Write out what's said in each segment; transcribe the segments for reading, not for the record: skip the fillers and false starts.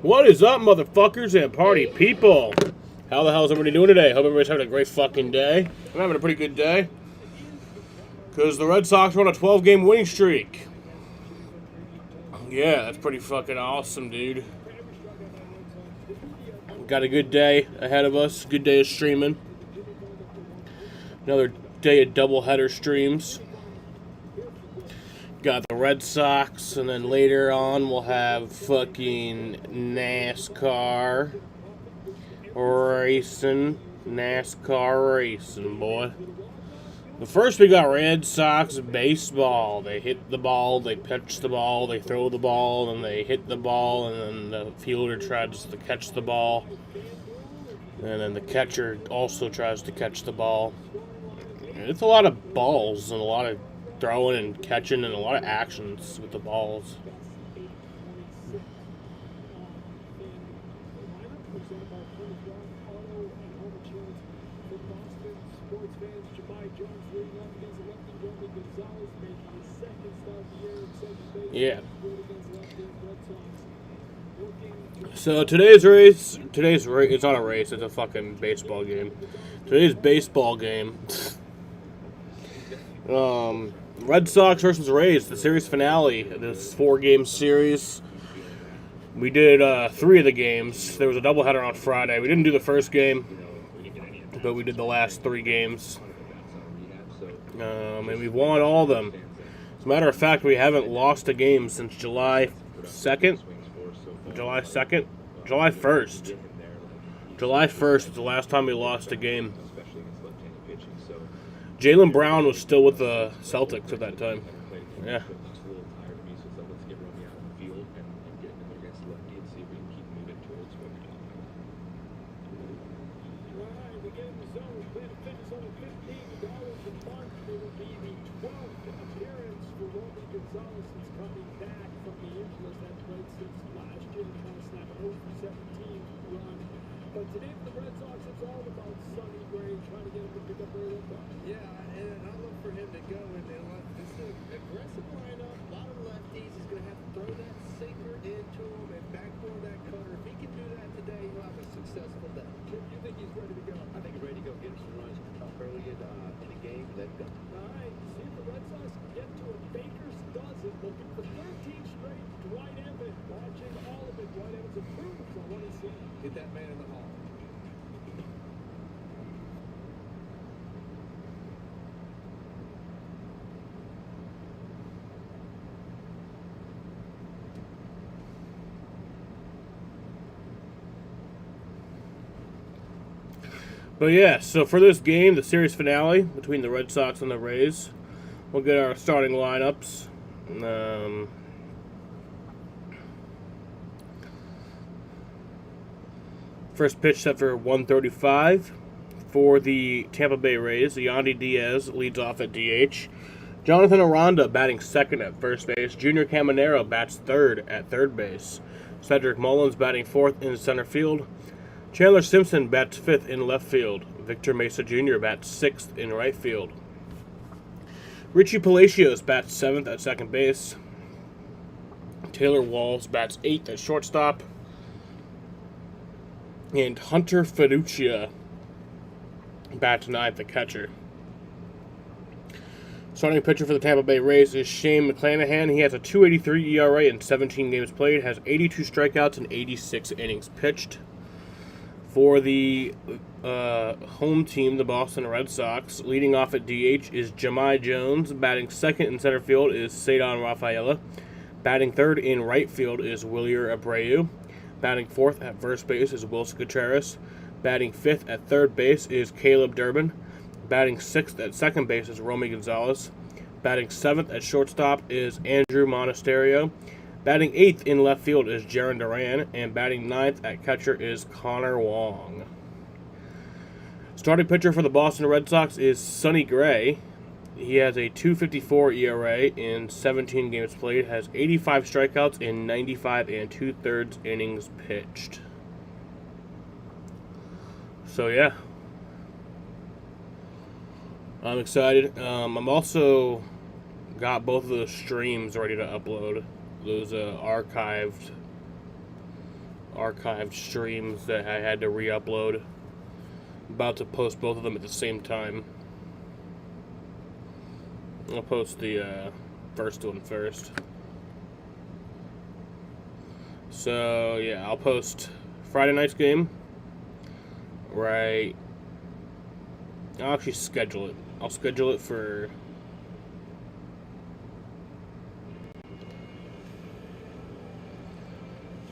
What is up, motherfuckers and party people? How the hell is everybody doing today? Hope everybody's having a great fucking day. I'm having a pretty good day. Because the Red Sox are on a 12-game winning streak. Yeah, that's pretty fucking awesome, dude. Got a good day ahead of us. Good day of streaming. Another day of doubleheader streams. Got the Red Sox, and then later on we'll have fucking NASCAR racing. NASCAR racing, boy. But first we got Red Sox baseball. They hit the ball, they pitch the ball, they throw the ball, and they hit the ball, and then the fielder tries to catch the ball. And then the catcher also tries to catch the ball. It's a lot of balls and a lot of throwing and catching and a lot of actions with the balls. Yeah. So today's race, it's not a race, it's a fucking baseball game. Today's baseball game. Red Sox versus Rays, the series finale. This 4-game series. We did 3 of the games. There was a doubleheader on Friday. We didn't do the first game, but we did the last 3 games. And we've won all of them. As a matter of fact, we haven't lost a game since July 2nd. July 2nd? July 1st. July 1st was the last time we lost a game. Jaylen Brown was still with the Celtics at that time. Yeah. But today for the Red Sox, it's all about Sonny Gray trying to get him to pick up where they're from. Yeah, and I'd love for him to go in there. This is an aggressive lineup, a lot of lefties. He's going to have to throw that sinker into him and backdoor that cutter. If he can do that today, he'll have a successful day. You think he's ready to go? I think he's ready to go. Get him some runs early in the game. Then go. All right, see if the Red Sox can get to it. Baker's does it. Looking for 13 straight. Dwight Evans watching all of it. Dwight Evans approves on what he's seeing. Hit that man in the hall. But yeah, so for this game, the series finale between the Red Sox and the Rays, we'll get our starting lineups. First pitch set for 135 for the Tampa Bay Rays. Yandy Diaz leads off at DH. Jonathan Aranda batting second at first base. Junior Caminero bats third at third base. Cedric Mullins batting fourth in center field. Chandler Simpson bats fifth in left field. Victor Mesa Jr. bats sixth in right field. Richie Palacios bats seventh at second base. Taylor Walls bats eighth at shortstop. And Hunter Fiducia bats ninth at catcher. Starting pitcher for the Tampa Bay Rays is Shane McClanahan. He has a 2.83 ERA in 17 games played, has 82 strikeouts and 86 innings pitched. For the home team, the Boston Red Sox, leading off at DH is Jahmai Jones. Batting second in center field is Ceddanne Rafaela. Batting third in right field is Wilyer Abreu. Batting fourth at first base is Wilson Contreras. Batting fifth at third base is Caleb Durbin. Batting sixth at second base is Romy Gonzalez. Batting seventh at shortstop is Andrew Monasterio. Batting eighth in left field is Jarren Duran, and batting ninth at catcher is Connor Wong. Starting pitcher for the Boston Red Sox is Sonny Gray. He has a 2.54 ERA in 17 games played, has 85 strikeouts in 95 and 2/3 innings pitched. So yeah, I'm excited. I'm also got both of those streams ready to upload. Those archived archived streams that I had to re-upload. About to post both of them at the same time. I'll post the first one first. So yeah, I'll post Friday night's game. Right. I'll actually schedule it. I'll schedule it for...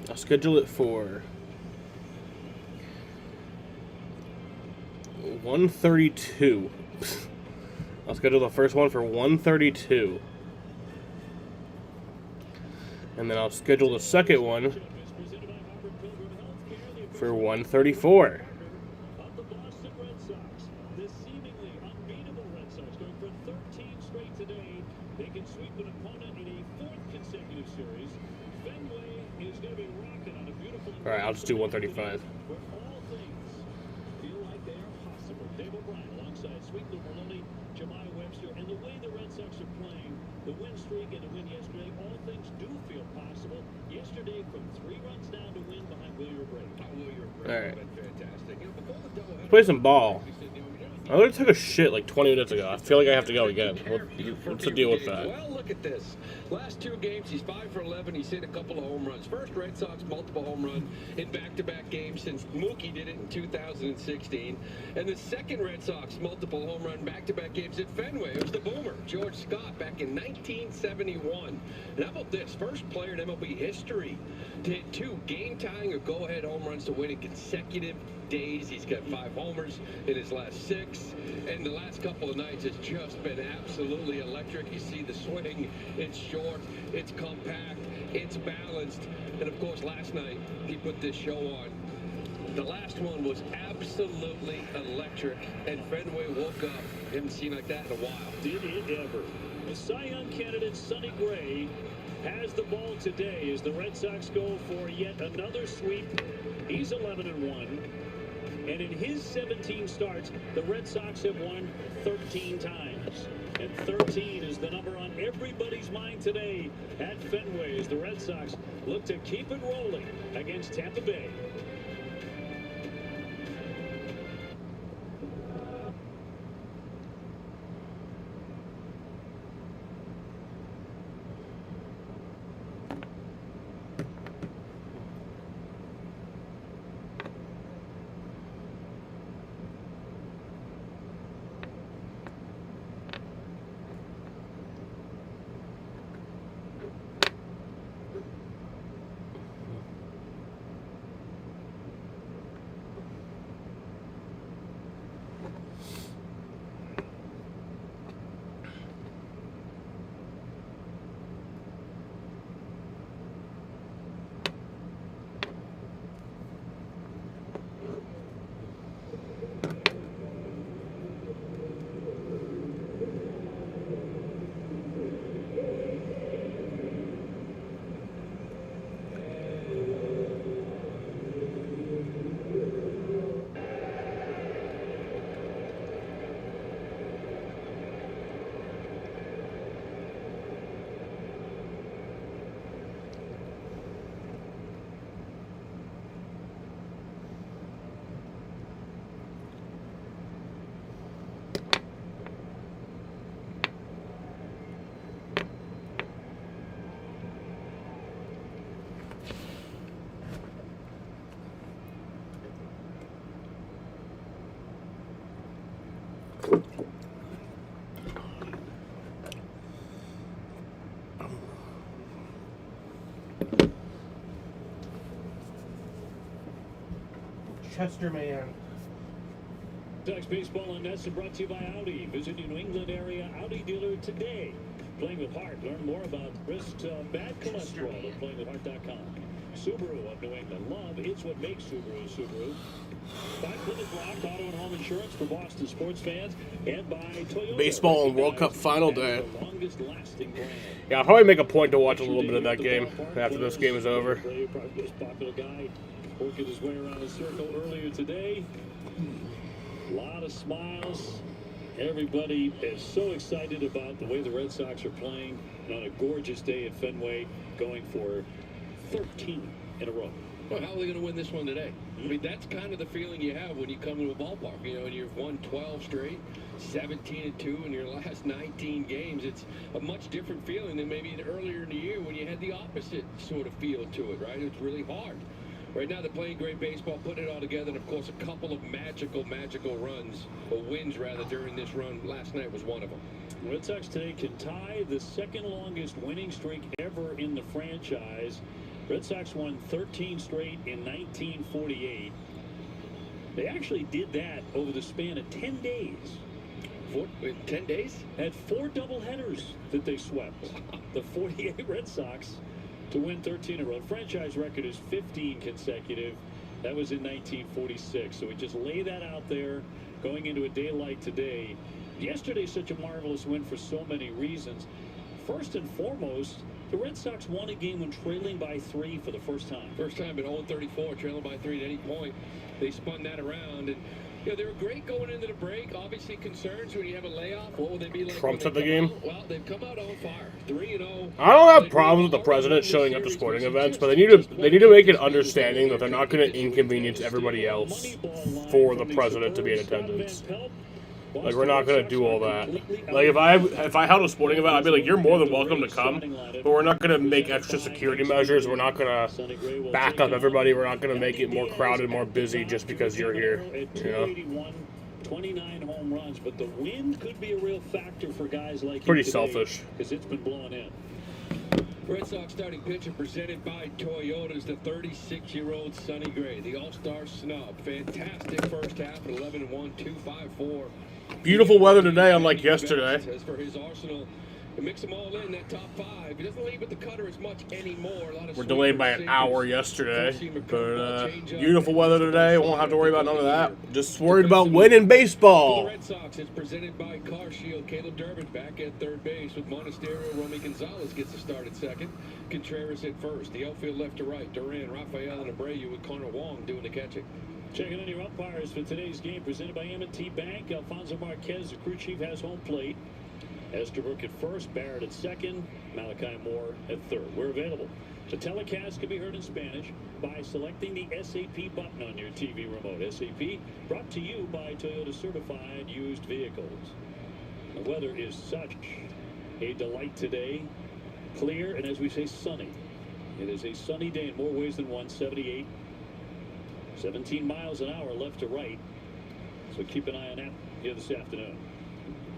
I'll schedule it for 1:32. I'll schedule the first one for 1:32. And then I'll schedule the second one for 1:34. Of the Boston Red Sox, the seemingly unbeatable Red Sox going for 13 straight today. They can sweep an opponent in a fourth consecutive series. Fenway is going to be rocking on a beautiful... All right, I'll just do 135. Where all things feel like they are possible. Dave O'Brien alongside Sweet Lou Maloney, Jemai Webster, and the way the Red Sox are playing, the win streak and the win yesterday, all things do feel possible. Yesterday, from 3 runs down to win behind William Ray. All right. Fantastic. Play some ball. I literally took a shit like 20 minutes ago. I feel like I have to go again. What's the deal with that? Well, look at this. Last 2 games, he's 5 for 11. He's hit a couple of home runs. First Red Sox multiple home run in back-to-back games since Mookie did it in 2016. And the second Red Sox multiple home run back-to-back games at Fenway. It was the boomer, George Scott, back in 1971. And how about this? First player in MLB history to hit 2 game-tying or go-ahead home runs to win in consecutive days. He's got 5 homers in his last 6, and the last couple of nights has just been absolutely electric. You see the swing, it's short, it's compact, it's balanced, and of course last night he put this show on. The last one was absolutely electric, and Fenway woke up. Haven't seen like that in a while. Did it ever? The Cy Young candidate Sonny Gray has the ball today as the Red Sox go for yet another sweep. He's 11-1. And in his 17 starts, the Red Sox have won 13 times. And 13 is the number on everybody's mind today at Fenway as the Red Sox look to keep it rolling against Tampa Bay. Chester Man. Sox baseball on Nest brought to you by Audi. Visit your New England area Audi dealer today. Playing with Heart. Learn more about risks of bad cholesterol at playingwithheart.com. Subaru of New England. Love, it's what makes Subaru Subaru. By Plymouth Rock Auto and Home Insurance for Boston sports fans, and by Toyota. Baseball and World Cup final day. The longest lasting brand. Yeah, I'll probably make a point to watch a little bit of that game after this game is over. Probably most popular guy working his way around the circle earlier today. A lot of smiles. Everybody is so excited about the way the Red Sox are playing on a gorgeous day at Fenway, going for 13 in a row. Well, how are they going to win this one today? I mean, that's kind of the feeling you have when you come to a ballpark. You know, and you've won 12 straight, 17-2 in your last 19 games. It's a much different feeling than maybe earlier in the year when you had the opposite sort of feel to it, right? It's really hard. Right now, they're playing great baseball, putting it all together, and, of course, a couple of magical runs, or wins, rather, during this run. Last night was one of them. Red Sox today can tie the second longest winning streak ever in the franchise. Red Sox won 13 straight in 1948. They actually did that over the span of 10 days. In 10 days? Had 4 doubleheaders that they swept. The 48 Red Sox to win 13 in a row. Franchise record is 15 consecutive. That was in 1946. So we just lay that out there going into a day like today. Yesterday's such a marvelous win for so many reasons. First and foremost, the Red Sox won a game when trailing by 3 for the first time. First time in 0-34, trailing by 3 at any point. They spun that around, and you know, they were great going into the break. Obviously, concerns when you have a layoff. What will they be like? Trumps at the game. Well, they've come out on fire, 3-0. I don't have problems with the president showing up to sporting events, but they need to make it understanding that they're not going to inconvenience everybody else for the president to be in attendance. Like, we're not going to do all that. Like, if I held a sporting event, I'd be like, you're more than welcome to come, but we're not going to make extra security measures. We're not going to back up everybody. We're not going to make it more crowded, more busy just because you're here. You know? 29 home runs, but the wind could be a real factor for guys like Pretty selfish. Because it's been blowing in. Red Sox starting pitcher presented by Toyota's the 36-year-old Sonny Gray, the All-Star snub. Fantastic first half at 11-1, 2.54. Beautiful weather today, unlike yesterday. As for his arsenal, to mix them all in that top 5. He doesn't lead with the cutter as much anymore. We're delayed by an hour yesterday, but beautiful weather today. Won't have to worry about none of that. Just worried about winning For the baseball. Red Sox, it's presented by Car Shield. Caleb Durbin back at third base with Monasterio. Romy Gonzalez gets the start at second. Contreras at first. The outfield left to right. Duran, Rafael, and Abreu with Connor Wong doing the catching. Checking on your umpires for today's game, presented by M&T Bank. Alfonso Marquez, the crew chief, has home plate. Estabrook at first, Barrett at second, Malachi Moore at third. We're available. The telecast can be heard in Spanish by selecting the SAP button on your TV remote. SAP brought to you by Toyota Certified Used Vehicles. The weather is such a delight today. Clear and, as we say, sunny. It is a sunny day in more ways than one. 78. 17 miles an hour left to right. So keep an eye on that here this afternoon.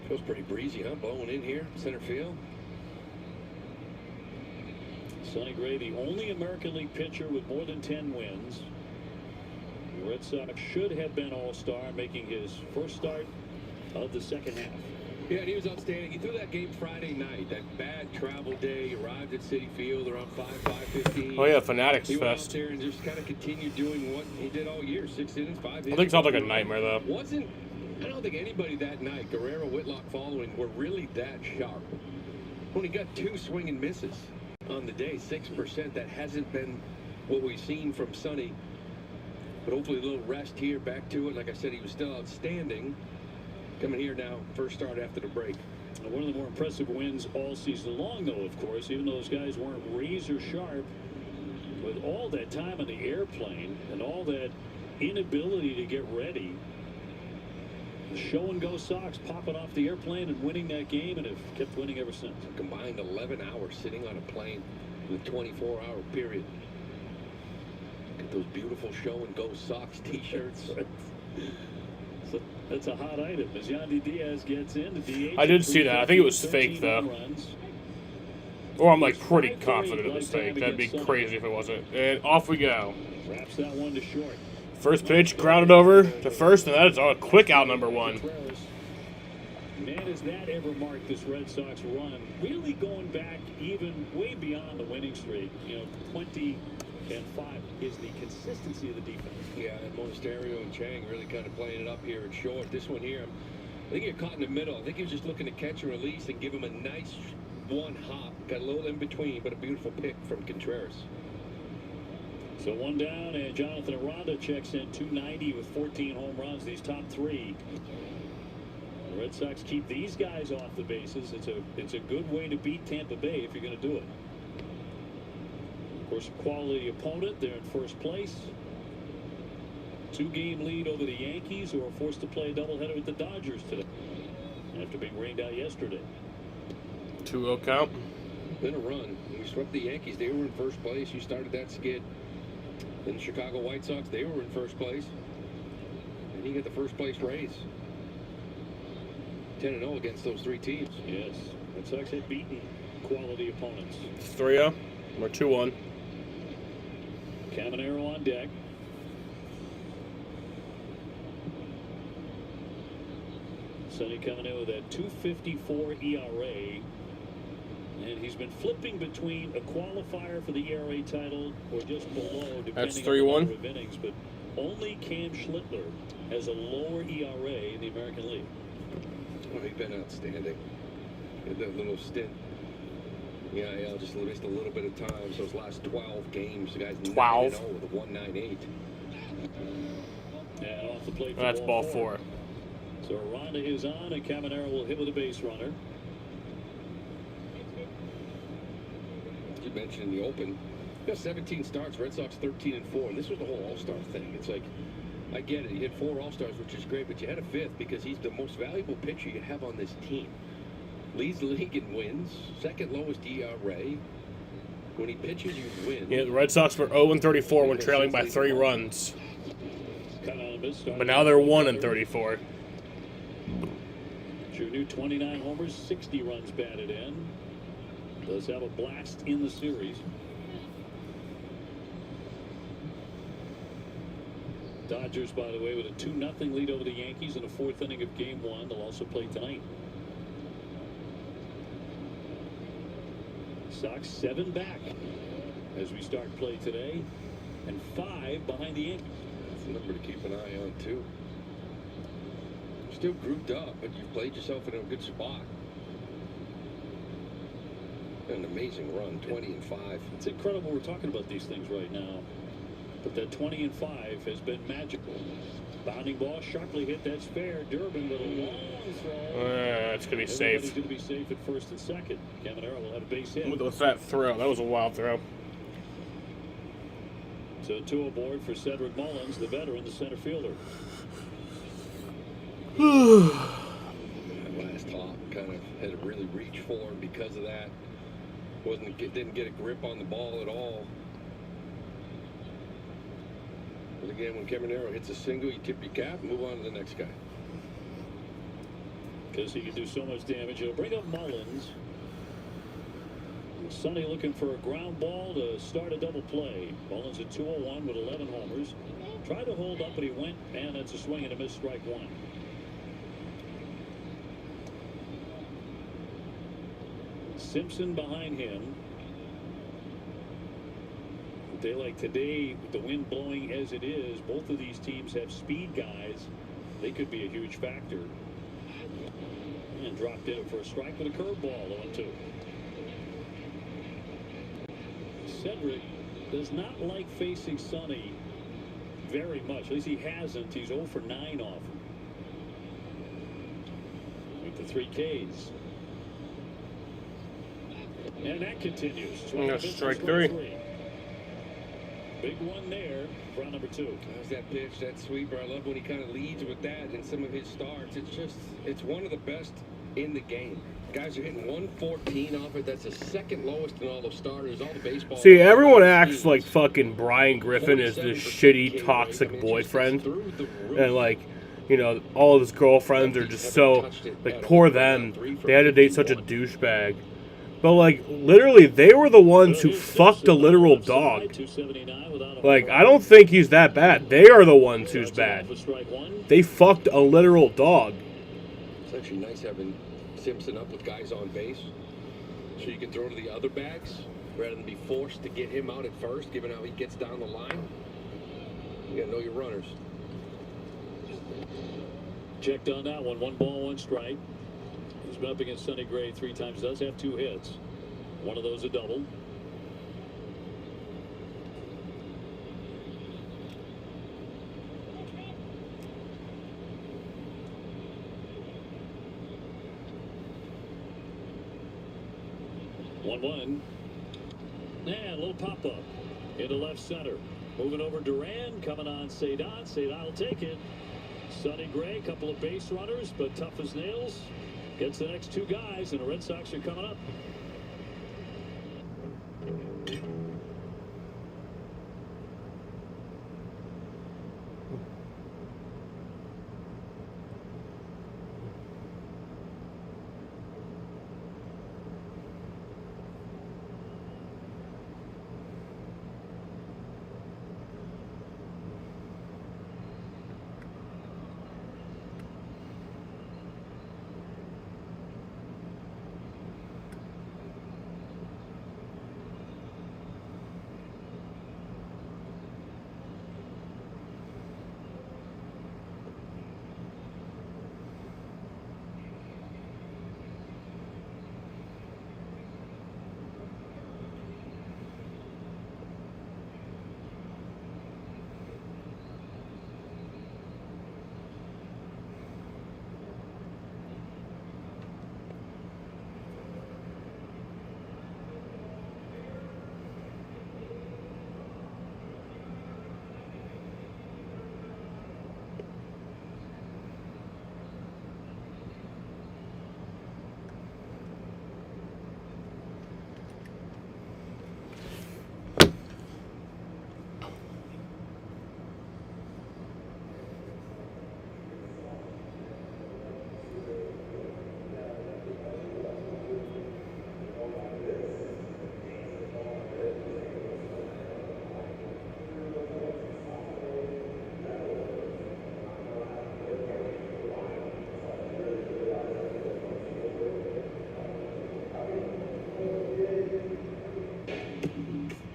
Feels pretty breezy, huh? Blowing in here, center field. Sonny Gray, the only American League pitcher with more than 10 wins. The Red Sox should have been All-Star, making his first start of the second half. Yeah, and he was outstanding. He threw that game Friday night. That bad travel day. He arrived at Citi Field around 5:15. Oh yeah, Fanatics He went out Fest. there and just kind of continued doing what he did all year. 6 innings, 5 hits. I think it sounds like a nightmare though. I don't think anybody that night, Guerrero, Whitlock following, were really that sharp. When he got 2 swing and misses on the day, 6%, that hasn't been what we've seen from Sonny. But hopefully a little rest here, back to it. Like I said, he was still outstanding. Coming here now, first start after the break. One of the more impressive wins all season long, though, of course, even though those guys weren't razor sharp, with all that time on the airplane and all that inability to get ready. The show and go Sox popping off the airplane and winning that game, and have kept winning ever since. Combined 11 hours sitting on a plane with a 24-hour period. Get those beautiful show and go Sox t-shirts. So that's a hot item as Yandy Diaz gets in. The DH. I did see that. I think it was fake though. Runs. Or I'm like pretty confident it was fake. That'd be crazy if it wasn't. And off we go. Wraps that one to short. First pitch grounded over to first, and that is a quick out number 1. Man, has that ever marked this Red Sox run? Really going back even way beyond the winning streak. You know, 20-5 is the consistency of the defense. Yeah, and Monasterio and Chang really kind of playing it up here at short. This one here, I think you're caught in the middle. I think he was just looking to catch and release and give him a nice one hop. Got a little in between, but a beautiful pick from Contreras. So one down, and Jonathan Aranda checks in 290 with 14 home runs. These top 3. The Red Sox keep these guys off the bases. It's a good way to beat Tampa Bay if you're going to do it. Of course, a quality opponent. They're in first place. 2-game lead over the Yankees, who are forced to play a doubleheader with the Dodgers today after being rained out yesterday. 2-0 count. Been a run. When we swept the Yankees, they were in first place. You started that skid. Then the Chicago White Sox, they were in first place. And you get the first place raise. 10-0 against those 3 teams. Yes, Red Sox had beaten quality opponents. 3-0 or 2-1. Caminero on deck. Sonny coming in with that 2.54 ERA. And he's been flipping between a qualifier for the ERA title or just below, depending That's on 3-1. the number of innings. But only Cam Schlittler has a lower ERA in the American League. Oh, he's been outstanding. He had that little stint. Yeah, just missed a little bit of time. So his last 12 games, the guy's 12 with a 1.98. And off the plate. That's ball 4. So Aranda is on, and Caminero will hit with a base runner. You mentioned in the open, he got 17 starts. Red Sox 13-4, and this was the whole All-Star thing. It's like, I get it. You hit 4 All-Stars, which is great, but you had a 5th because he's the most valuable pitcher you have on this team. Leads the league in wins, 2nd lowest ERA. When he pitches, you win. Yeah, the Red Sox were 0-34 when trailing by 3 runs. But now they're 1-34. Drew New 29 homers, 60 runs batted in. Does have a blast in the series. Dodgers, by the way, with a 2-0 lead over the Yankees in the 4th inning of Game 1. They'll also play tonight. Sox 7 back as we start play today, and 5 behind the Yankees. That's a number to keep an eye on, too. Still grouped up, but you've played yourself in a good spot. An amazing run, 20-5. It's incredible we're talking about these things right now. But that 20-5 has been magical. Bounding ball, sharply hit. That's fair. Durbin with a long throw. That's going to be safe. Everybody's going to be safe at first and second. Caminero will have a base hit. What's that throw? That was a wild throw. So 2 aboard for Cedric Mullins, the veteran, the center fielder. That last hop kind of had to really reach for him because of that. Didn't get a grip on the ball at all. But again, when Caminero hits a single, you tip your cap and move on to the next guy. Because he can do so much damage. He'll bring up Mullins. Sonny looking for a ground ball to start a double play. Mullins at 201 with 11 homers. Tried to hold up, but he went, and it's a swing and a miss, strike 1. Simpson behind him. A day like today, with the wind blowing as it is, both of these teams have speed guys. They could be a huge factor. And dropped in for a strike with a curveball, 0-2. Cedric does not like facing Sonny very much. At least he hasn't. He's 0 for 9 off him. With the 3 Ks. And that continues. Strike 3. Big one there for round number 2. How's that pitch, that sweeper? I love when he kind of leads with that in some of his starts. It's one of the best in the game. Guys are hitting 114 off it. That's the 2nd lowest in all the starters, all the baseball. See, everyone acts like fucking Brian Griffin is this shitty, toxic boyfriend. And, like, you know, all of his girlfriends are just so, like, poor them. They had to date such a douchebag. But, like, literally, they were the ones who fucked a literal dog. Like, I don't think he's that bad. They are the ones who's bad. They fucked a literal dog. It's actually nice having Simpson up with guys on base, so you can throw to the other backs rather than be forced to get him out at first, given how he gets down the line. You gotta know your runners. Checked on that one. 1 ball, 1 strike. He's been up against Sonny Gray 3 times. Does have 2 hits. One of those a double. And a little pop-up. Into left center. Moving over Duran. Coming on Cedon. Cedon will take it. Sonny Gray, couple of base runners, but tough as nails. Gets the next two guys, and the Red Sox are coming up.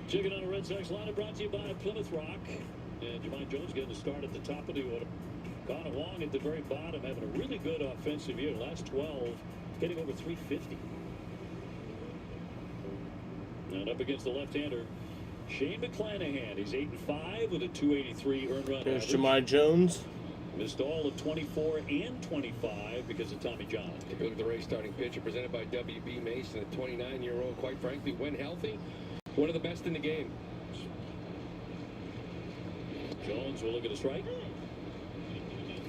Checking on the Red Sox lineup brought to you by Plymouth Rock. And Jahmai Jones getting a start at the top of the order. Connor Wong at the very bottom having a really good offensive year. Last 12, hitting over 350. And up against the left-hander, Shane McClanahan. He's 8-5 with a 283 earned run There's average. Jahmai Jones. Missed all of 24 and 25 because of Tommy John. Take a look at the Rays starting pitcher presented by W.B. Mason, a 29-year-old, quite frankly, when healthy, one of the best in the game. Jones will look at a strike.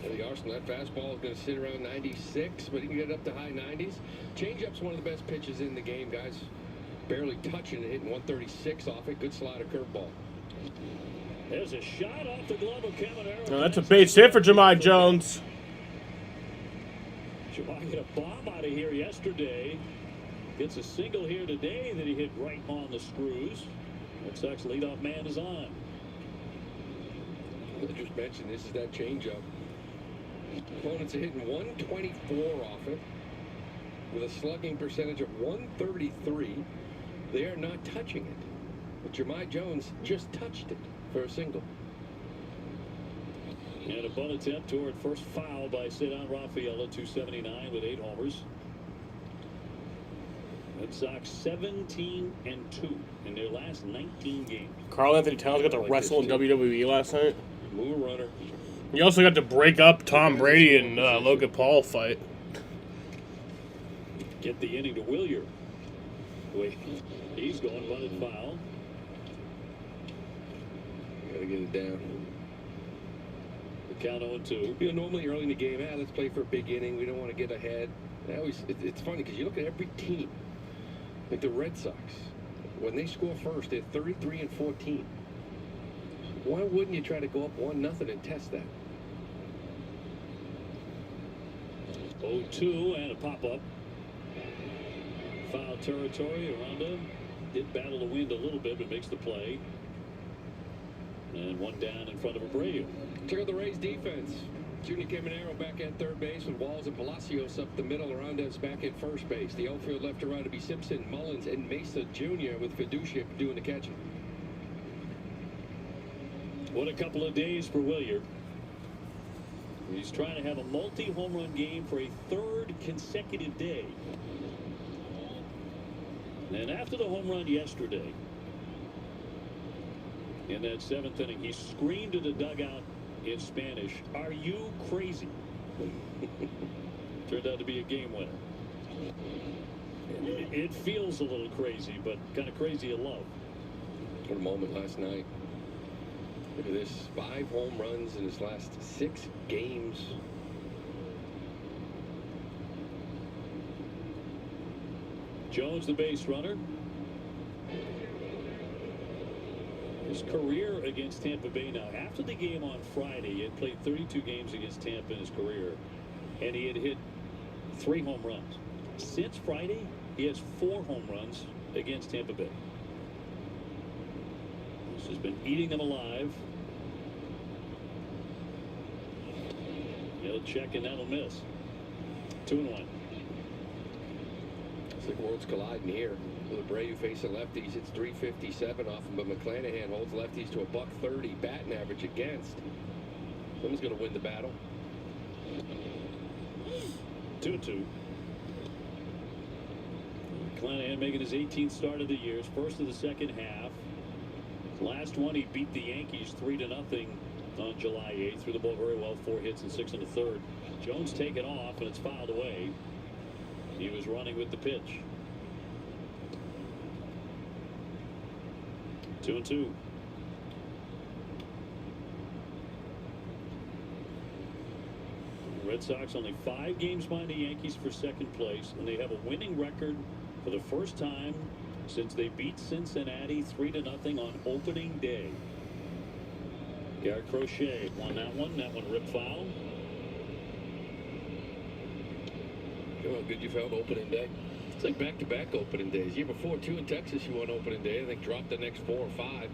For the Arsenal, that fastball is going to sit around 96, but he can get it up to high 90s. Changeup's one of the best pitches in the game, guys. Barely touching it, hitting 136 off it. Good slider curveball. There's a shot off the glove of Caminero. Now that's a base hit for Jahmai Jones. Jahmai hit a bomb out of here yesterday. Gets a single here today that he hit right on the screws. Red Sox leadoff man is on. I just mentioned this is that changeup. Opponents are hitting 124 off it with a slugging percentage of 133. They are not touching it. But Jahmai Jones just touched it for a single. And a bunt attempt toward first foul by Cedon Rafaela, 279 with 8 homers. Red Sox 17-2 in their last 19 games. Karl Anthony Towns got to wrestle in WWE last night. Move a runner. He also got to break up Tom Brady and Logan Paul fight. Get the inning to Willier. Wait, he's going bunted foul. Gotta get it down. The count 0-2. You know, normally early in the game, let's play for a big inning. We don't want to get ahead. It's funny because you look at every team, like the Red Sox, when they score first, they're 33-14. Why wouldn't you try to go up 1-0 and test that? 0-2 and a pop-up. Foul territory. Aranda did battle the wind a little bit, but makes the play. And one down in front of Abreu. Check out the Rays defense. Junior Caminero back at third base with Walls and Palacios up the middle. Aranda's back at first base. The outfield left to right to be Simpson, Mullins, and Mesa Jr. with Fiducia doing the catching. What a couple of days for Willier. He's trying to have a multi-home run game for a third consecutive day. And after the home run yesterday, in that 7th inning, he screamed to the dugout in Spanish, "Are you crazy?" Turned out to be a game winner. It feels a little crazy, but kind of crazy in love. What a moment last night. Look at this. 5 home runs in his last 6 games. Jones, the base runner. His career against Tampa Bay now. After the game on Friday, he had played 32 games against Tampa in his career, and he had hit 3 home runs. Since Friday, he has 4 home runs against Tampa Bay. This has been eating them alive. He'll check, and that'll miss. 2-1. It's like worlds colliding here. With Abreu facing lefties, it's 357 off him, but McClanahan holds lefties to a .130 batting average against. Someone's going to win the battle. 2-2. McClanahan making his 18th start of the year, his first of the second half. Last one, he beat the Yankees 3-0 on July 8th. Threw the ball very well, 4 hits and 6 1/3. Jones taken off, and it's fouled away. He was running with the pitch. 2-2. Red Sox only 5 games behind the Yankees for second place, and they have a winning record for the first time since they beat Cincinnati 3-0 on opening day. Garrett Crochet won that one. That one ripped foul. You know how good you felt opening day? It's like back-to-back opening days. Year before, 2 in Texas, you won opening day. I think dropped the next 4 or 5.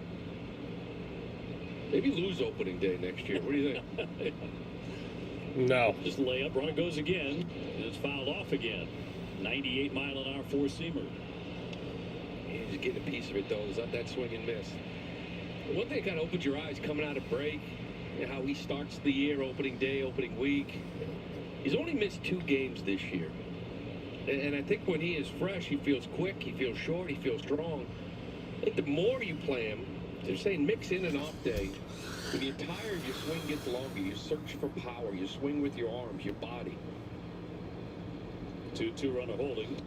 Maybe lose opening day next year. What do you think? No. Just lay up, runner goes again, and it's fouled off again. 98-mile-an-hour four-seamer. He's just getting a piece of it, though. It's not that swing and miss. One thing that kind of opens your eyes coming out of break, you know, how he starts the year, opening day, opening week. He's only missed 2 games this year. And I think when he is fresh, he feels quick, he feels short, he feels strong. I think the more you play him, they're saying mix in an off day. When you're tired, your swing gets longer. You search for power. You swing with your arms, your body. 2-2 runner holding.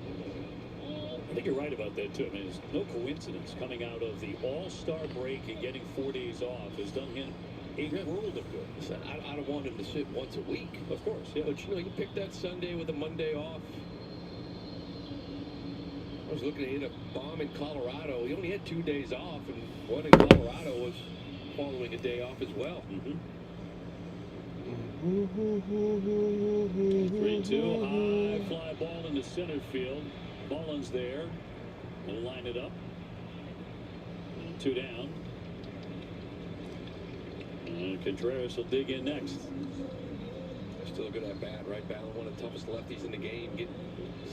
I think you're right about that, too. I mean, it's no coincidence coming out of the All-Star break and getting 4 days off has done him a world of good. Listen, I don't want him to sit once a week. Of course, yeah. But, you know, you pick that Sunday with a Monday off. I was looking to hit a bomb in Colorado. He only had 2 days off, and one in Colorado was following a day off as well. 3-2, high fly ball into center field. Mullins there. He'll line it up. 2 down. And Contreras will dig in next. Still a good at bat, right? Battling one of the toughest lefties in the game.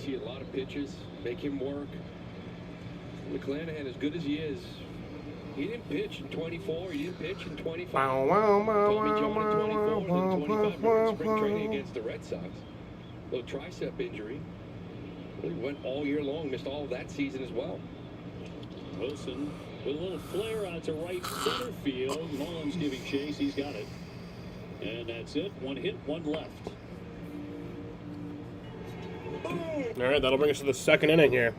See a lot of pitches, make him work. McClanahan, as good as he is, he didn't pitch in 24. He didn't pitch in 25. Tommy John in 24, and then 25 during spring training against the Red Sox. Little tricep injury. He went all year long, missed all of that season as well. Wilson with a little flare out to right center field. Mullins giving chase. He's got it. And that's it. 1 hit, 1 left. All right, that'll bring us to the second inning here.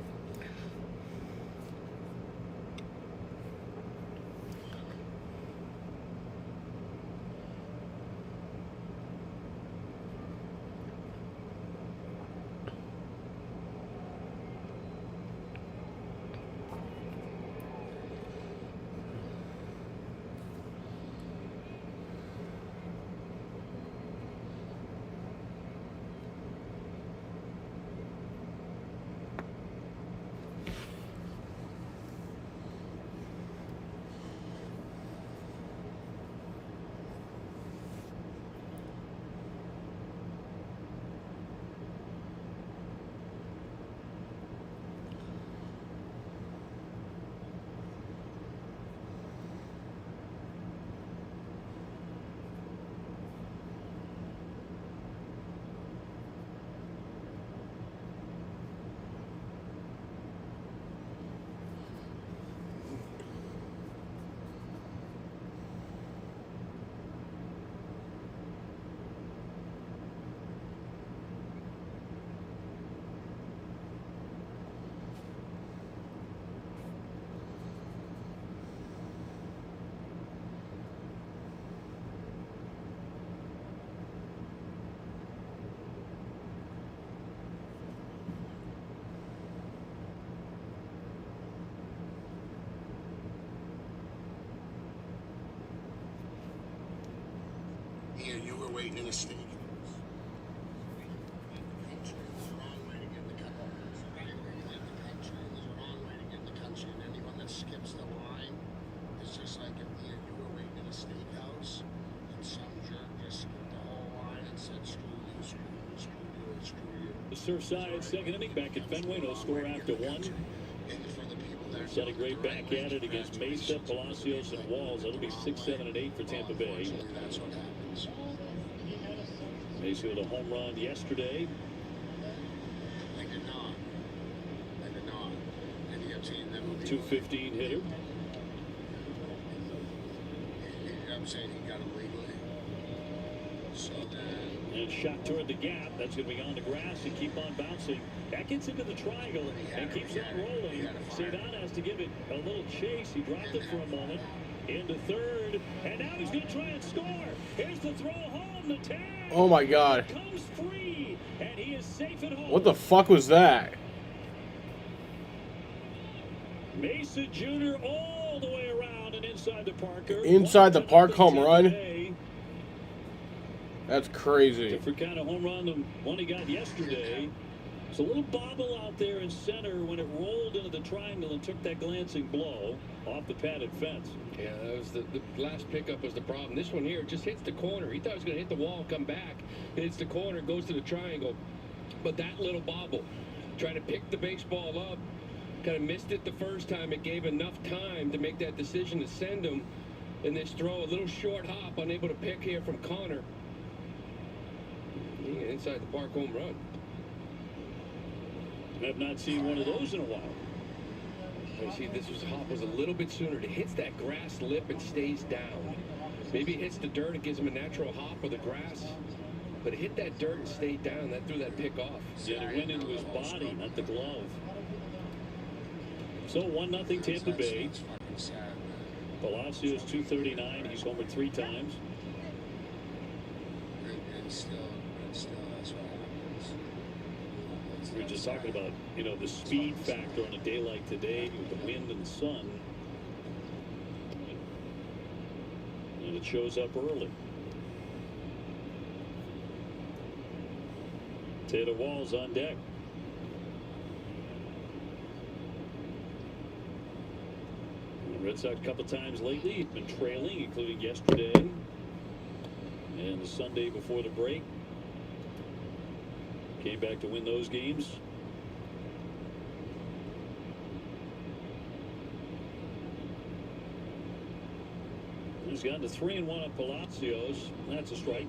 here, you were waiting in a steak. Skips the line. It's just like if you were waiting in a steakhouse and some jerk just skipped the whole line and said, screw you, screw you, screw you, and screw you. The Surfside second inning back at Fenway, no score after one. Sonny Gray back at it against Mesa, Palacios, and Walls. That'll be 6, 7, and 8 for Tampa Bay. That's what happens. Mesa with a home run yesterday. I did not. I did not. Any team that would be 215 hitter. I'm saying he got him legally. So then. And shot toward the gap. That's going to be on the grass and keep on bouncing. That gets into the triangle and keeps on rolling. Cedana has to give it a little chase. He dropped it for a moment. Into third. And now he's going to try and score. Here's the throw home. The tag. Oh my God. Comes free. And he is safe at home. What the fuck was that? Mesa Jr. all the way around and inside the Parker. Inside the park home run. Today. That's crazy. Different kind of home run than one he got yesterday. It's a little bobble out there in center when it rolled into the triangle and took that glancing blow off the padded fence. Yeah, that was the last pickup was the problem. This one here just hits the corner. He thought he was going to hit the wall and come back. It hits the corner, goes to the triangle. But that little bobble, trying to pick the baseball up, kind of missed it the first time. It gave enough time to make that decision to send him. And this throw, a little short hop, unable to pick here from Connor. Yeah, inside the park home run. I've not seen one of those in a while. You see, hop was a little bit sooner. It hits that grass lip and stays down. Maybe it hits the dirt, it gives him a natural hop or the grass. But it hit that dirt and stayed down. That threw that pick off. Yeah, it went into his body, not the glove. So 1-0 Tampa Bay. That's fucking sad, man. Palacios 239. He's homered 3 times. And still, that's what happens. We were just talking about, the speed factor on a day like today with the wind and the sun. And it shows up early. Taylor Walls on deck. The Red Sox a couple times lately have been trailing, including yesterday and the Sunday before the break. Came back to win those games. He's gotten to 3-1 on Palacios. That's a strike.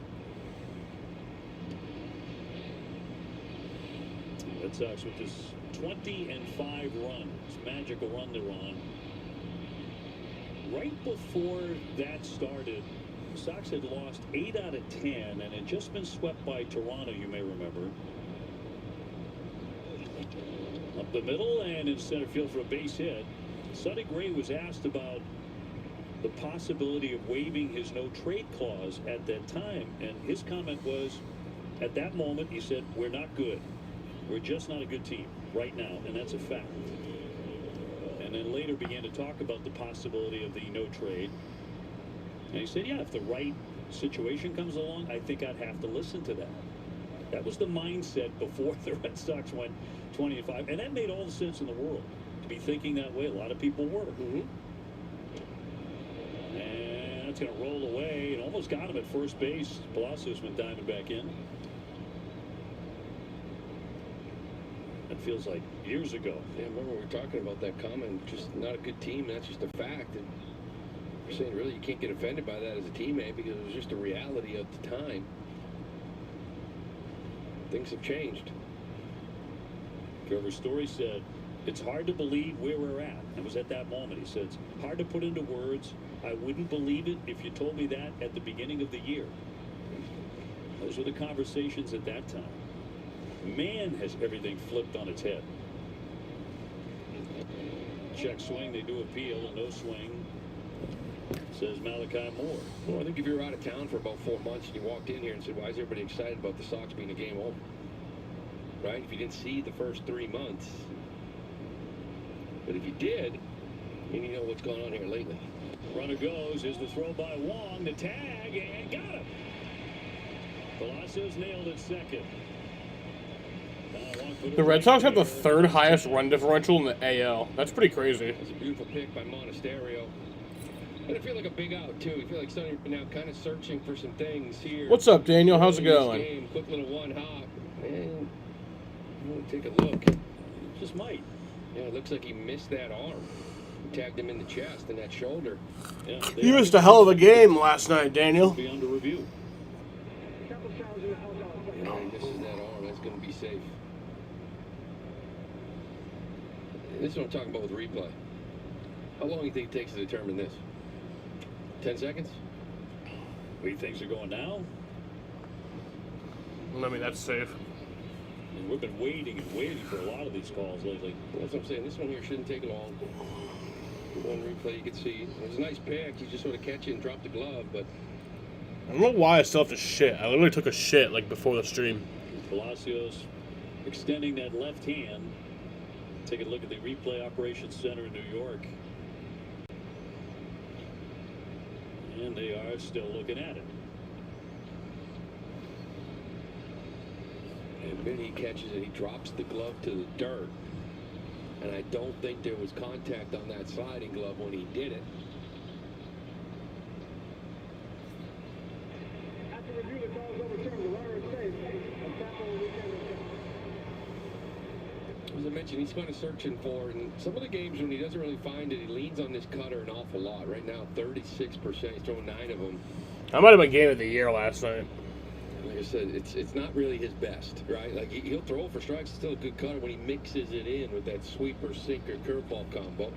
Red Sox with this 20-5 run. It's magical run they're on. Right before that started, the Sox had lost 8 out of 10 and had just been swept by Toronto, you may remember. Up the middle and in center field for a base hit. Sonny Gray was asked about the possibility of waiving his no-trade clause at that time, and his comment was, at that moment, he said, we're not good. We're just not a good team right now, and that's a fact. And then later began to talk about the possibility of the no-trade. And he said, yeah, if the right situation comes along, I think I'd have to listen to that. That was the mindset before the Red Sox went 20-5, and that made all the sense in the world to be thinking that way. A lot of people were. And it's going to roll away. It almost got him at first base. Palacios went diving back in. That feels like years ago. Yeah, remember we were talking about that comment. Just not a good team. That's just a fact. And we're saying really you can't get offended by that as a teammate because it was just a reality of the time. Things have changed. Trevor Story said, it's hard to believe where we're at. It was at that moment. He said, it's hard to put into words. I wouldn't believe it if you told me that at the beginning of the year. Those were the conversations at that time. Man, has everything flipped on its head. Check swing, they do appeal, a no swing, says Malachi Moore. Well, I think if you were out of town for about 4 months and you walked in here and said, why is everybody excited about the Sox being a game over? Right? If you didn't see the first 3 months. But if you did, then you know what's going on here lately. Runner goes, is the throw by Wong, the tag, and got him. Palacios nailed it second. The Red Sox have the third highest run differential in the AL. That's pretty crazy. That's a beautiful pick by Monasterio. And I feel like a big out, too. I feel like Sonny now kind of searching for some things here. What's up, Daniel? How's it In this going? game, quick little one hop. And we'll take a look. Just might. Yeah, it looks like he missed that arm. Tagged him in the chest and that shoulder. Yeah, You missed a hell of a game last night, Daniel. Be under review. Yeah, he misses that arm. That's going to be safe. This is what I'm talking about with replay. How long do you think it takes to determine this? 10 seconds? We things are going now. I mean, that's safe. And we've been waiting and waiting for a lot of these calls lately. That's what I'm saying. This one here shouldn't take long. One replay you can see. It was a nice pick. You just sort of catch it and drop the glove, but I don't know why I still have to shit. I literally took a shit like before the stream. Palacios extending that left hand. Take a look at the replay operations center in New York. And they are still looking at it. and then he catches it. He drops the glove to the dirt. And I don't think there was contact on that sliding glove when he did it. After review, the call is overturned. The runner is safe. As I mentioned, he's kind of searching for, and some of the games when he doesn't really find it, he leans on this cutter an awful lot. Right now, 36%. He's throwing 9 of them. I might have been game of the year last night. Like I said, it's not really his best, right? Like he'll throw for strikes, still a good cutter when he mixes it in with that sweeper, sinker, curveball combo.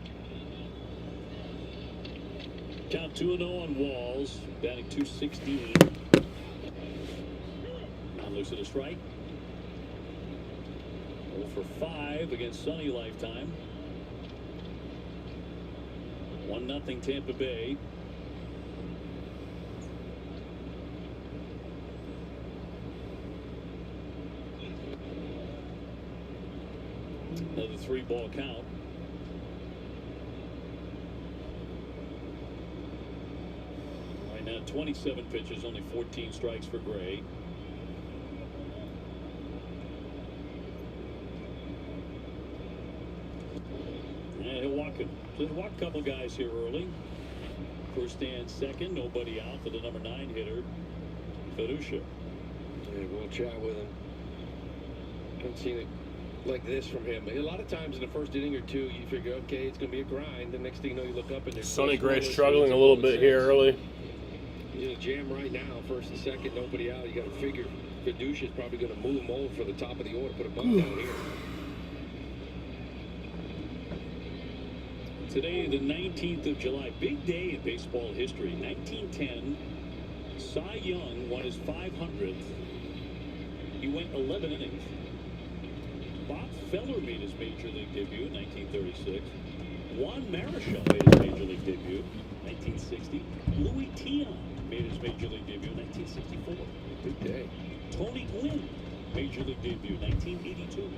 Count 2-0 on Walls, batting .216. Now looks at a strike. 0 for 5 against Sonny Lifetime. 1-0 Tampa Bay. Another 3-ball count. Right now, 27 pitches, only 14 strikes for Gray. And he'll walk it. So he'll walk a couple guys here early. First and second, nobody out for the number 9 hitter, Fedusha. Yeah, we'll chat with him. Haven't seen it like this from him. A lot of times in the first inning or two, you figure, okay, it's going to be a grind. The next thing you know, you look up and there's Sonny Gray struggling a little bit here early. He's in a jam right now, first and second, nobody out. You got to figure Fedusha is probably going to move him over for the top of the order, put a bunt down here. Today, the 19th of July, big day in baseball history. 1910, Cy Young won his 500th. He went 11 innings. Bob Feller made his major league debut in 1936. Juan Marichal made his major league debut in 1960. Louis Tiant made his major league debut in 1964. Good day. Tony Gwynn, major league debut, 1982.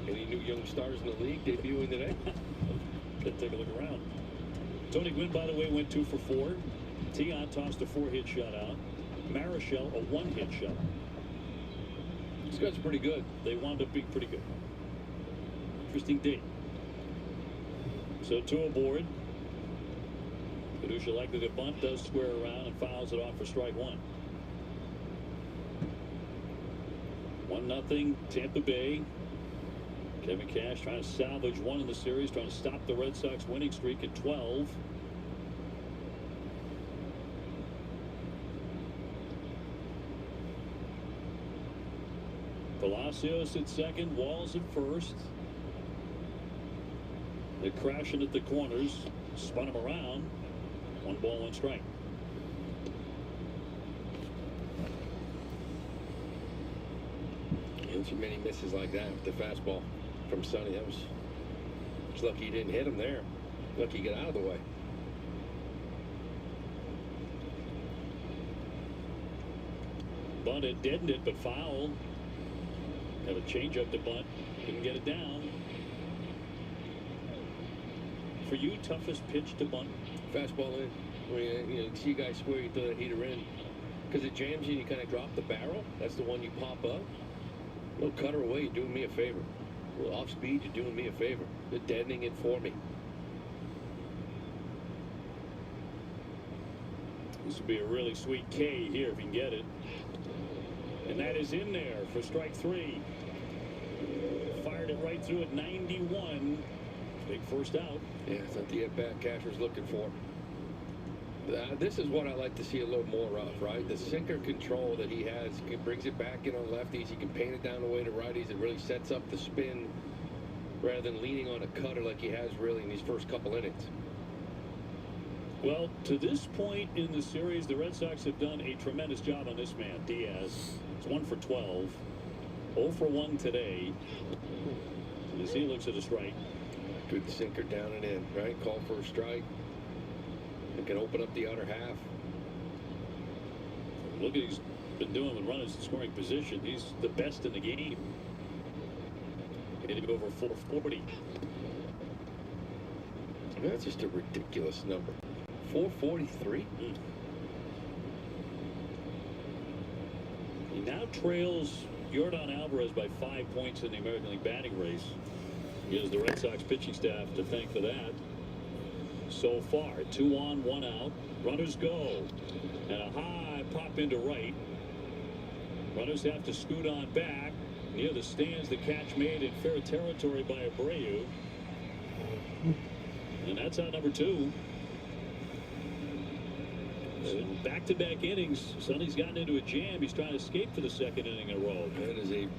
Any new young stars in the league debuting today? Let's take a look around. Tony Gwynn, by the way, went 2 for 4. Tiant tossed a 4-hit shutout. Marichal, a 1-hit shutout. These guys are pretty good. They wound up being pretty good. Interesting date. So 2 aboard. Fedusha likely to bunt, does square around and fouls it off for strike 1. 1-0 Tampa Bay. Kevin Cash trying to salvage one in the series, trying to stop the Red Sox winning streak at 12. Palacios at second, Walls at first. They're crashing at the corners, spun him around. 1 ball, 1 strike. And too many misses like that with the fastball from Sonny. That was lucky he didn't hit him there. Lucky he got out of the way. Bunted, deadened it, but fouled. Had a change up to bunt. Couldn't get it down. For you, toughest pitch to bunt? Fastball in. When you see a guy square, you throw that heater in. Because it jams you and you kind of drop the barrel. That's the one you pop up. A little cutter away, you're doing me a favor. A little off speed, you're doing me a favor. You're deadening it for me. This would be a really sweet K here if you can get it. And that is in there for strike 3. Fired it right through at 91. Big first out. Yeah, it's not the at-bat catcher's looking for. This is what I like to see a little more of, right? The sinker control that he has. He brings it back in on lefties. He can paint it down the way to righties. It really sets up the spin rather than leaning on a cutter like he has really in these first couple innings. Well, to this point in the series, the Red Sox have done a tremendous job on this man, Diaz. It's 1 for 12. 0 for 1 today. As he looks at a strike. Good sinker down and in, right? Call for a strike. It can open up the outer half. Look at he's been doing with runners in scoring position. He's the best in the game. Hitting over 440. That's just a ridiculous number. 443. He now trails Yordan Alvarez by 5 points in the American League batting race. He has the Red Sox pitching staff to thank for that. So far, 2 on, 1 out. Runners go. And a high pop into right. Runners have to scoot on back. Near the stands, the catch made in fair territory by Abreu. And that's out number 2. Back-to-back innings. Sonny's gotten into a jam. He's trying to escape for the second inning in a row. That is a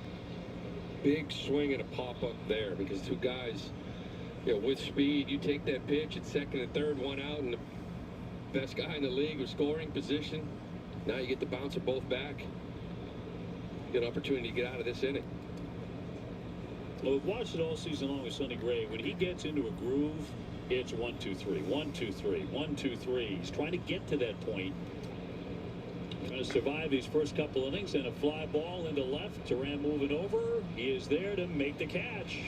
big swing and a pop-up there because two guys, you know, with speed, you take that pitch at second and third, 1 out, and the best guy in the league with scoring position. Now you get the bouncer both back. You get an opportunity to get out of this inning. Well, we've watched it all season long with Sonny Gray. When he gets into a groove, it's 1, 2, 3, 1, 2, 3, 1, 2, 3. He's trying to get to that point. Trying to survive these first couple innings, and a fly ball into left. Turan moving over. He is there to make the catch.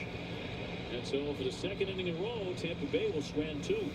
And so for the second inning in a row, Tampa Bay will strand 2.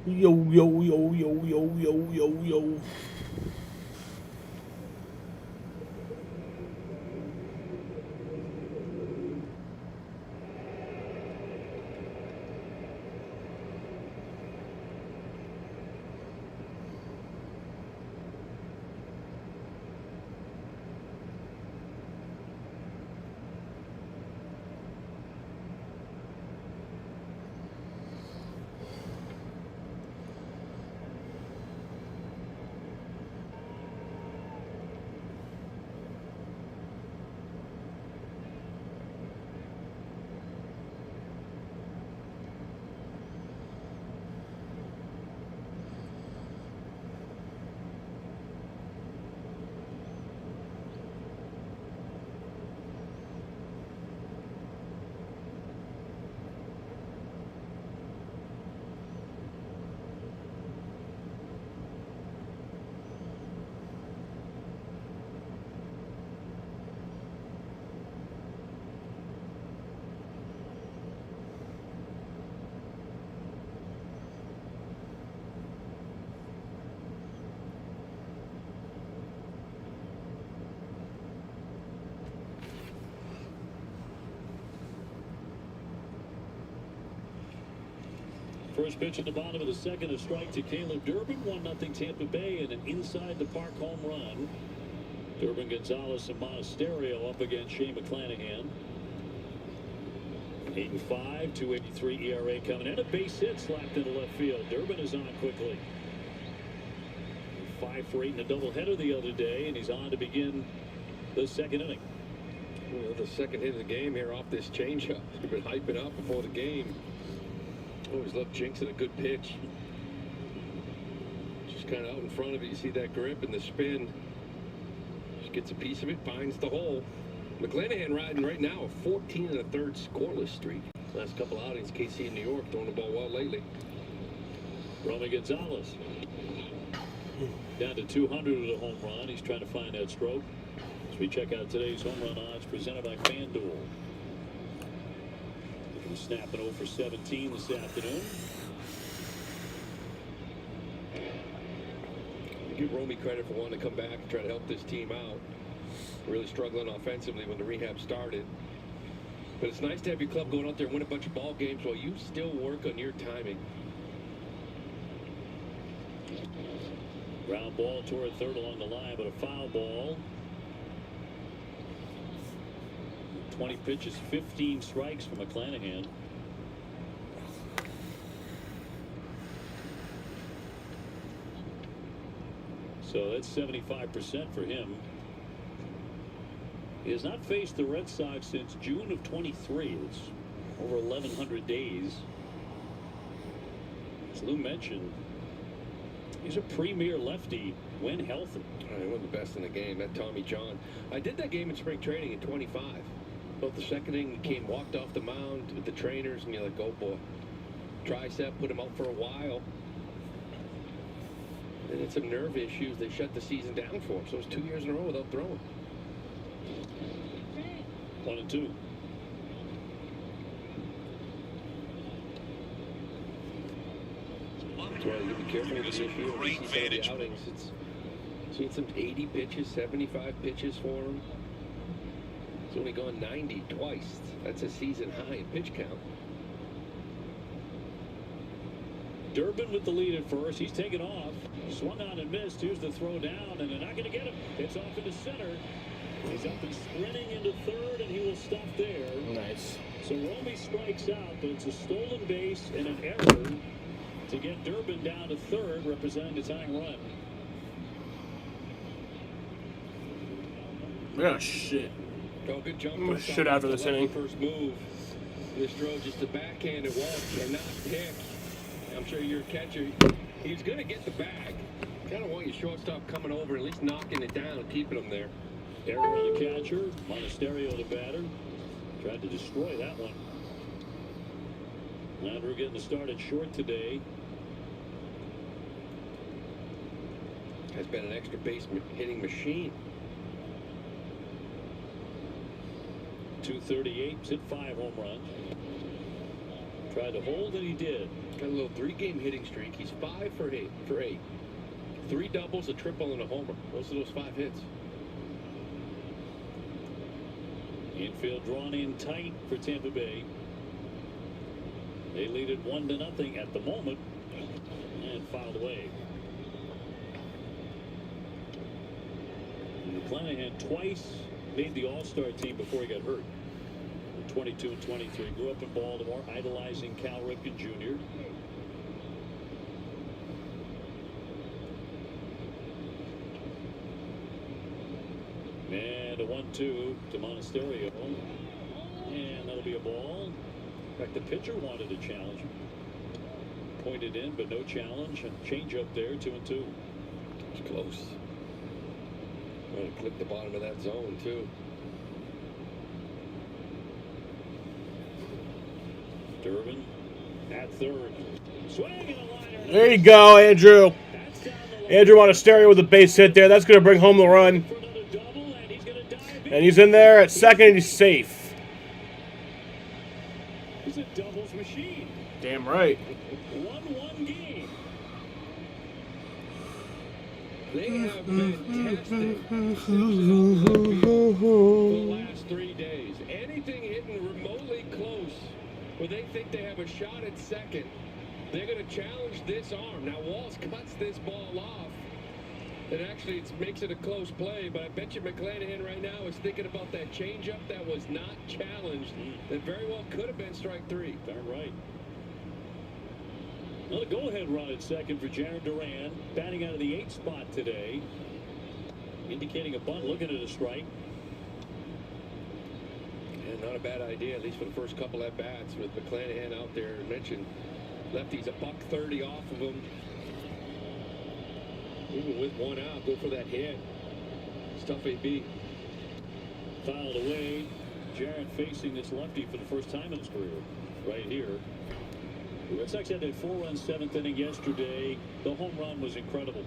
Yo, yo, yo, yo, yo, yo, yo, yo. First pitch at the bottom of the second, a strike to Caleb Durbin. 1-0 Tampa Bay, and an inside the park home run. Durbin, Gonzalez, and Monasterio up against Shane McClanahan. 8-5, 2.83 ERA coming in. A base hit slapped into left field. Durbin is on quickly. 5 for 8 in a doubleheader the other day, and he's on to begin the second inning. Well, the second hit of the game here off this changeup. We've been hyping up before the game. Always love jinxing a good pitch. kind of out in front of it. You see that grip and the spin. Just gets a piece of it, finds the hole. McClanahan riding right now a 14 1/3 scoreless streak. Last couple outings, KC in New York throwing the ball well lately. Romy Gonzalez down to 200 with a home run. He's trying to find that stroke. As we check out today's home run odds presented by FanDuel. Looking to snap an 0 for 17 this afternoon. Give Romy credit for wanting to come back and try to help this team out. Really struggling offensively when the rehab started. But it's nice to have your club going out there and win a bunch of ball games while you still work on your timing. Ground ball toward third along the line, but a foul ball. 20 pitches, 15 strikes for McClanahan. So that's 75% for him. He has not faced the Red Sox since June of 23. It's over 1,100 days. As Lou mentioned, he's a premier lefty when healthy. One of the best in the game, that Tommy John. I did that game in spring training in 25. Both the second inning, he came, walked off the mound with the trainers, and you're like, oh boy. Tricep, put him out for a while. And had some nerve issues. They shut the season down for him. So it was 2 years in a row without throwing. 1-2. That's why you have to be careful with this issue. Great vantage. Outings. It's seen some 80 pitches, 75 pitches for him. He's only gone 90 twice. That's a season high in pitch count. Durbin with the lead at first. He's taken off. Swung on and missed. Here's the throw down, and they're not going to get him. It's off into center. He's up and sprinting into third, and he will stop there. Nice. So Romy strikes out, but it's a stolen base and an error to get Durbin down to third, representing the tying run. Yeah, shit. Oh, good jump. I'm shit after this inning. First move. This throw just a backhanded walk and not pick. I'm sure you're a catcher. He's going to get the bag. Kind of want your shortstop coming over, at least knocking it down, keeping him there. Error on the catcher. Monasterio the batter. Tried to destroy that one. Landry getting the start at short today. Has been an extra base hitting machine. 238, hit 5 home runs. Tried to hold, and he did. Got a little 3-game hitting streak. He's 5 for 8. 3 doubles, a triple, and a homer. Most of those 5 hits. Infield drawn in tight for Tampa Bay. They lead it 1-0 at the moment, and fouled away. McClanahan twice made the All-Star team before he got hurt. 22 and 23. Grew up in Baltimore, idolizing Cal Ripken Jr. And a 1-2 to Monasterio. And that'll be a ball. In fact, the pitcher wanted a challenge. Pointed in, but no challenge. And change up there, 2-2. It's close. Going to clip the bottom of that zone, too. Durbin at third. Swing and a liner. There you go, Andrew. Andrew Monasterio with a base hit there. That's going to bring home the run. For another double, and he's going to dive in. And he's in there at second, and he's safe. He's a doubles machine. Damn right. 1-1 game. They have been testing for the last 3 days. Anything hitting remotely close where they think they have a shot at second, they're going to challenge this arm. Now, Walls cuts this ball off. And actually, it makes it a close play, but I bet you McClanahan right now is thinking about that changeup that was not challenged. That very well could have been strike 3. Darn right. Well, a go-ahead run at second for Jarren Duran, batting out of the 8th spot today, indicating a bunt, looking at a strike. And not a bad idea, at least for the first couple at bats with McClanahan out there. I mentioned lefty's $130 off of him. Even with one out, go for that hit. It's tough AB. Fouled away. Jarrett facing this lefty for the first time in his career. Right here. The Red Sox had that 4-run seventh inning yesterday. The home run was incredible.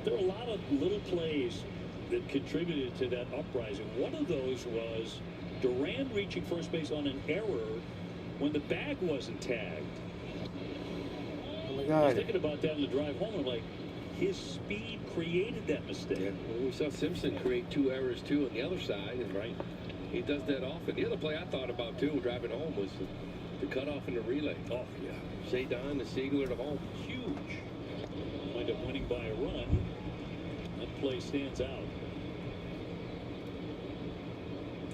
There were a lot of little plays that contributed to that uprising. One of those was Duran reaching first base on an error when the bag wasn't tagged. Oh my I was God. thinking about that in the drive home. I'm like, his speed created that mistake. Yeah. Well, we saw Simpson create 2 errors too on the other side, and Right. he does that often. The other play I thought about too, driving home, was the cutoff in the relay. Oh, yeah. Shadon to Siegler to home, huge. Wind up winning by a run. That play stands out.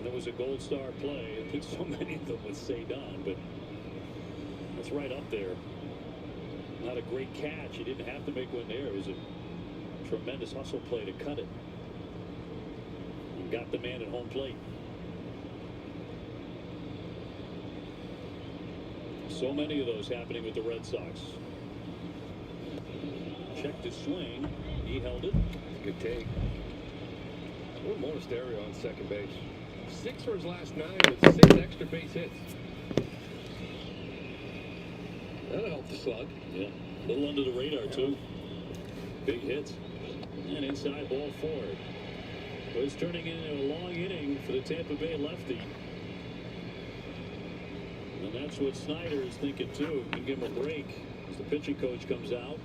There was a gold star play. I think so many of them with Cedon, but that's right up there. Not a great catch. He didn't have to make one there. It was a tremendous hustle play to cut it. And got the man at home plate. So many of those happening with the Red Sox. Checked his swing. He held it. Good take. What Monasterio on second base. 6 for his last 9 with 6 extra base hits. That'll help the slug. Yeah, a little under the radar too. Big hits. And inside ball 4. Well, it's turning into a long inning for the Tampa Bay lefty. And that's what Snyder is thinking too. Can give him a break as the pitching coach comes out.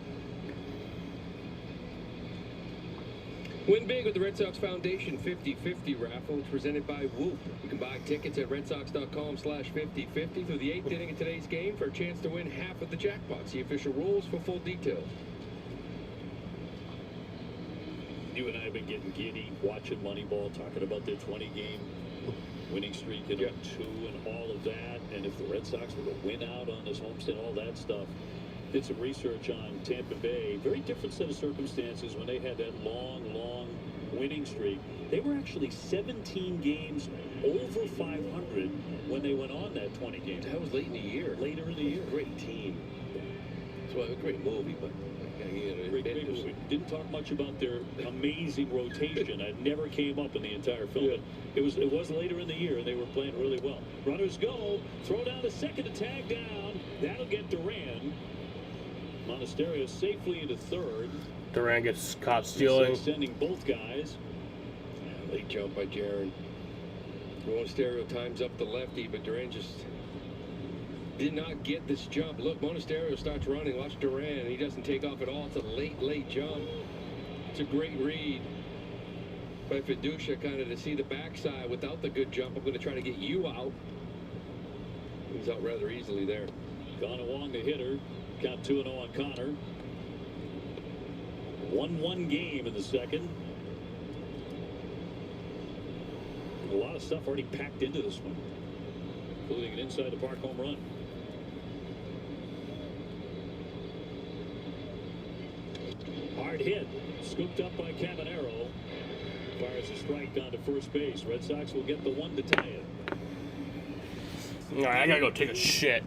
Win big with the Red Sox Foundation 50-50 raffle. It's presented by Whoop. You can buy tickets at redsox.com/5050 through the 8th inning of today's game for a chance to win half of the jackpot. See official rules for full details. You and I have been getting giddy watching Moneyball, talking about their 20-game winning streak and 2 and all of that. And if the Red Sox were to win out on this homestand, all that stuff. Did some research on Tampa Bay. Very different set of circumstances when they had that long winning streak. They were actually 17 games over 500 when they went on that 20 games. That was late in the year. Later in the year. Great team. It's a great movie, but Great movie. Didn't talk much about their amazing rotation. It never came up in the entire film. Yeah. It was later in the year, and they were playing really well. Runners go. Throw down the second to tag down. That'll get Duran. Monasterio safely into third. Duran gets caught stealing. Sending both guys. late jump by Jaron. Monasterio times up the lefty, but Duran just did not get this jump. Look, Monasterio starts running. Watch Duran. He doesn't take off at all. It's a late jump. It's a great read by Fiducia, kind of to see the backside without the good jump. I'm going to try to get you out. He's out rather easily there. Connor Wong, the hitter. Count 2-0 on Connor. 1-1 game in the second. A lot of stuff already packed into this one, including an inside the park home run. Hard hit, scooped up by Cabanero. Fires a strike down to first base. Red Sox will get the one to tie it. All right, I gotta go take a shit.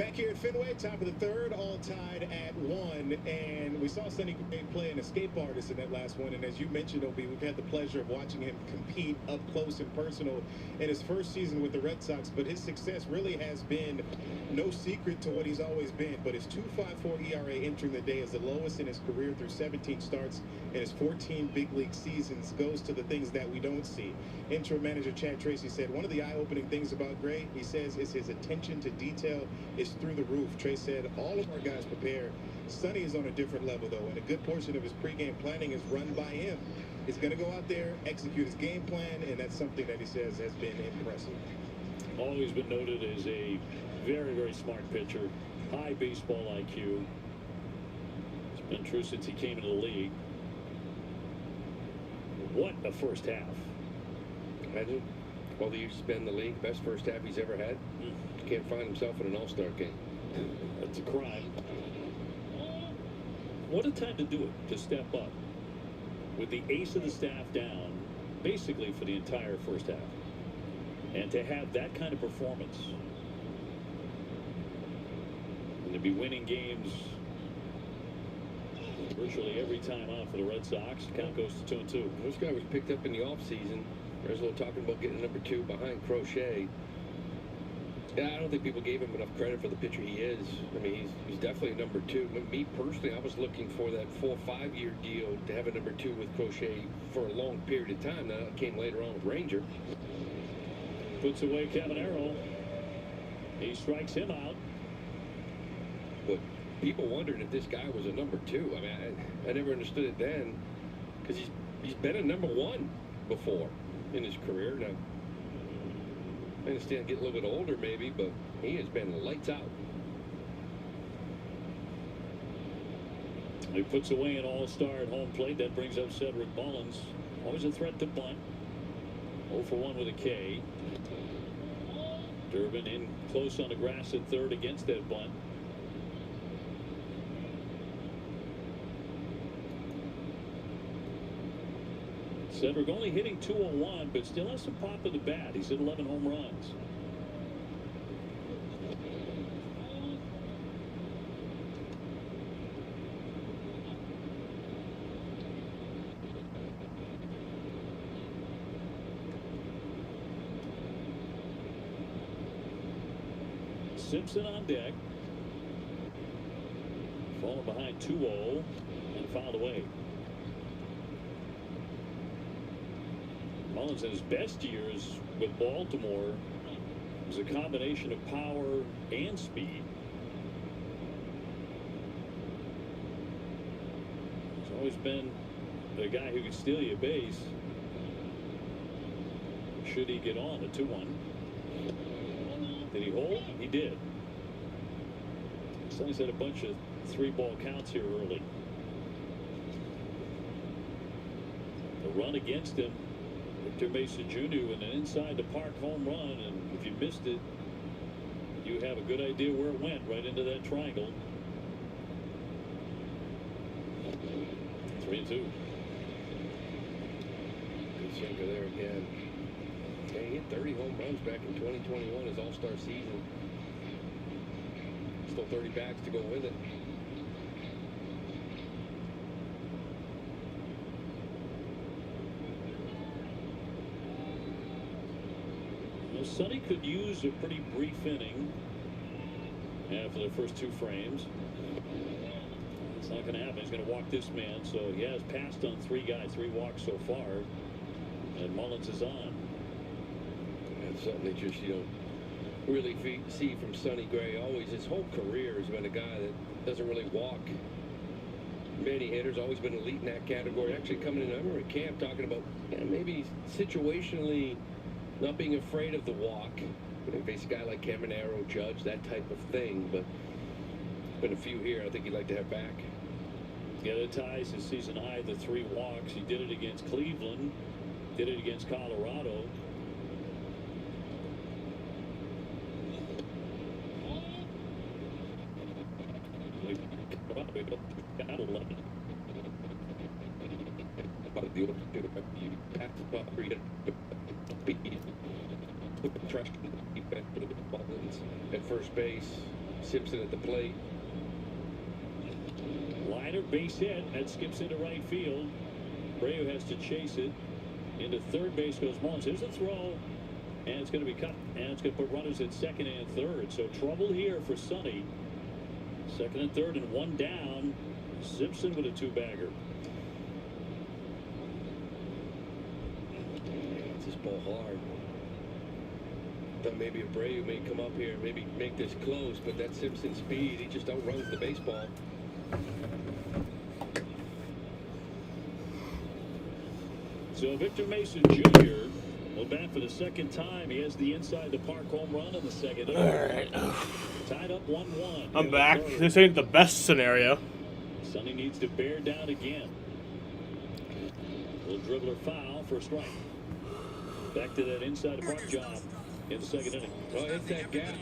Back here at Fenway, top of the third, all tied at 1. And we saw Sonny Gray play an escape artist in that last one. And as you mentioned, Obi, we've had the pleasure of watching him compete up close and personal in his first season with the Red Sox. But his success really has been no secret to what he's always been. But his 2.54 ERA entering the day is the lowest in his career through 17 starts and his 14 big league seasons goes to the things that we don't see. Interim manager Chad Tracy said one of the eye-opening things about Gray, he says, is his attention to detail is through the roof. Trace said all of our guys prepare. Sonny is on a different level, though, and a good portion of his pregame planning is run by him. He's going to go out there, execute his game plan, and that's something that he says has been impressive. Always been noted as a very, very smart pitcher. High baseball IQ. It's been true since he came into the league. What a first half. Imagine all the years he's been in the league, best first half he's ever had. Can't find himself in an all-star game. That's a crime. What a time to do it, to step up. With the ace of the staff down, basically for the entire first half. And to have that kind of performance. And to be winning games virtually every time out for the Red Sox. Count goes to 2-2. This guy was picked up in the offseason. Rizzo talking about getting number 2 behind Crochet. Yeah, I don't think people gave him enough credit for the pitcher he is. I mean, he's definitely a number 2. Me personally, I was looking for that 4-5 year deal to have a number 2 with Crochet for a long period of time. Now it came later on with Ranger. Puts away Caminero. He strikes him out. But people wondered if this guy was a number 2. I mean, I never understood it then because he's been a number 1 before in his career. Now, I understand getting a little bit older maybe, but he has been lights out. He puts away an all-star at home plate. That brings up Cedric Mullins. Always a threat to bunt. 0 for 1 with a K. Durbin in close on the grass at third against that bunt. Cedric only hitting .201, but still has some pop in the bat. He's hit 11 home runs. Simpson on deck. Falling behind 2-0 and fouled away. Mullins in his best years with Baltimore was a combination of power and speed. He's always been the guy who could steal you a base. Should he get on the 2-1? Did he hold? He did. Sonny's had a bunch of 3-ball counts here early. The run against him, Victor Mesa Jr. with an inside the park home run, and if you missed it, you have a good idea where it went, right into that triangle. 3-2. Good sinker there again. Yeah, he hit 30 home runs back in 2021, his all-star season. Still 30 backs to go with it. Well, Sonny could use a pretty brief inning after the first 2 frames. It's not going to happen. He's going to walk this man, so he has passed on 3 guys, 3 walks so far, and Mullins is on. That's something that you don't really see from Sonny Gray. Always, his whole career has been a guy that doesn't really walk many hitters. Always been elite in that category. Actually, coming in, I remember at camp talking about maybe situationally not being afraid of the walk. You know, face a guy like Caminero, Judge, that type of thing. But been a few here I think he'd like to have back. Yeah, that ties his season high, the 3 walks. He did it against Cleveland, did it against Colorado. At first base, Simpson at the plate. Liner, base hit. That skips into right field. Abreu has to chase it. Into third base goes Mullins. Here's a throw. And it's going to be cut. And it's going to put runners at second and third. So trouble here for Sonny. Second and third and one down. Simpson with a two-bagger. It's this ball hard. Thought maybe Abreu may come up here and maybe make this close, but that Simpson speed, he just outruns the baseball. So Victor Mason Jr. will bat for the second time. He has the inside the park home run in the second. All right. Tied up 1-1. I'm back. This ain't the best scenario. Sonny needs to bear down again. Little dribbler foul for a strike. Back to that inside the park job in the second inning. Well, hit that gap.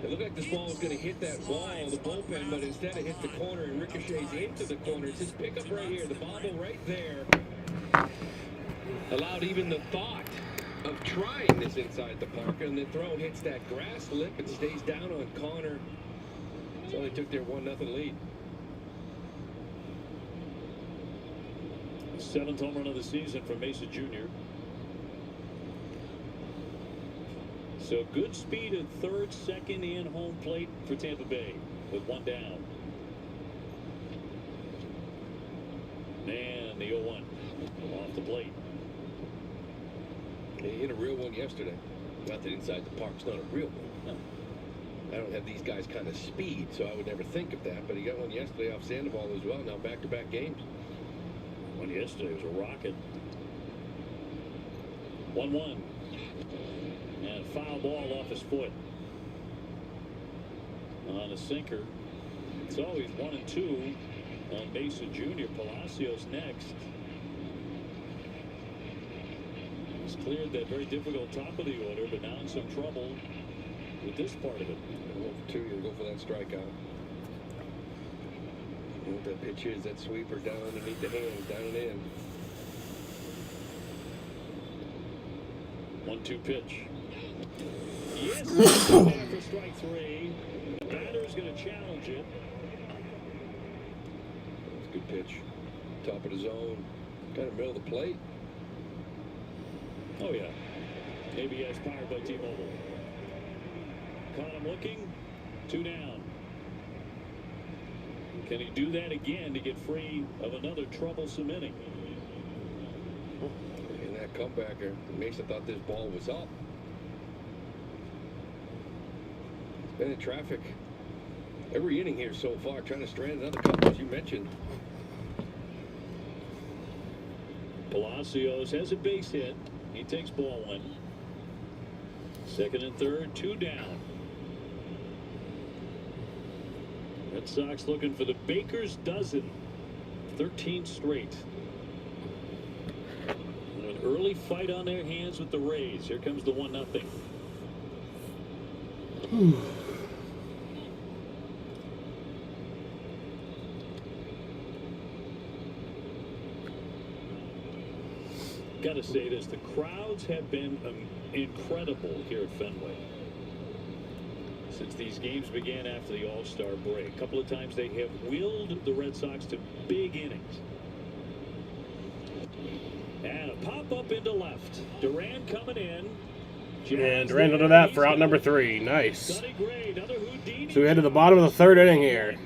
It looked like this ball was going to hit that wall, the bullpen, but instead it hits the corner and ricochets into the corner. It's his pickup right here, the bobble right there. Allowed even the thought of trying this inside the park, and the throw hits that grass lip and stays down on Connor. So they took their 1-0 lead. Seventh home run of the season from Mason Jr. So good speed at third, second, and home plate for Tampa Bay with one down. And the 0-1 off the plate. He hit a real one yesterday. Not that inside the park's not a real one. I don't have these guys' kind of speed, so I would never think of that. But he got one yesterday off Sandoval as well. Now back-to-back games. One yesterday was a rocket. 1-1. And foul ball off his foot. On a sinker. It's always 1-2 on Mason Jr. Palacios next. He's cleared that very difficult top of the order, but now in some trouble with this part of it. Go for two, you'll go for that strikeout. You know what that pitch is, that sweeper down underneath the hands, down and in. 1-2 pitch. Yes, there for strike three. The batter's going to challenge it. That's a good pitch. Top of the zone, kind of middle of the plate. Oh, yeah. ABS powered by T-Mobile. Caught him looking. 2 down. Can he do that again to get free of another troublesome inning? And that comebacker, Mason thought this ball was up. It's been in traffic every inning here so far, trying to strand another couple, as you mentioned. Palacios has a base hit. He takes ball one. Second and third, 2 down. Red Sox looking for the Baker's dozen. 13 straight. And an early fight on their hands with the Rays. Here comes the 1-0. Gotta say this, the crowds have been incredible here at Fenway since these games began after the All-Star break. A couple of times they have willed the Red Sox to big innings. And a pop-up into left. Duran coming in. And Duran under that for out number 3. Nice. Sonny Gray, another Houdini. So we head to the bottom of the third inning here.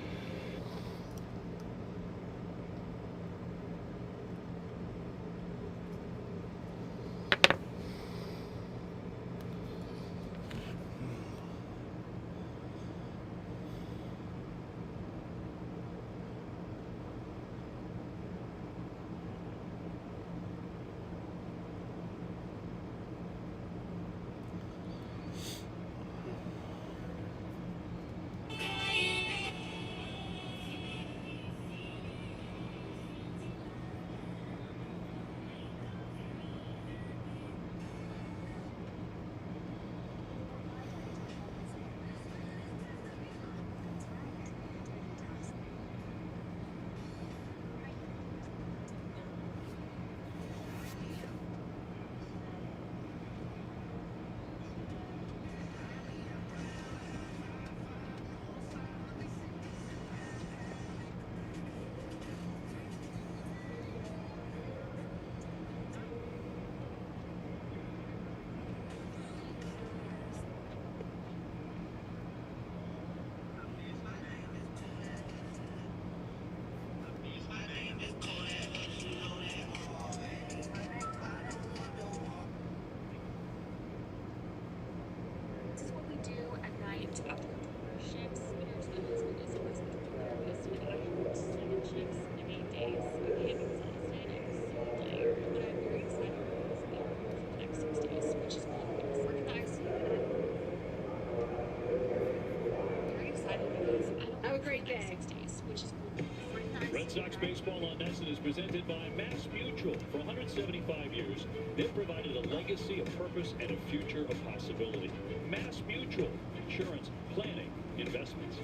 Baseball on NESN is presented by Mass Mutual. For 175 years, they've provided a legacy, a purpose, and a future of possibility. Mass Mutual. Insurance, planning, investments.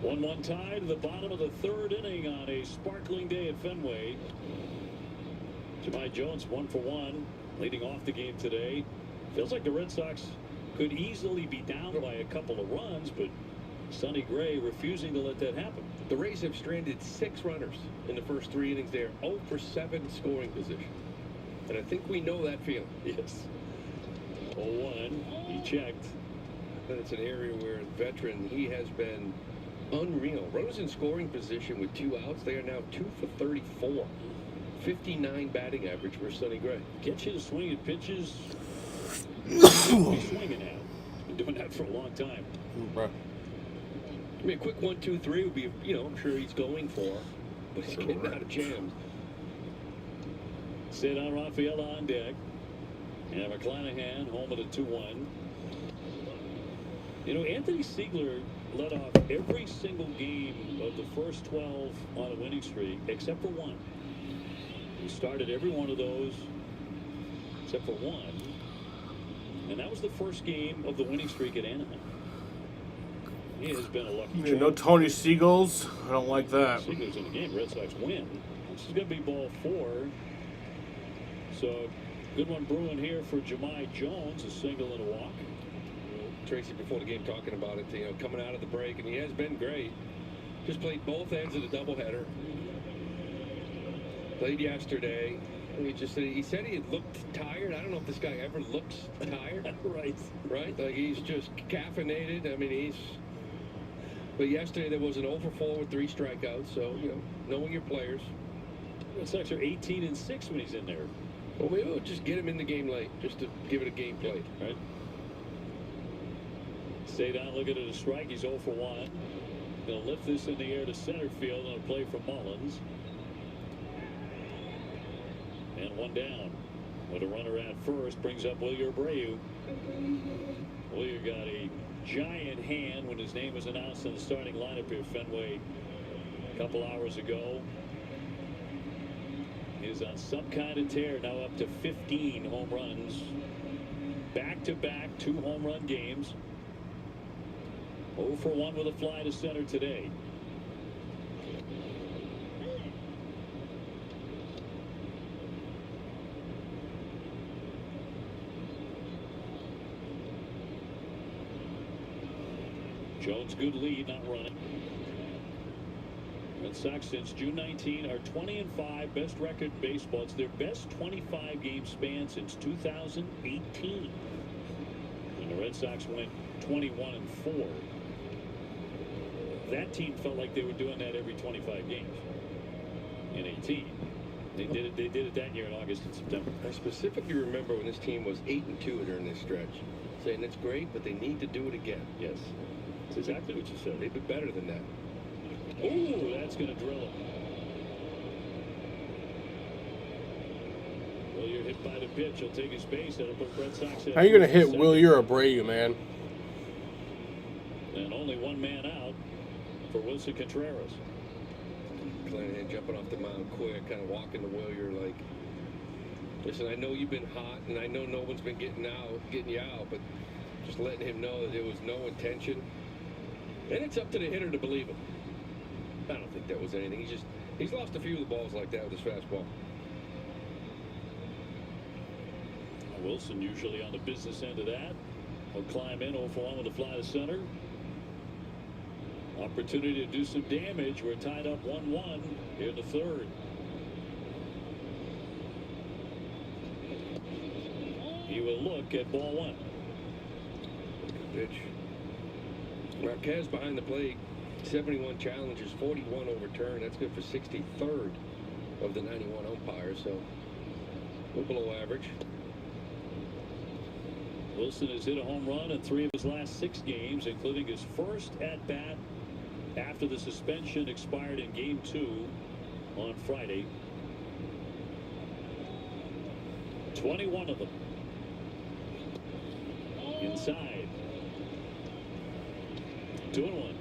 1-1 tie to the bottom of the third inning on a sparkling day at Fenway. Jahmai Jones 1 for 1, leading off the game today. Feels like the Red Sox could easily be down by a couple of runs, but Sonny Gray refusing to let that happen. The Rays have stranded 6 runners in the first 3 innings. They're 0 for 7 scoring position. And I think we know that feeling. Yes. 0-1. He checked. And it's an area where, veteran, he has been unreal. Runners in scoring position with 2 outs. They are now 2 for 34. 59 batting average for Sonny Gray. Get you to swing at pitches. He's swinging at. Been doing that for a long time. Bro. I mean, a quick 1-2-3 would be, I'm sure he's going for, but he's getting out of jams. Cedar Rafaela on deck. And McClanahan home at a 2-1. Anthony Siegler led off every single game of the first 12 on a winning streak, except for 1. He started every one of those, except for 1. And that was the first game of the winning streak at Anaheim. He has been a lucky charm. No Tony Seagulls. I don't like that. Seagulls in the game. Red Sox win. This is going to be ball 4. So, good one brewing here for Jahmai Jones. A single and a walk. Tracy, before the game, talking about it, coming out of the break, and he has been great. Just played both ends of the doubleheader. Played yesterday. He said he had looked tired. I don't know if this guy ever looks tired. Right? Like, he's just caffeinated. I mean, But yesterday there was an 0 for 4 with 3 strikeouts. So, knowing your players. Red Sox are 18-6 when he's in there. Well, maybe we'll just get him in the game late, just to give it a game play. Right? Stay down, look at it, a strike. He's 0 for 1. They'll lift this in the air to center field on a play from Mullins. And 1 down. With a runner at first, brings up Wilyer Abreu. Wilyer got a giant hand when his name was announced in the starting lineup here at Fenway a couple hours ago. He is on some kind of tear, now up to 15 home runs. Back-to-back 2 home run games. 0 for 1 with a fly to center today. Jones, good lead, not running. Red Sox since June 19 are 20-5, best record in baseball. It's their best 25-game span since 2018. And the Red Sox went 21-4. That team felt like they were doing that every 25 games. In 18, they did it that year in August and September. I specifically remember when this team was 8-2 during this stretch, saying it's great, but they need to do it again. Yes, that's exactly what you said. They've been better than that. Ooh, that's going to drill him. Well, you're hit by the pitch. He'll take his base. That'll put Red Sox. How are you going to hit Wilyer Abreu, man? And only 1 man out for Wilson Contreras. McClanahan jumping off the mound quick, kind of walking the Wilyer like, listen, I know you've been hot, and I know no one's been getting you out, but just letting him know that there was no intention. And it's up to the hitter to believe him. I don't think that was anything. He's lost a few of the balls like that with his fastball. Wilson usually on the business end of that. He'll climb in 0 for 1 with a fly to center. Opportunity to do some damage. We're tied up 1-1 here in the third. He will look at ball 1. Pitch. Marquez behind the plate. 71 challenges, 41 overturned. That's good for 63rd of the 91 umpires, so a little below average. Wilson has hit a home run in 3 of his last 6 games, including his first at-bat after the suspension expired in Game 2 on Friday. 21 of them. Inside. 2-1.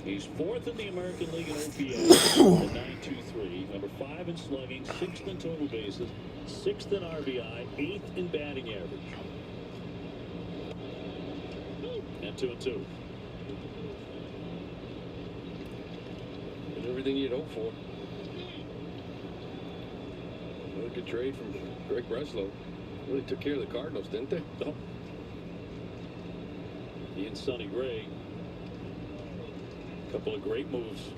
He's 4th in the American League in OPS, at .923, number 5 in slugging, 6th in total bases, 6th in RBI, 8th in batting average. And 2-2. And everything you'd hope for. What a good trade from Greg Breslow. Really took care of the Cardinals, didn't they? No. He and Sonny Gray. Couple of great moves.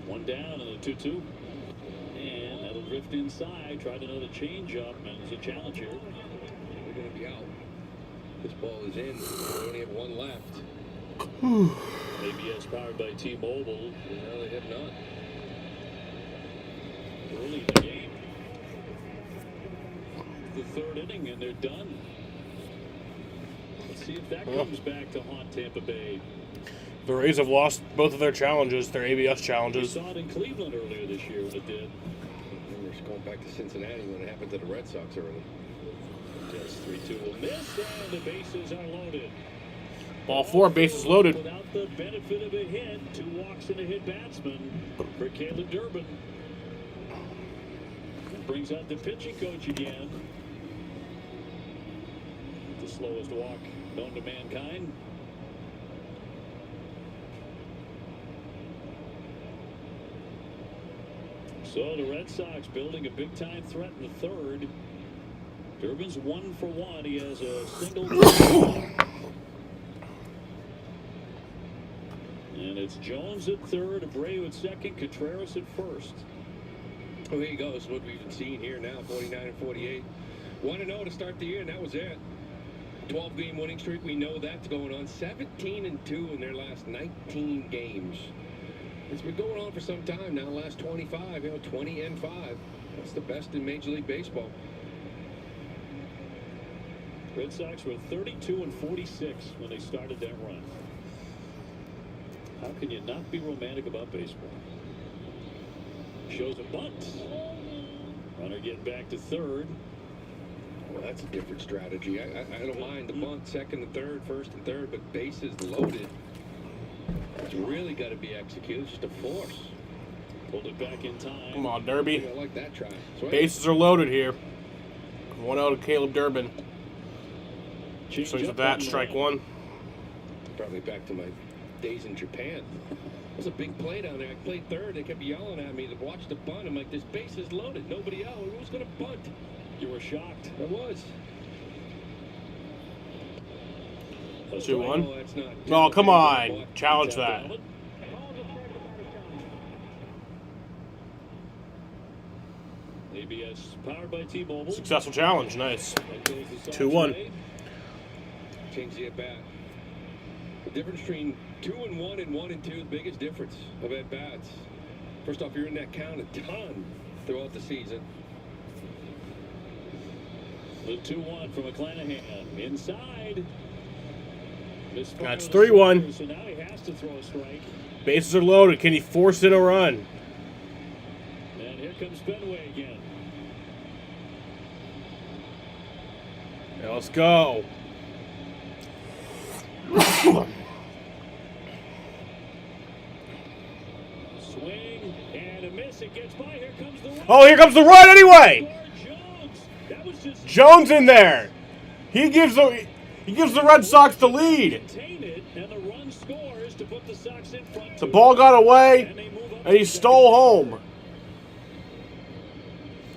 One down and a 2-2. And that'll drift inside. Tried another changeup, and it's a challenge here. They're going to be out. This ball is in. We only have one left. ABS powered by T-Mobile. No, they have not. Early in the game. The 3rd inning, and they're done. Let's see if that comes back to haunt Tampa Bay. The Rays have lost both of their challenges, their ABS We challenges. saw it in Cleveland earlier this year when it did. We're just going back to Cincinnati when it happened to the Red Sox early. Just 3-2 will miss, and the bases are loaded. Ball 4, bases loaded. Without the benefit of a hit, 2 walks and a hit batsman for Caleb Durbin. That brings out the pitching coach again. The slowest walk known to mankind. So the Red Sox building a big-time threat in the 3rd. Durbin's 1 for 1. He has a single. And it's Jones at 3rd, Abreu at 2nd, Contreras at 1st. Well, there you go. This is what we've been seeing here now, 49 and 48. 1-0 to start the year, and that was it. 12-game winning streak. We know that's going on. 17-2 in their last 19 games. It's been going on for some time now. Last 25, 20-5. That's the best in Major League Baseball. Red Sox were 32 and 46 when they started that run. How can you not be romantic about baseball? Shows a bunt. Runner getting back to 3rd. Well, that's a different strategy. I don't mind the bunt, 2nd and 3rd, 1st and 3rd, but bases loaded. It's really got to be executed. It's just a force. Pulled it back in time. Come on, Derby. I like that try. Sweet. Bases are loaded here. 1-0 to Caleb Durbin. Change Swings up at that, on the strike line. 1. Brought me back to my days in Japan. It was a big play down there. I played 3rd. They kept yelling at me to watch the bunt. I'm like, this base is loaded. Nobody out. Who's going to bunt? You were shocked. I was. 2-1. Oh, that's not. Oh, come on. Challenge that. ABS powered by T-Mobile. Successful challenge. Nice. That goes the Sox 2-1. way. Change the at-bat. The difference between 2-1 and 1-2, the biggest difference of at-bats. First off, you're in that count a ton throughout the season. The 2-1 from McClanahan. Inside. That's 3-1. So now he has to throw a strike. Bases are loaded. Can he force in a run? And here comes Fenway again. Yeah, let's go. Swing and a miss. It gets by. Here comes the run. Oh, here comes the run anyway. Jones. That was just Jones in there. He gives the Red Sox the lead. contain it, and the run scores to put the Sox in front. The ball got away, And they move up and he to stole home.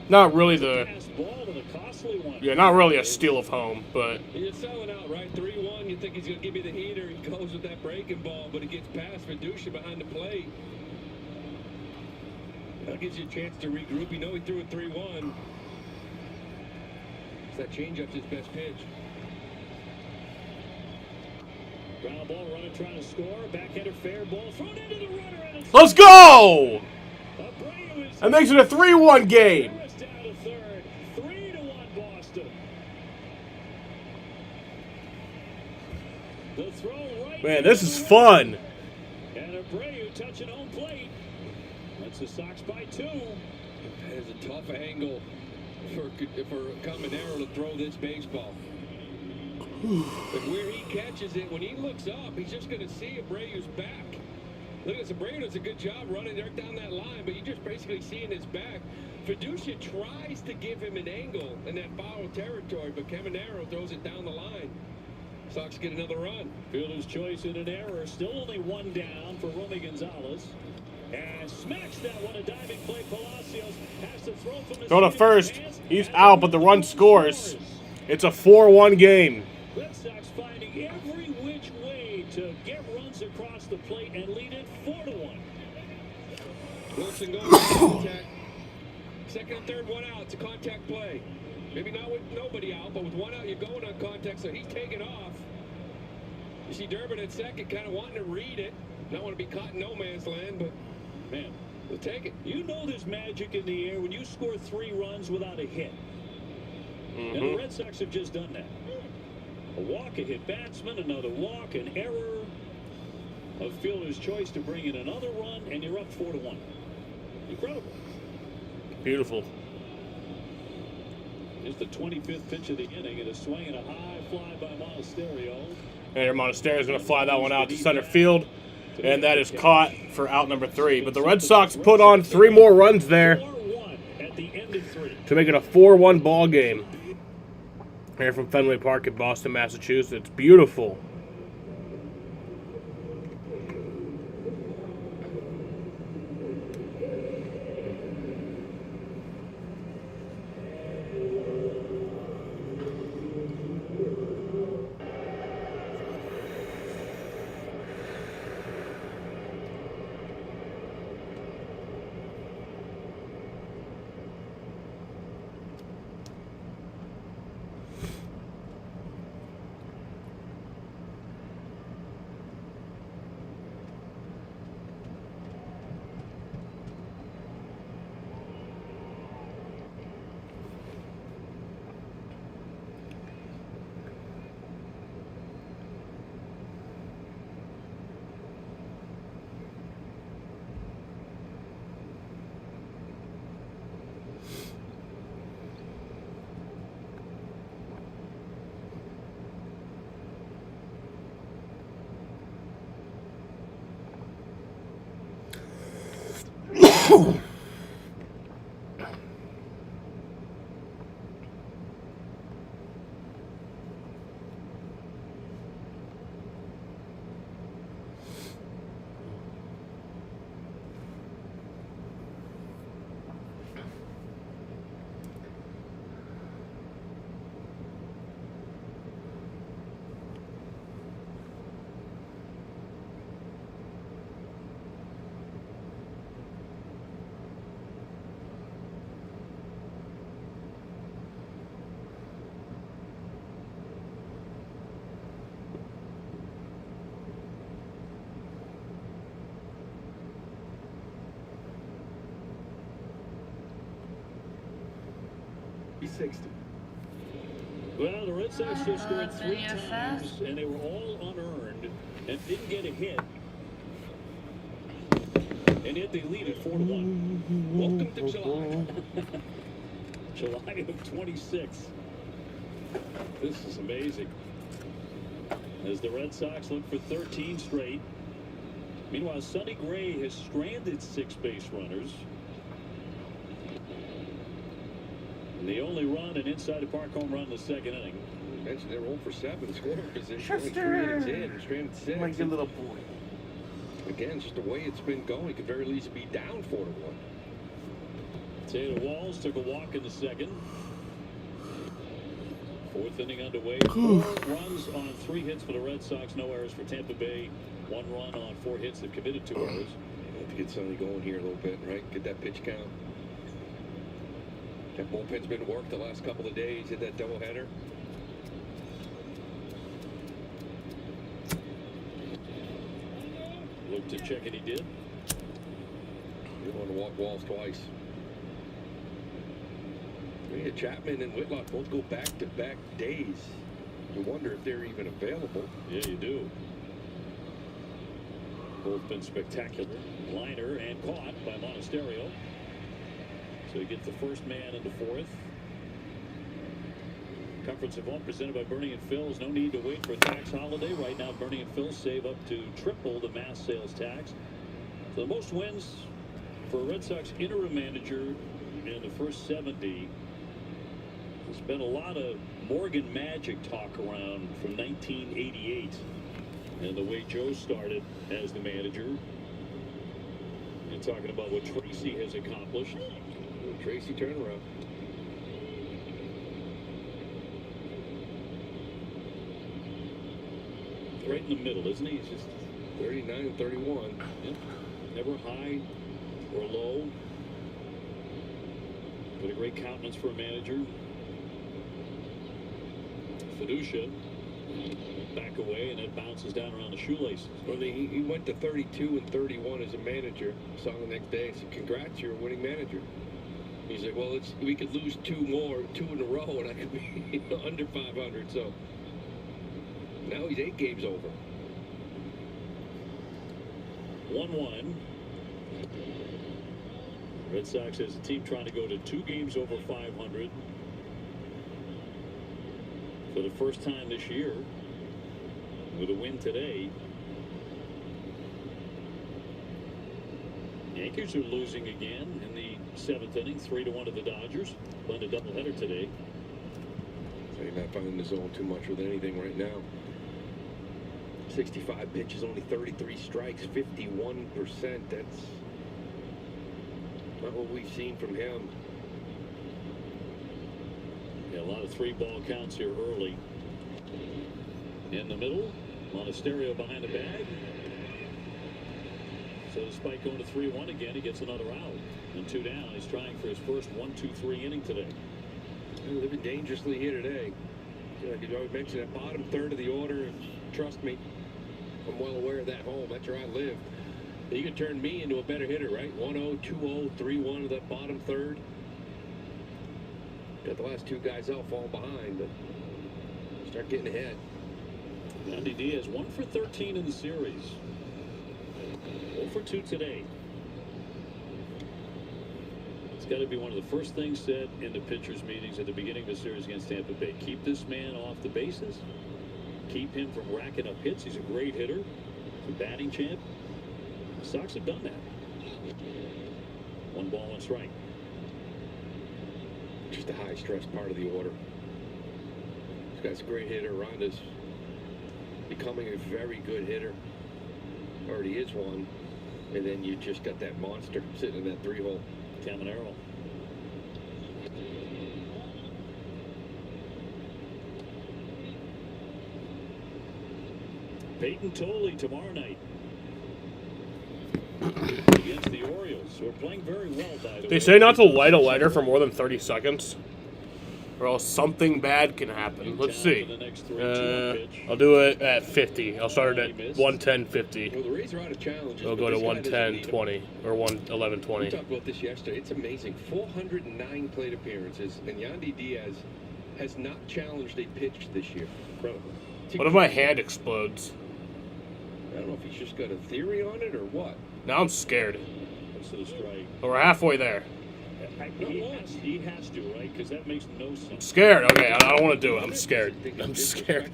Not really second. the, Pass ball and a costly one. yeah, not really a steal of home, but You're selling out, right? 3-1. You think he's going to give you the heater. He goes with that breaking ball, but he gets past Verducci behind the plate. That gives you a chance to regroup. You know he threw a 3-1. That changeup's his best pitch. Ground ball, runner trying to score. Backhander, fair ball thrown into the runner. And it's let's go. Abreu is That makes it a 3-1 game. Harris down to 3rd. 3-1 Boston. The throw right. Man, this is fun. And Abreu touching home plate. That's the Sox by 2. That is a tough angle for Caminero to throw this baseball. But where he catches it, when he looks up, he's just going to see Abreu's back. Look at this. Abreu does a good job running right down that line, but you just basically seeing his back. Fiducia tries to give him an angle in that foul territory, but Caminero throws it down the line. Sox get another run. Fielder's choice in an error. Still only one down for Romy Gonzalez. And smacks that one. A diving play. Palacios has to throw from his Throw to feet. first. Hands He's and out, but the run scores. It's a 4-1 game. Red Sox finding every which way to get runs across the plate and lead it 4-1. Wilson goes to contact. Second and third, one out. It's a contact play. Maybe not with nobody out, but with one out, you're going on contact, so he's taking off. You see Durbin at second, kind of wanting to read it. Not want to be caught in no man's land, but, man, we'll take it. You know there's magic in the air when you score 3 runs without a hit. And the Red Sox have just done that. A walk, a hit batsman, another walk, an error. A fielder's choice to bring in another run, and you're up 4-1. Incredible. Beautiful. It's the 25th pitch of the inning, and a swing and a high fly by Monasterio. And Monasterio is going to fly that one out to center field. And that is caught for out number 3. But the Red Sox put on 3 more runs there 4-1 at the end of 3. to make it a 4-1 ball game. Here from Fenway Park in Boston, Massachusetts. Beautiful. He's 60. Well, the Red Sox just scored 3 times, and they were all unearned and didn't get a hit. And yet they lead at 4-1. Welcome to July. July of 26. This is amazing. As the Red Sox look for 13 straight. Meanwhile, Sonny Gray has stranded 6 base runners. And the only run, an inside-the-park home run in the second inning. You mentioned they're 0 for 7 scoring position. Only 3 innings in, stranded 6. My good little boy. Again, just the way it's been going, could very easily be down 4-1. Taylor Walls took a walk in the second. 4th inning underway. 4 runs on 3 hits for the Red Sox. No errors for Tampa Bay. 1 run on 4 hits. They've committed 2 errors. Have to get Sonny going here a little bit, right? Get that pitch count. That bullpen's been worked the last couple of days. Hit that doubleheader. Looked to check, and he did. You want to walk Walls twice. Yeah, Chapman and Whitlock both go back-to-back days. You wonder if they're even available. Yeah, you do. Both been spectacular. Liner and caught by Monasterio. So he gets the first man in the 4th. Comforts of home presented by Bernie and Phil's. No need to wait for a tax holiday. Right now, Bernie and Phil's save up to triple the mass sales tax. So the most wins for a Red Sox interim manager in the first 70. There's been a lot of Morgan Magic talk around from 1988 and the way Joe started as the manager. And talking about what Tracy has accomplished. Tracy turnaround. Right in the middle, isn't he? He's just 39 and 31. yeah, never high or low. Got a great countenance for a manager. Fiducia back away, and it bounces down around the shoelaces. Well, he went to 32 and 31 as a manager. Saw him the next day. I said, "Congrats, you're a winning manager." He's like, "Well, we could lose two in a row, and I could be under 500." So now he's 8 games over. 1-1. Red Sox as a team trying to go to 2 games over 500 for the first time this year with a win today. Yankees are losing again in the 7th inning, 3-1 to the Dodgers. Playing a doubleheader today. So you're not finding the zone too much with anything right now. 65 pitches, only 33 strikes, 51%. That's not what we've seen from him. Yeah, a lot of 3-ball counts here early. In the middle, Monasterio behind the bag. So despite going to 3-1 again, he gets another out. And 2 down. He's trying for his first 1-2-3 inning today. They're living dangerously here today. You always mention that bottom third of the order. Trust me, I'm well aware of that home. That's where I live. You can turn me into a better hitter, right? 1-0, 2-0, 3-1 of that bottom third. Got the last 2 guys out falling behind, but start getting ahead. Yandy Diaz 1 for 13 in the series. 0 for 2 today. It's got to be one of the first things said in the pitchers' meetings at the beginning of the series against Tampa Bay. Keep this man off the bases. Keep him from racking up hits. He's a great hitter. He's a batting champ. The Sox have done that. 1 ball, 1 strike. Just a high-stress part of the order. This guy's a great hitter. Ronda's becoming a very good hitter. Already is one. And then you just got that monster sitting in that 3-hole. Caminero. Peyton Tolley tomorrow night against the Orioles, who are playing very well, by the way. They say not to light a lighter for more than 30 seconds, or else something bad can happen. Let's see. I'll do it at 50. I'll start it at 110.50. Well, the Rays are out of challenges. I'll go to 110.20 or 111.20. We talked about this yesterday. It's amazing. 409 plate appearances, and Yandy Diaz has not challenged a pitch this year. Incredible. What if my hand explodes? I don't know if he's just got a theory on it or what. Now I'm scared. That's the strike. We're halfway there. He has to, right? Because that makes no sense. I'm scared. Okay, I don't want to do it. I'm scared. I'm scared.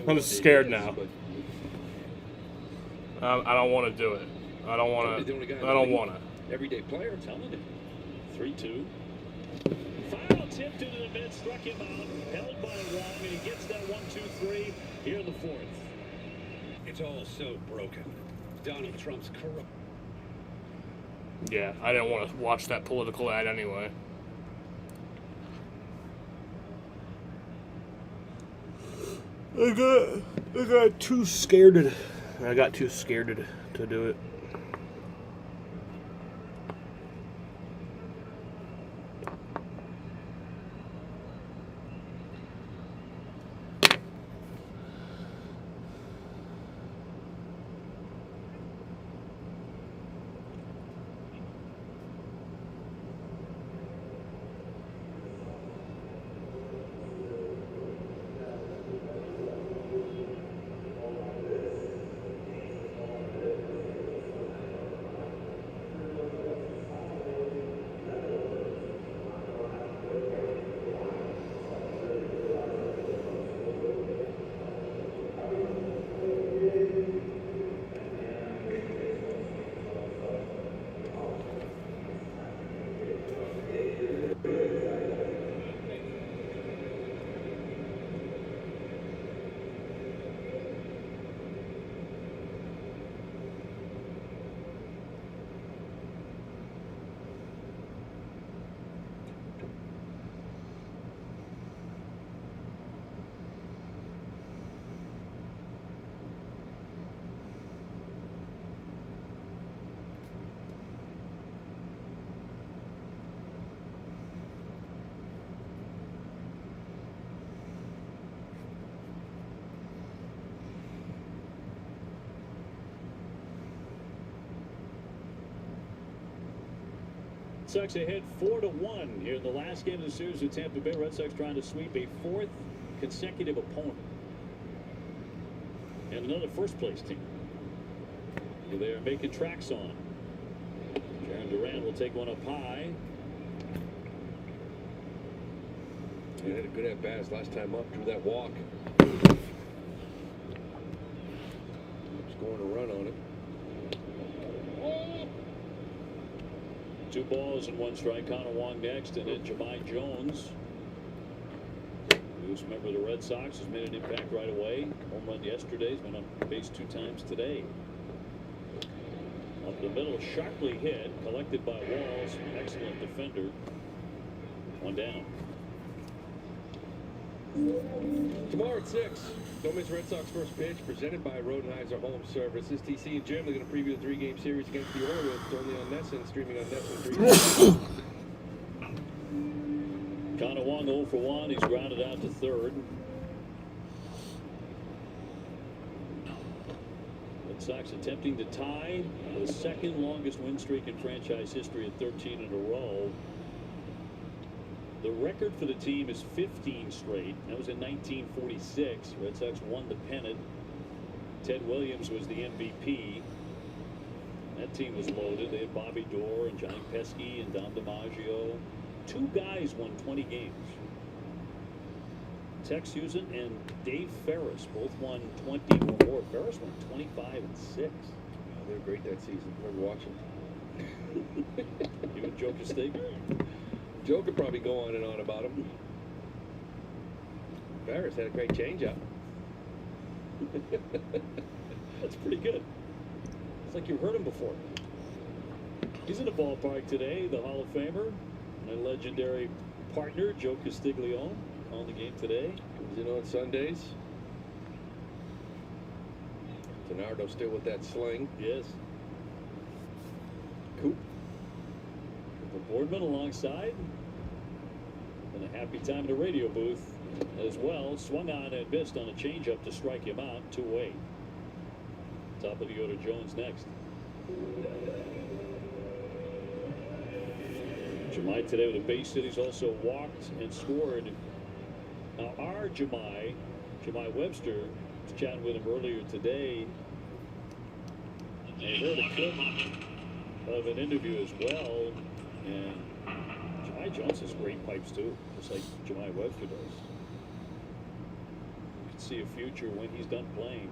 I'm scared now. I don't want to do it. I don't want to. I don't want to. Everyday player. I'm telling you. 3-2. Final tip to the mid, struck him out, held by Wong, and he gets that 1-2-3 here in the 4th. It's all so broken. Donald Trump's corrupt. Yeah, I didn't want to watch that political ad anyway. I got too scared. I got too scared to do it. Red Sox ahead 4-1 here in the last game of the series with Tampa Bay. Red Sox trying to sweep a fourth consecutive opponent. And another first-place team. They are making tracks on. Jaron Duran will take one up high. He had a good at-bat last time up, drew that walk. Scoring a run on it. 2 balls and 1 strike. Connor Wong next, and then Jahmai Jones, who's a member of the Red Sox, has made an impact right away. Home run yesterday. He's been on base 2 times today. Up the middle, sharply hit, collected by Walls. Excellent defender. 1 down. Tomorrow at 6, don't miss Red Sox first pitch, presented by Rodenheiser Home Services. TC and Jim are going to preview the 3-game series against the Orioles. It's only on NESN, streaming on NESN 3. Connor Wong 0 for 1. He's grounded out to third. Red Sox attempting to tie the second longest win streak in franchise history at 13 in a row. The record for the team is 15 straight. That was in 1946. Red Sox won the pennant. Ted Williams was the MVP. That team was loaded. They had Bobby Doerr and Johnny Pesky and Dom DiMaggio. 2 guys won 20 games. Tex Hughes and Dave Ferris both won 20 or more. Ferris won 25 and 6. They were great that season. I remember watching. You and Joe Castigo? Joe could probably go on and on about him. Ferris had a great changeup. That's pretty good. It's like you've heard him before. He's in the ballpark today, the Hall of Famer, my legendary partner, Joe Castiglione, on the game today. Comes in on Sundays. Donardo still with that sling. Yes. Coop. The Boardman alongside. And a happy time in the radio booth as well. Swung on and missed on a changeup to strike him out. 2-away. Top of the order, Jones next. Jahmai today with a base hit. He's also walked and scored. Now our Jahmai Webster, was chatting with him earlier today. I heard a clip of an interview as well. And Jahmai Jones has great pipes too, just like Jahmai Webster does. You can see a future when he's done playing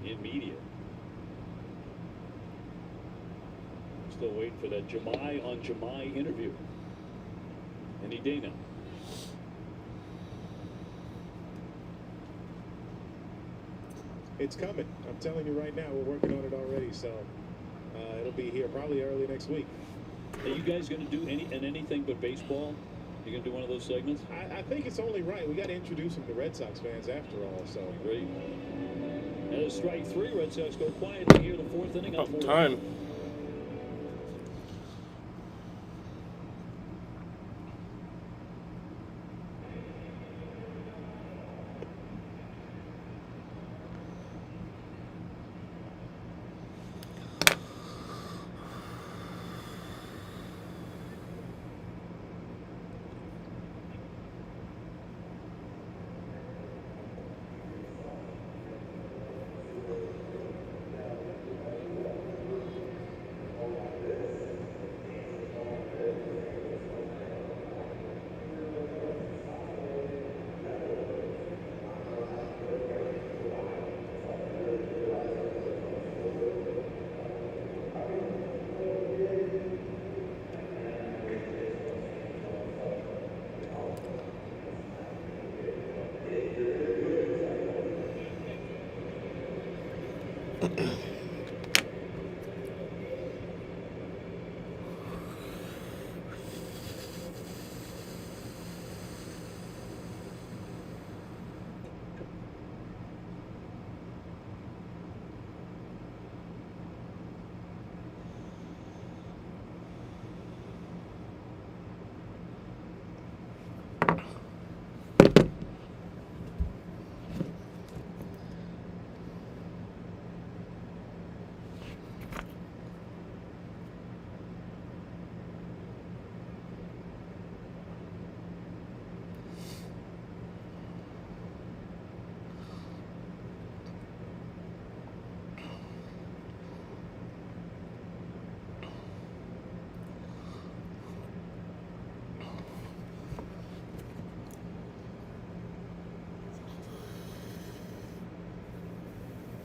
in media. Still waiting for that Jahmai on Jahmai interview. Any day now. It's coming. I'm telling you right now, we're working on it already. So it'll be here probably early next week. Are you guys going to do anything but baseball? You going to do one of those segments? I think it's only right. We got to introduce them to Red Sox fans after all. So Great. And a strike 3. Red Sox go quietly here in the 4th inning. Oh, time.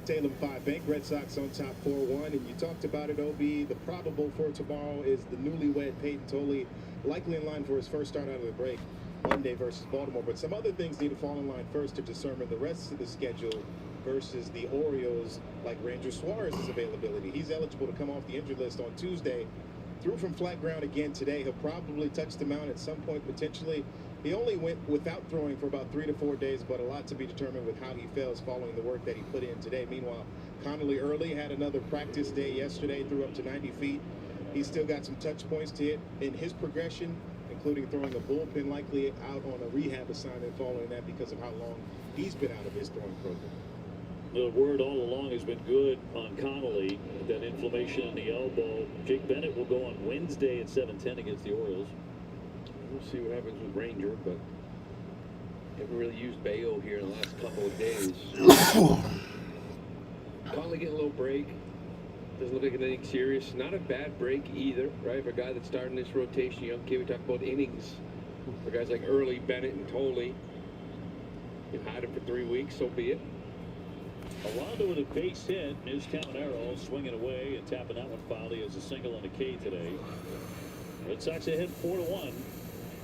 Salem 5 Bank. Red Sox on top 4-1. And you talked about it, OB. The probable for tomorrow is the newlywed Peyton Tolley, likely in line for his first start out of the break Monday versus Baltimore. But some other things need to fall in line first to determine the rest of the schedule versus the Orioles, like Ranger Suarez's availability. He's eligible to come off the injured list on Tuesday. Threw from flat ground again today. He'll probably touch the mound at some point potentially. He only went without throwing for about 3 to 4 days, but a lot to be determined with how he feels following the work that he put in today. Meanwhile, Connolly early had another practice day yesterday, threw up to 90 feet. He's still got some touch points to hit in his progression, including throwing a bullpen, likely out on a rehab assignment following that because of how long he's been out of his throwing program. The word all along has been good on Connolly, that inflammation in the elbow. Jake Bennett will go on Wednesday at 7:10 against the Orioles. We'll see what happens with Ranger, but haven't really used Bayo here in the last couple of days. Finally getting a little break. Doesn't look like anything serious. Not a bad break either, right? For a guy that's starting this rotation, young kid, we talk about innings. For guys like Early, Bennett, and Tolley, you hide him for 3 weeks, so be it. Aranda with a base hit. Newstown Arrow swinging away and tapping that one foul. He has a single and a K today. Red Sox ahead 4-1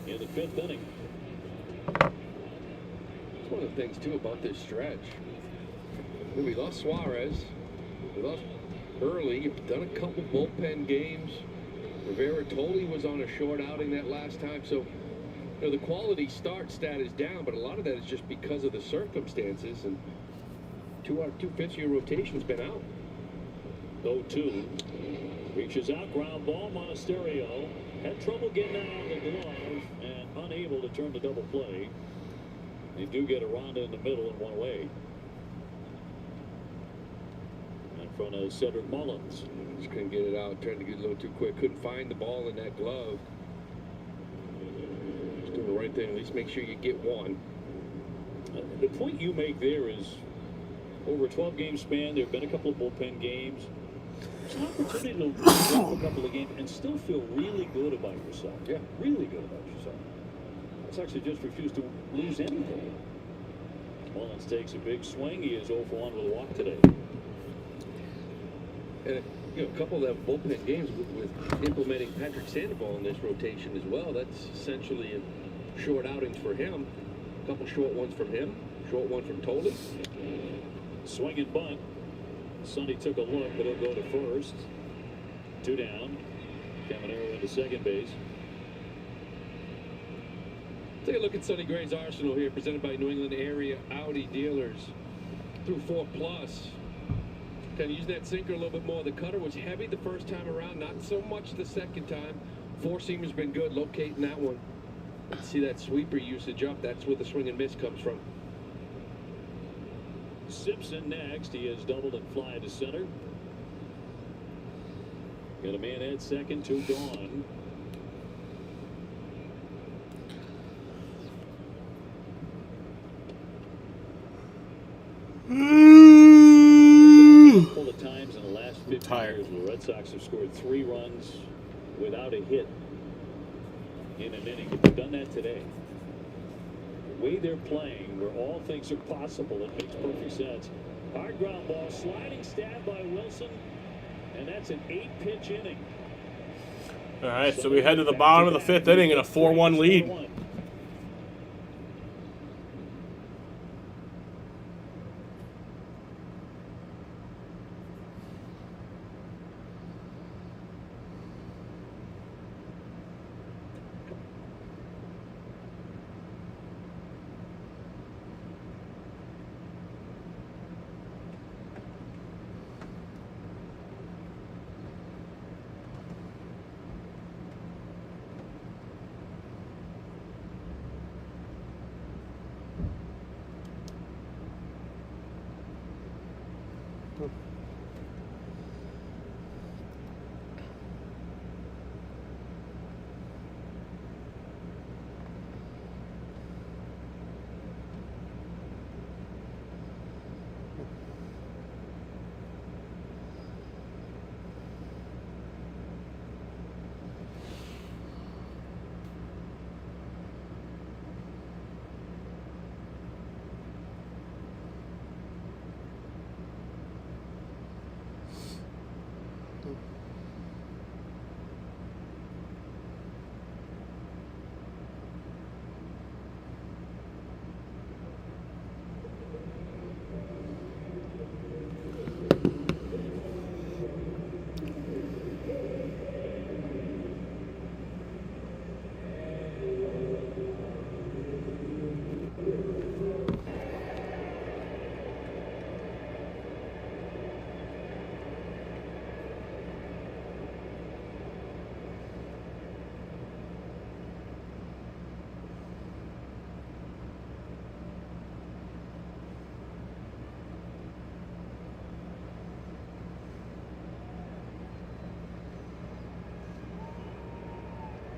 in the 5th inning. That's one of the things, too, about this stretch. I mean, we lost Suarez. We lost Early. You've done a couple bullpen games. Rivera Tolley was on a short outing that last time. So, you know, the quality start stat is down, but a lot of that is just because of the circumstances. And 2 out of 2/5 of your rotation's been out. 0-2. Reaches out, ground ball. Monasterio had trouble getting out on the glove and unable to turn the double play. They do get Aranda in the middle and one away. In front of Cedric Mullins. Just couldn't get it out. Tried to get a little too quick. Couldn't find the ball in that glove. Just doing the right thing. At least make sure you get one. The point you make there is, over a 12-game span, there have been a couple of bullpen games. It's an opportunity to drop a couple of games and still feel really good about yourself. Yeah. Really good about yourself. It's actually just refused to lose anything. Mullins takes a big swing. He is 0 for 1 with a walk today. And you know, a couple of bullpen games with implementing Patrick Sandoval in this rotation as well. That's essentially a short outings for him. A couple short ones from him. Short one from Tolley. Swing and bunt. Sonny took a look, but he'll go to first. 2 down. Caminero into second base. Take a look at Sonny Gray's arsenal here, presented by New England Area Audi Dealers. Through 4+. Kind of use that sinker a little bit more. The cutter was heavy the first time around, not so much the second time. 4-seamer's been good locating that one. Let's see that sweeper usage up. That's where the swing and miss comes from. Simpson next. He has doubled and fly to center. Got a man at second, 2 gone. A couple of times in the last 50 years where the Red Sox have scored 3 runs without a hit in an inning. If they've done that today, the way they're playing, where all things are possible, it makes perfect sense. Hard ground ball, sliding stab by Wilson, and that's an 8-pitch inning. All right, so we head to the bottom of the 5th inning in a 4-1 lead. 4-1.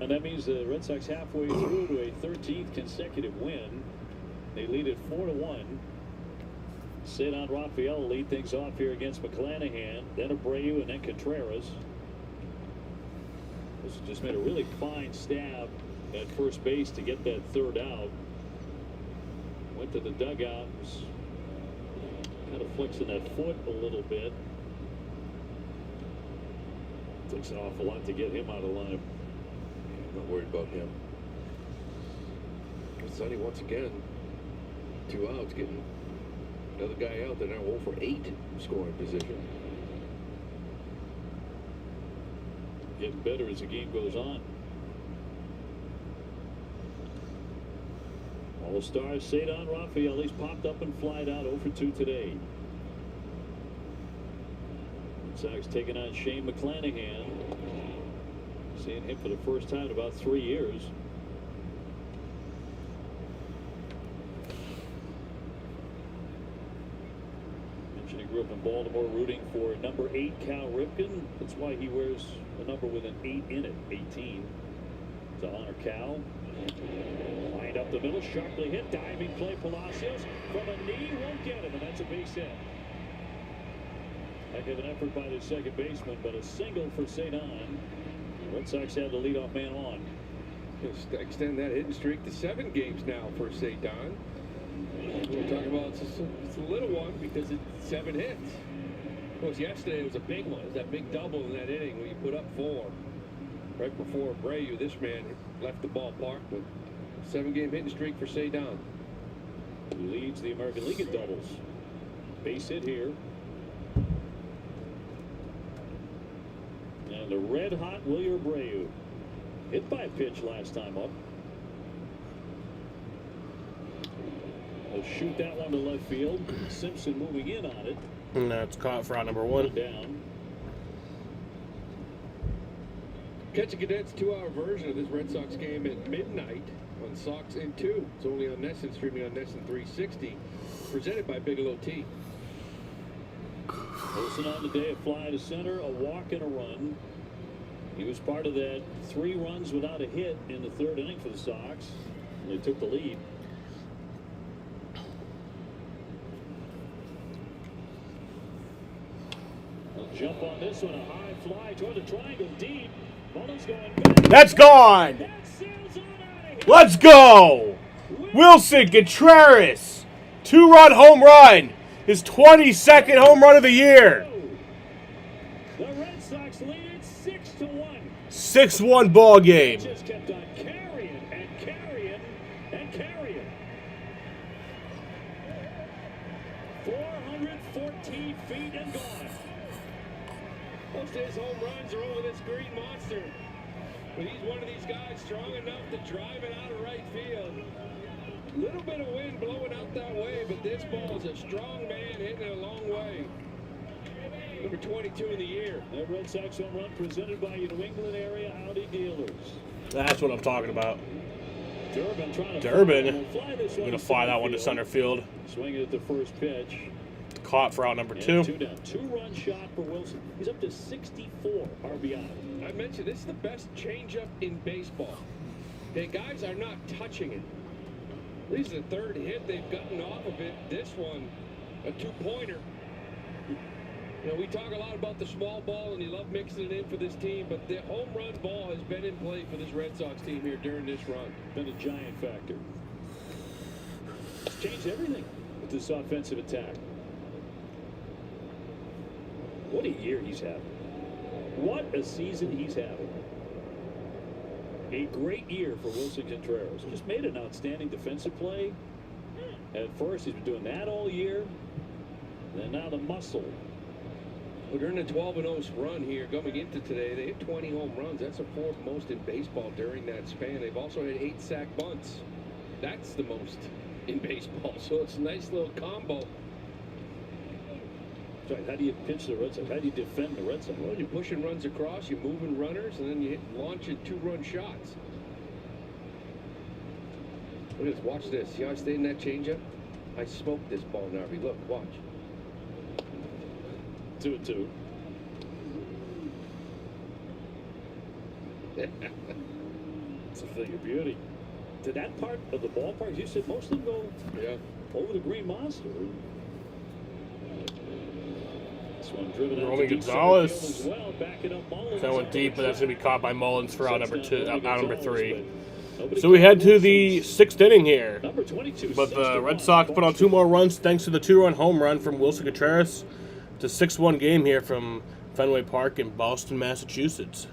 And that means the Red Sox halfway through to a 13th consecutive win. They lead it 4-1. Cedar Rafael lead things off here against McClanahan, then Abreu, and then Contreras. This just made a really fine stab at first base to get that third out. Went to the dugout, was kind of flexing that foot a little bit. Takes an awful lot to get him out of line. I'm not worried about him. Sonny, once again, 2 outs, getting another guy out. They're now 0 for 8 scoring position. Getting better as the game goes on. All-Star Cedar Rafael, he's popped up and flied out 0 for 2 today. Red Sox taking on Shane McClanahan. Seeing him for the first time in about 3 years. Mentioned he grew up in Baltimore rooting for number 8 Cal Ripken. That's why he wears a number with an 8 in it, 18. To honor Cal. Lined up the middle, sharply hit, diving play. Palacios from a knee, won't get him, and that's a base hit. Heck of an effort by the second baseman, but a single for Cedon. Red Sox have the leadoff man on. Just extend that hitting streak to 7 games now for Cedon. We're talking about it's a little one because it's 7 hits. Of course, yesterday it was a big one. It was that big double in that inning when you put up 4. Right before Abreu, this man left the ballpark with 7-game hitting streak for Cedon. Who leads the American League in doubles. Base hit here. And the red-hot Wilyer Abreu. Hit by a pitch last time up. They'll shoot that one to left field. Simpson moving in on it. And that's caught for out number 1. Down. Catch a Cadets 2-hour version of this Red Sox game at midnight on Sox in 2. It's only on NESN, streaming on NESN 360. Presented by Bigelow Tea. Wilson on the day, a fly to center, a walk and a run. He was part of that 3 runs without a hit in the 3rd inning for the Sox. And they took the lead. They'll jump on this one, a high fly toward the triangle deep. Mullins going back. That's gone. That sails on out of here. Let's go. Wilson Contreras. 2-run home run. His 22nd home run of the year. The Red Sox lead it 6-1. 6-1 ball game. Just kept on carrying and carrying and carrying. 414 feet and gone. Most of his home runs are over this green monster. But he's one of these guys strong enough to drive it out of right field. Little bit of wind blowing out that way, but this ball is a strong man hitting it a long way. Number 22 in the year. That Red Sox home run presented by your New England area Audi dealers. That's what I'm talking about. Durbin trying to Durbin fly this one gonna fly that one to center field. Swinging at the first pitch. Caught for out number And 2. 2 down. 2-run shot for Wilson. He's up to 64 RBI. I mentioned this is the best changeup in baseball. The guys are not touching it. This is the 3rd hit they've gotten off of it. This one, a 2-pointer. You know, we talk a lot about the small ball, and you love mixing it in for this team, but the home run ball has been in play for this Red Sox team here during this run. Been a giant factor. It's changed everything with this offensive attack. What a year he's having. What a season he's having. A great year for Wilson Contreras. Just made an outstanding defensive play. At first, he's been doing that all year. And now the muscle. Well, during the 12-0 run here, coming into today, they hit 20 home runs. That's the 4th most in baseball during that span. They've also had 8 sack bunts. That's the most in baseball. So it's a nice little combo. Right, how do you pitch the Red Sox? How do you defend the Red Sox? Well, you're pushing runs across, you're moving runners, and then you launching 2-run shots. Look at this. Watch this. See how I stayed in that changeup? I smoked this ball, Narvi. Look, watch. 2-2. It's a thing of beauty. To that part of the ballpark, you said most of them go over the Green Monster. This one driven out Romy to deep center Gonzalez. field as well, backing up Mullins. That went deep, but that's going to be caught by Mullins for out number Gonzalez, 3. but So we head to the 6th inning here. number 22. But the Red Sox put on 2 more runs thanks to the 2-run home run from Wilson Contreras. It's a 6-1 game here from Fenway Park in Boston, Massachusetts.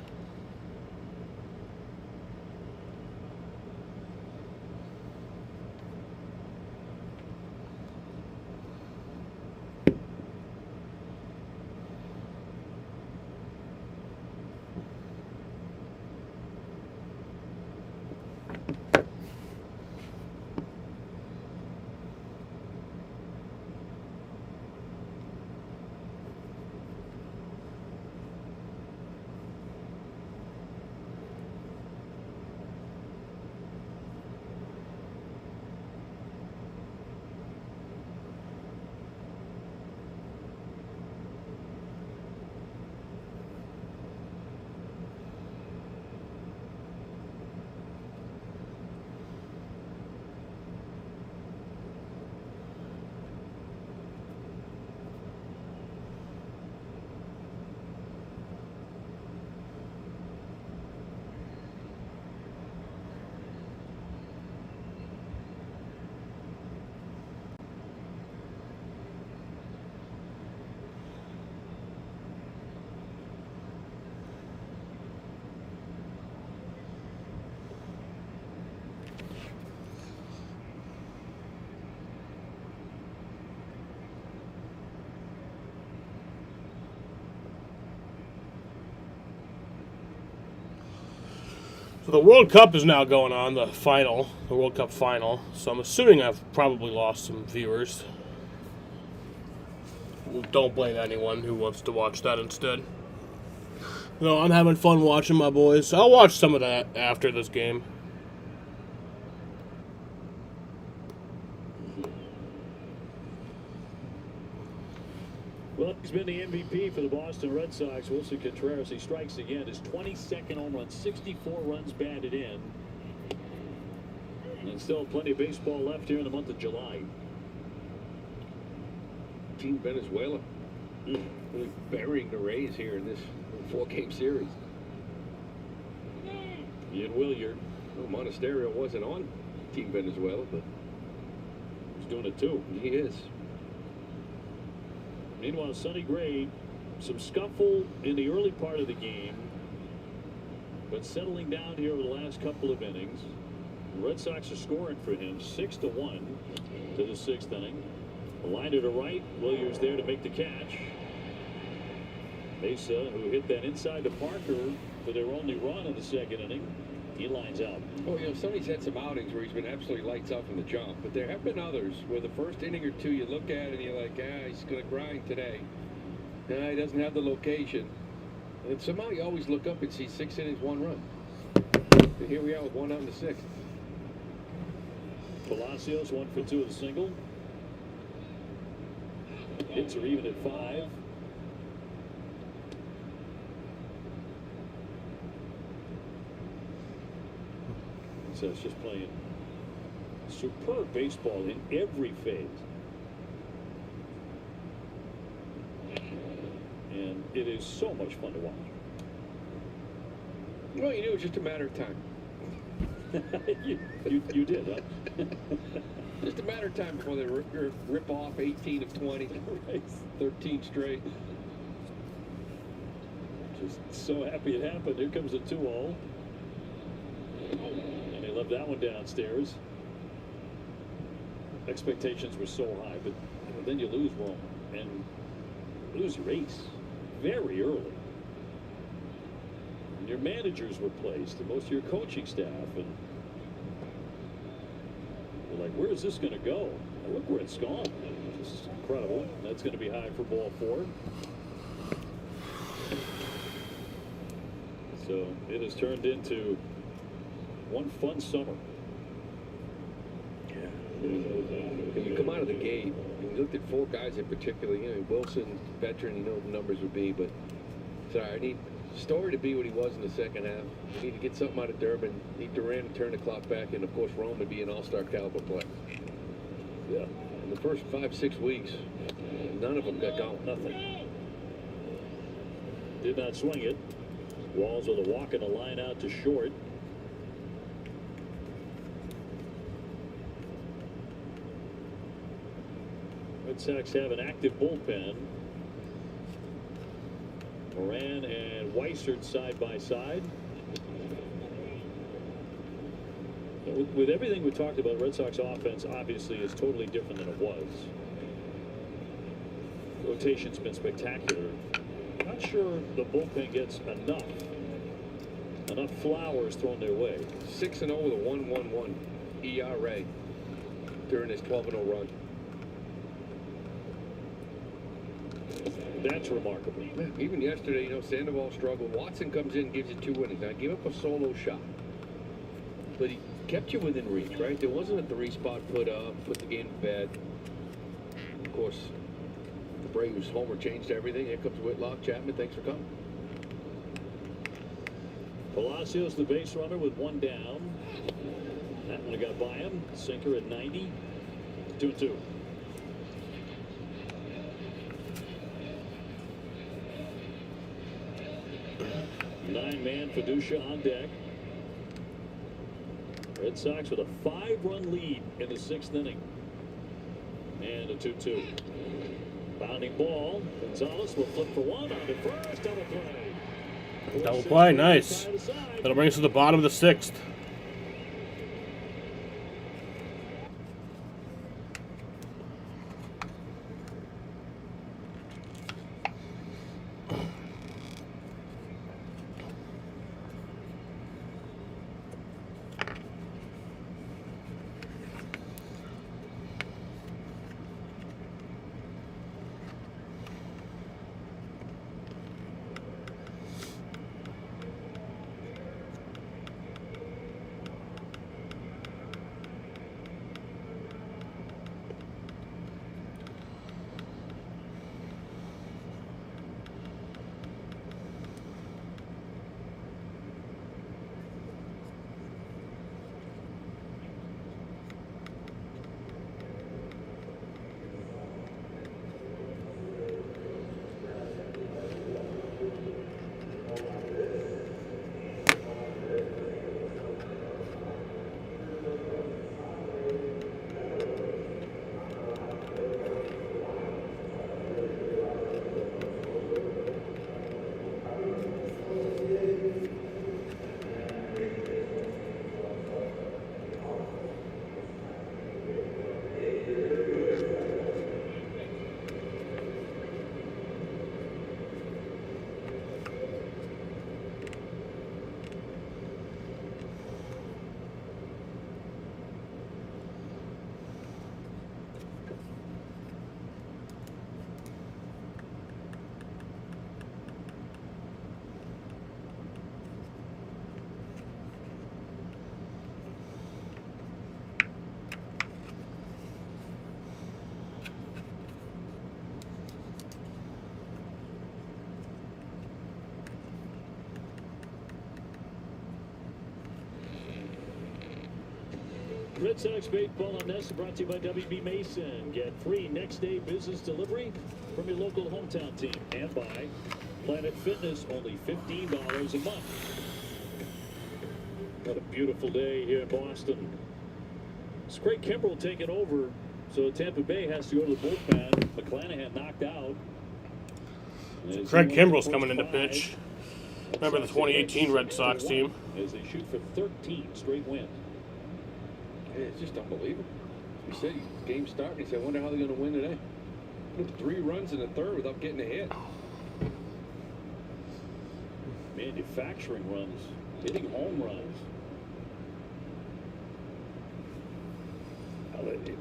So the World Cup is now going on, the World Cup final. So I'm assuming I've probably lost some viewers. Don't blame anyone who wants to watch that instead. No, I'm having fun watching my boys. I'll watch some of that after this game. Well, he's been the MVP for the Boston Red Sox. Wilson Contreras, he strikes again. His 22nd home run, 64 runs batted in. And still plenty of baseball left here in the month of July. Team Venezuela really burying the Rays here in this 4-game series. Ian Williard. Well, Monasterio wasn't on Team Venezuela, but He's doing it too. he is. Meanwhile, Sonny Gray, some scuffle in the early part of the game, but settling down here over the last couple of innings. The Red Sox are scoring for him 6-1 to the 6th inning. A liner to right. Williams there to make the catch. Mesa, who hit that inside to Parker for their only run in the 2nd inning, he lines out. Oh, you know, Sonny's had some outings where he's been absolutely lights out from the jump, but there have been others where the first inning or two you look at and you're like, he's going to grind today. He doesn't have the location. And somehow you always look up and see 6 innings, 1 run. And here we are with 1 out in the 6th. Palacios 1 for 2 with a single. Hits are even at 5. So it's just playing superb baseball in every phase. And it is so much fun to watch. Well, you knew it was just a matter of time. you did, huh? Just a matter of time before they rip off 18 of 20, 13 straight. Just so happy it happened. Here comes the 2-0. And they left that one downstairs. Expectations were so high, but then you lose one and lose your ace very early. And your managers were placed, and most of your coaching staff, and you're like, where is this going to go? And look where it's gone. It's incredible. That's going to be high for ball 4. So it has turned into one fun summer. When you come out of the gate, and you looked at 4 guys in particular, Wilson, veteran, the numbers would be, but sorry, I need Story to be what he was in the second half. You need to get something out of Durbin. Need Durant to turn the clock back, and of course Rome would be an all-star caliber player. Yeah. In the first 5-6 weeks, none of them got going. Nothing. Did not swing it. Walls with a walk and a line out to short. Red Sox have an active bullpen. Moran and Weissert side by side. With everything we talked about, Red Sox offense obviously is totally different than it was. Rotation's been spectacular. Not sure the bullpen gets enough flowers thrown their way. 6-0 with a 1.11 ERA during his 12-0 run. That's remarkable. Even yesterday, Sandoval struggled. Watson comes in, gives you 2 innings. Now, give up a solo shot. But he kept you within reach, right? There wasn't a 3-spot put up, put the game to bed. Of course, the Braves homer changed everything. Here comes Whitlock. Chapman, thanks for coming. Palacios the base runner with 1 down. That one got by him. Sinker at 90. 2-2. Nine-man Fiducia on deck. Red Sox with a 5-run lead in the 6th inning. And a 2-2. Bounding ball. Gonzalez will flip for 1 on the first. Double play. Double play, nice. That'll bring us to the bottom of the 6th. Red Sox Baseball on this brought to you by WB Mason. Get free next day business delivery from your local hometown team. And by Planet Fitness, only $15 a month. What a beautiful day here in Boston. It's Craig Kimbrell taking over, so Tampa Bay has to go to the bullpen. McClanahan knocked out. Craig Kimbrell's coming in to pitch. Remember the 2018 Red Sox team? As they shoot for 13 straight wins. It's just unbelievable. He said game started. He said, I wonder how they're going to win today. Put 3 runs in the 3rd without getting a hit. Manufacturing runs, hitting home runs.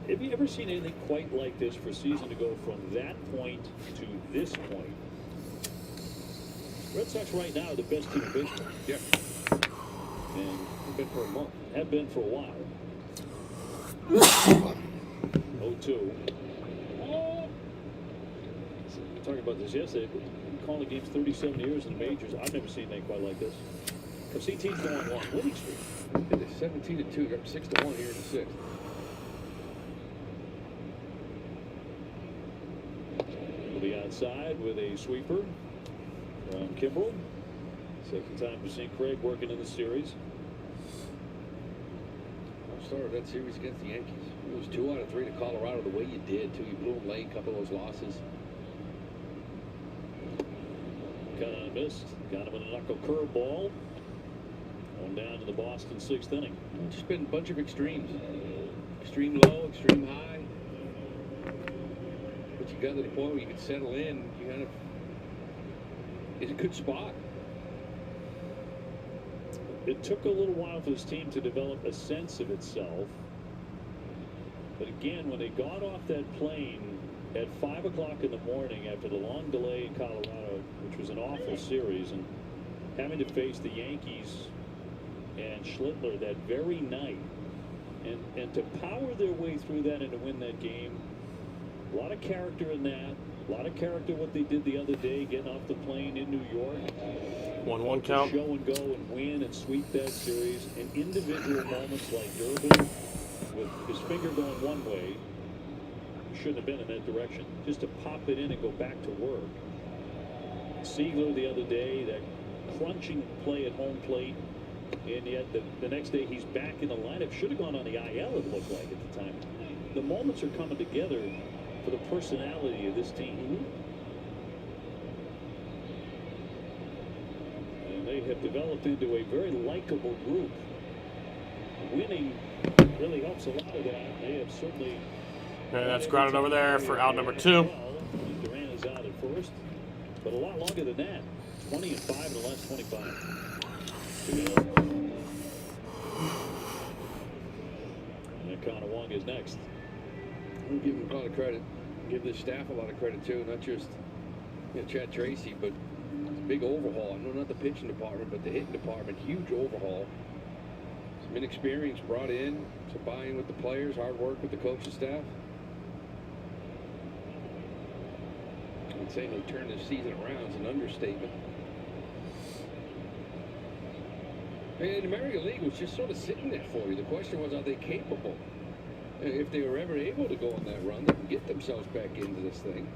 Have you ever seen anything quite like this for a season to go from that point to this point? Red Sox right now are the best team in baseball. Yeah. And They've been for a month. have been for a while. 0-2. We were talking about this yesterday. calling games 37 years in the majors. I've never seen anything quite like this. CT's going on a winning streak. It's 17-2. You're up 6-1 here in the sixth. To the outside with a sweeper from Kimbrel. Second time we've seen Craig working in the series. Started that series against the Yankees. It was 2 out of 3 to Colorado the way you did, too. You blew them late, a couple of those losses. Cut on a miss. Got him with a knuckle curveball. On down to the Boston 6th inning. It's just been a bunch of extremes. Extreme low, extreme high. But you got to the point where you can settle in. You kind of... It's a good spot. It took a little while for this team to develop a sense of itself. But again, when they got off that plane at 5 o'clock in the morning after the long delay in Colorado, which was an awful series, and having to face the Yankees and Schlittler that very night, and to power their way through that and to win that game, a lot of character in that. A lot of character what they did the other day, getting off the plane in New York. 1-1 count. Show and go and win and sweep that series. And individual moments like Durbin with his finger going one way, shouldn't have been in that direction. Just to pop it in and go back to work. Seager the other day, that crunching play at home plate. And yet the next day he's back in the lineup. Should have gone on the IL, it looked like at the time. The moments are coming together for the personality of this team. And they have developed into a very likable group. Winning really helps a lot of that. They have certainly... And that's grounded over there for out number 2. Duran is out at first, but a lot longer than that. 20-5 in the last 25. And Connor Wong is next. I'm giving him a lot of credit. Give the staff a lot of credit too, not just Chad Tracy, but big overhaul. I know not the pitching department, but the hitting department, huge overhaul. Some inexperience brought in, some buy-in with the players, hard work with the coaching staff. I'd say they turned this season around is an understatement. And the American League was just sort of sitting there for you. The question was, are they capable? If they were ever able to go on that run, they can get themselves back into this thing.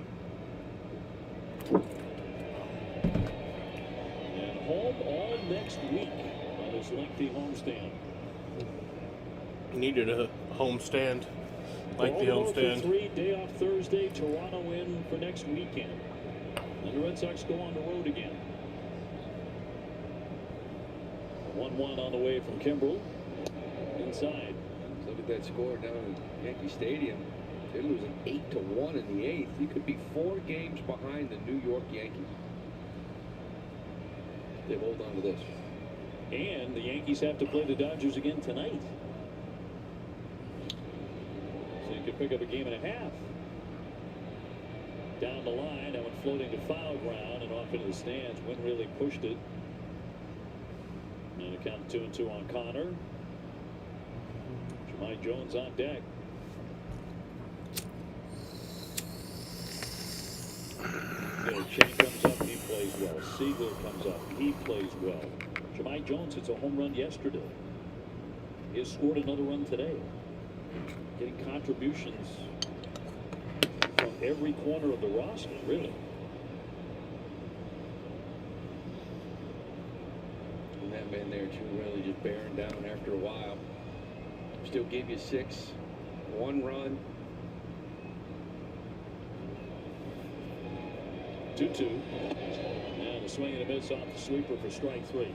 And home all next week on this lengthy homestand. Needed a homestand. Like the Baltimore homestand. for 3, day off Thursday, Toronto in for next weekend. And the Red Sox go on the road again. 1-1 on the way from Kimbrel. Inside. Look at that score down in Yankee Stadium. They're losing 8-1 in the 8th. You could be 4 games behind the New York Yankees. They hold on to this. And the Yankees have to play the Dodgers again tonight. So you could pick up a game and a half. Down the line, that went floating to foul ground and off into the stands. Wind really pushed it. And a count 2-2 on Connor. Jahmai Jones on deck. Chen comes up, he plays well. Seager comes up, he plays well. Jahmai Jones hits a home run yesterday. He has scored another run today. Getting contributions from every corner of the roster, really. And that man there too, really just bearing down after a while. Still gave you 6, 1 run. 2-2. And a swing and a miss off the sweeper for strike 3.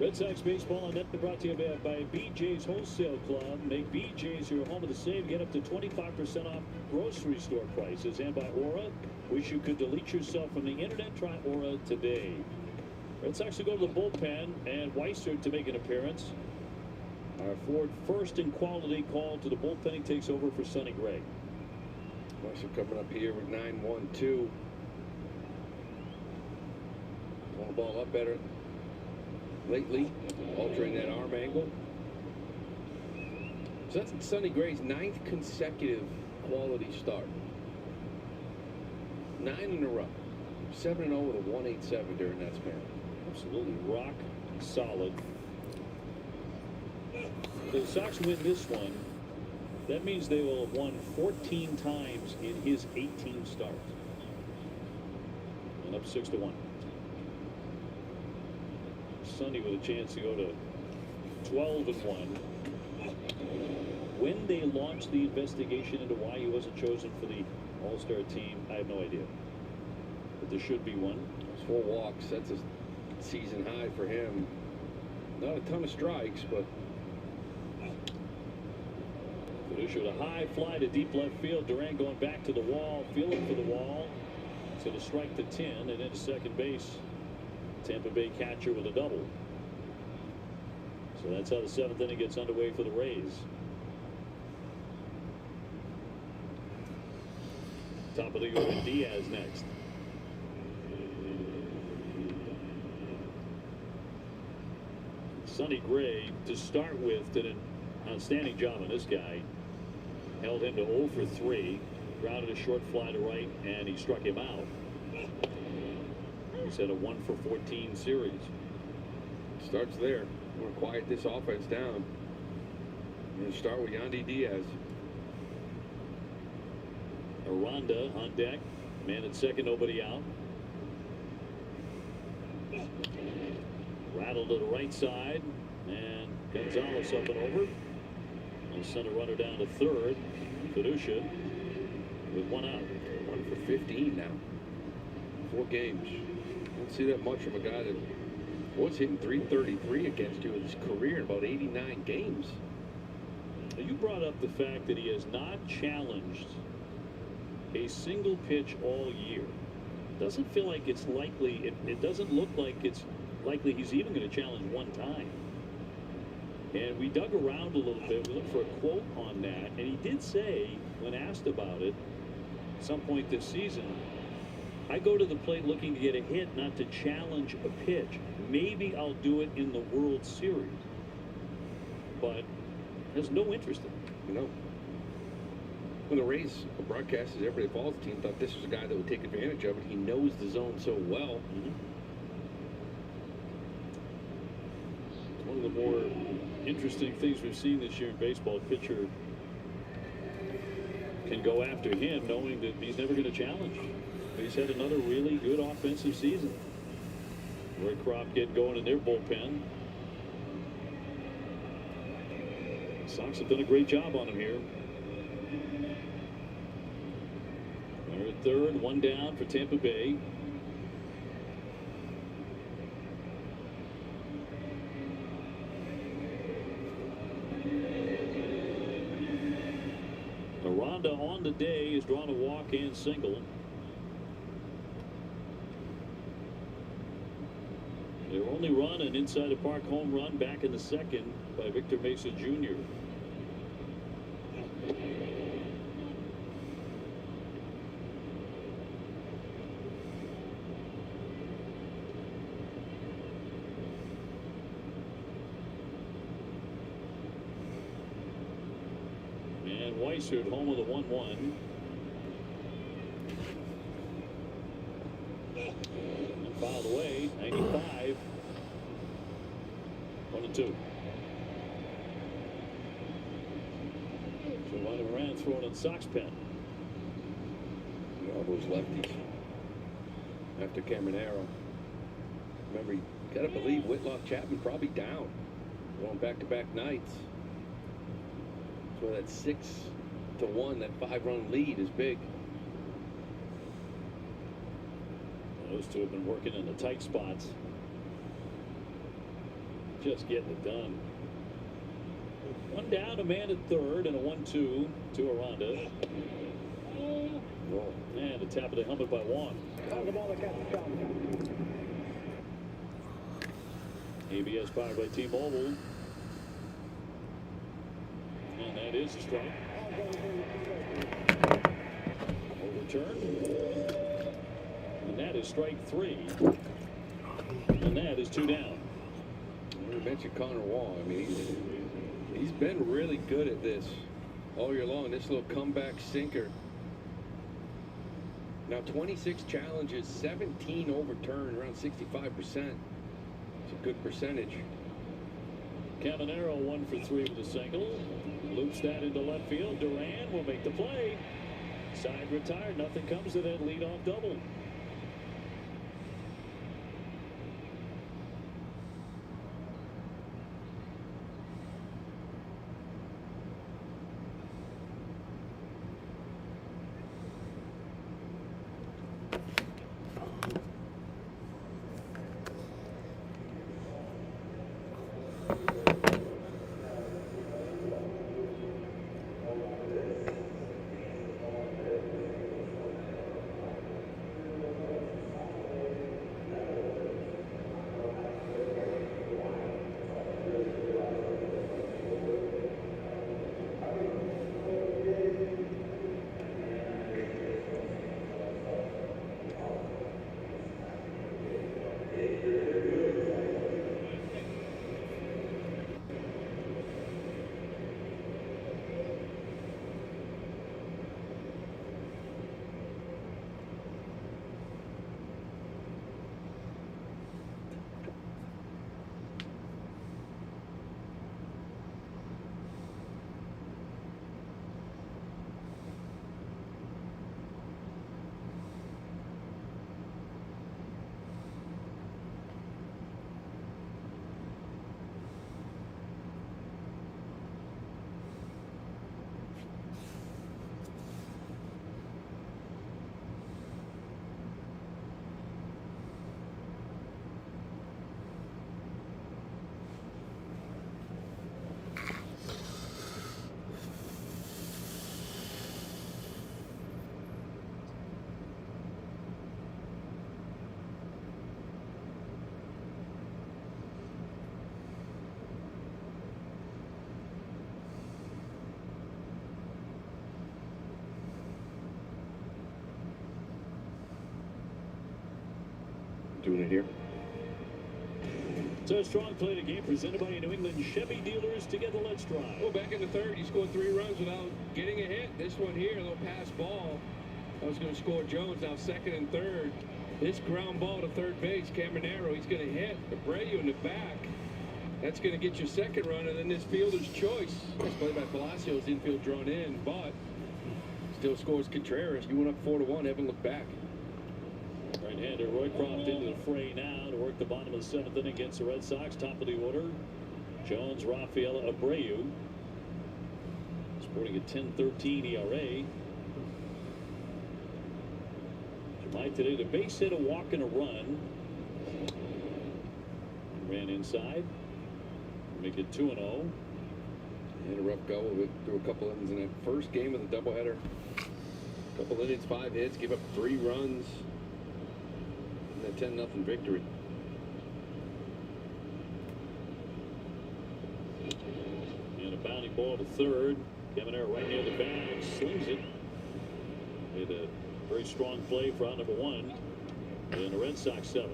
Red Sox baseball and net brought to you by BJ's Wholesale Club. Make BJ's your home of the save. Get up to 25% off grocery store prices. And by Aura, wish you could delete yourself from the internet. Try Aura today. Red Sox to go to the bullpen, and Weiser to make an appearance. Our Ford first in quality call to the bullpen. He takes over for Sonny Gray. Weiser coming up here with 9-1-2. Throwing the ball up better lately, altering that arm angle. So that's Sonny Gray's 9th consecutive quality start. 9 in a row. 7-0 with a 1.87 during that span. Absolutely rock solid. If the Sox win this one, that means they will have won 14 times in his 18 starts. And up 6-1. Sonny with a chance to go to 12-1. When they launched the investigation into why he wasn't chosen for the All-Star team, I have no idea. But there should be one. 4 walks. That's a season high for him. Not a ton of strikes, but Fiducia with a high fly to deep left field. Duran going back to the wall, feeling for the wall. It's going to strike to 10 and into second base. Tampa Bay catcher with a double. So that's how the 7th inning gets underway for the Rays. Top of the order, Diaz next. Sonny Gray, to start with, did an outstanding job on this guy. Held him to 0 for 3. Grounded a short fly to right, and he struck him out. He's had a 1 for 14 series. starts there. We're gonna quiet this offense down. And start with Yandy Diaz. Aranda on deck. Man at second, nobody out. Rattle to the right side, and Gonzalez up and over. And send a runner down to third. Fiducia with 1 out. 1 for 15 now. 4 games. Don't see that much from a guy that was hitting .333 against you in his career in about 89 games. You brought up the fact that he has not challenged a single pitch all year. Doesn't feel like it's likely. It doesn't look like it's likely he's even going to challenge one time. And we dug around a little bit. We looked for a quote on that, and he did say, when asked about it at some point this season, I go to the plate looking to get a hit, not to challenge a pitch. Maybe I'll do it in the World Series, but has no interest in it. You know, when the Rays broadcasters, everybody follows the team, thought this was a guy that would take advantage of it. He knows the zone so well. One of the more interesting things we've seen this year in baseball, pitcher can go after him knowing that he's never going to challenge. He's had another really good offensive season. Roy Kropp getting going in their bullpen. Sox have done a great job on him here. They're at third, 1 down for Tampa Bay. Aranda on the day has drawn a walk and single. Their only run, an inside the park home run back in the second by Victor Mesa Jr. And Weiser at home with a 1-1. And fouled away, 95. 1-2. Giovanni Moran throwing in Sox pen. All those lefties after Caminero. Remember, you got to believe Whitlock Chapman probably down, going back-to-back nights. So that 6-1, that 5-run lead is big. Those two have been working in the tight spots. just getting it done. One down, a man at third, and a 1-2 to Aranda. And a tap of the helmet by Juan. ABS powered by T-Mobile. And that is a strike. Overturned. And that is strike 3. And that is 2 down. We mentioned Connor Wall. I mean, he's been really good at this all year long. This little comeback sinker. Now 26 challenges, 17 overturned, around 65%. It's a good percentage. Caminero 1 for 3 with a single. Loops that into left field. Duran will make the play. Side retired. Nothing comes to that leadoff double. Doing it here. So a strong play to game presented by New England Chevy dealers. Together, let's drive. Well, back in the third, he scored 3 runs without getting a hit. This one here, a little pass ball. I was going to score Jones. Now second and third. This ground ball to third base, Caminero, he's going to hit Abreu in the back. That's going to get your second run, and then this fielder's choice. Nice play by Palacios, infield drawn in, but still scores Contreras. You went up 4-1, haven't looked back. Right-hander Roycroft into the fray now to work the bottom of the 7th inning against the Red Sox. Top of the order, Jones, Rafael, Abreu. Sporting a 10.13 ERA. July today, the base hit, a walk and a run. Ran inside. Make it 2-0. Had a rough go of it through a couple innings in that first game of the doubleheader. Couple innings, 5 hits, gave up 3 runs. And a 10-0 victory. And a bounding ball to third. Caminero right near the bag, slings it. Made a very strong play for out number 1. And the Red Sox 7th.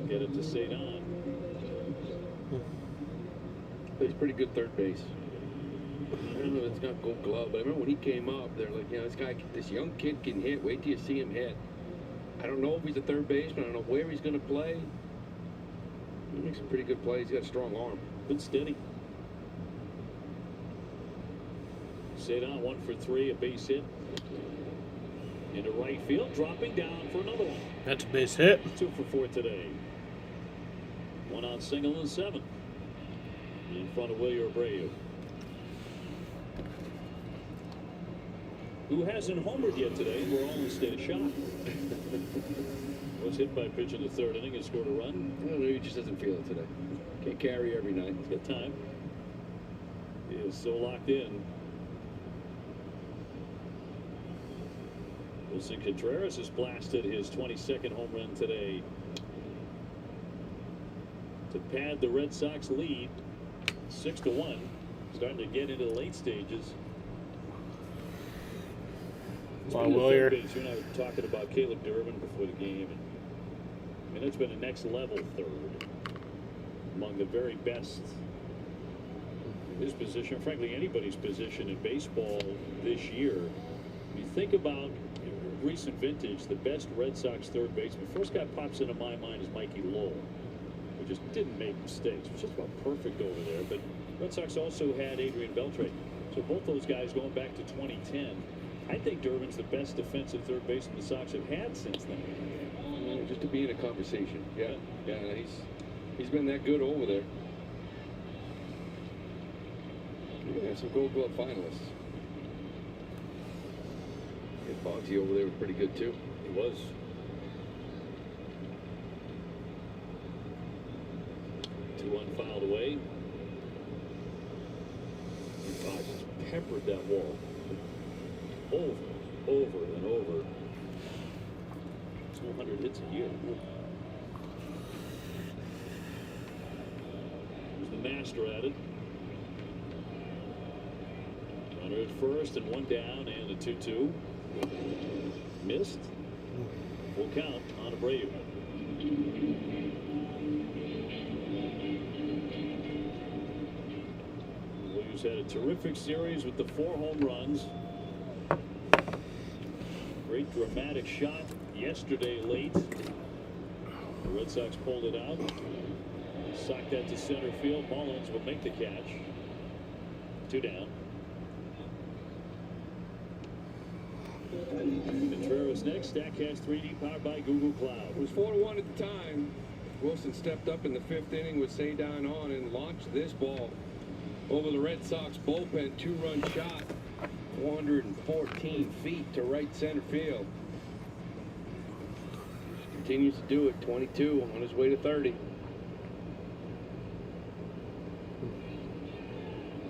Get it to Cedon. Plays pretty good third base. I don't know if it's not Gold Glove, but I remember when he came up, they're like, you know, this young kid can hit. Wait till you see him hit. I don't know if he's a third baseman. I don't know where he's going to play. He makes some pretty good plays. He's got a strong arm. Good steady. Cedon 1 for 3, a base hit. Into right field, dropping down for another one. That's a base hit. 2 for 4 today. 1 out single in the 7th. In front of Wilyer Abreu. who hasn't homered yet today, and we're all in a state of shock. Was hit by a pitch in the third inning and scored a run. I don't know, he just doesn't feel it today. Can't carry every night. He's got time. He is so locked in. Wilson Contreras has blasted his 22nd home run today to pad the Red Sox lead 6-1. Starting to get into the late stages. Well, Willier. You and I were talking about Caleb Durbin before the game. And, I mean, that's been a next level third among the very best in his position, frankly, anybody's position in baseball this year. When you think about recent vintage, the best Red Sox third baseman, first guy pops into my mind is Mikey Lowell, who just didn't make mistakes. Was just about perfect over there. But Red Sox also had Adrian Beltre. So both those guys going back to 2010. I think Durbin's the best defensive third baseman the Sox have had since then. Just to be in a conversation. Yeah, he's been that good over there. Yeah, some Gold Glove finalists. And Bonzi over there was pretty good too. He was. Two unfouled away. Fox just peppered that wall over and over. 200 hits a year. Here's the master at it. Runner at first and one down and a 2-2. Missed. Full count on Abreu. Williams had a terrific series with the 4 home runs. Great dramatic shot yesterday late. The Red Sox pulled it out. Socked that to center field. Mullins will make the catch. 2 down. Contreras next. Statcast 3D powered by Google Cloud. It was 4-1 at the time. Wilson stepped up in the 5th inning with Cedon on and launched this ball over the Red Sox bullpen. 2-run shot. 414 feet to right center field. Continues to do it. 22 on his way to 30.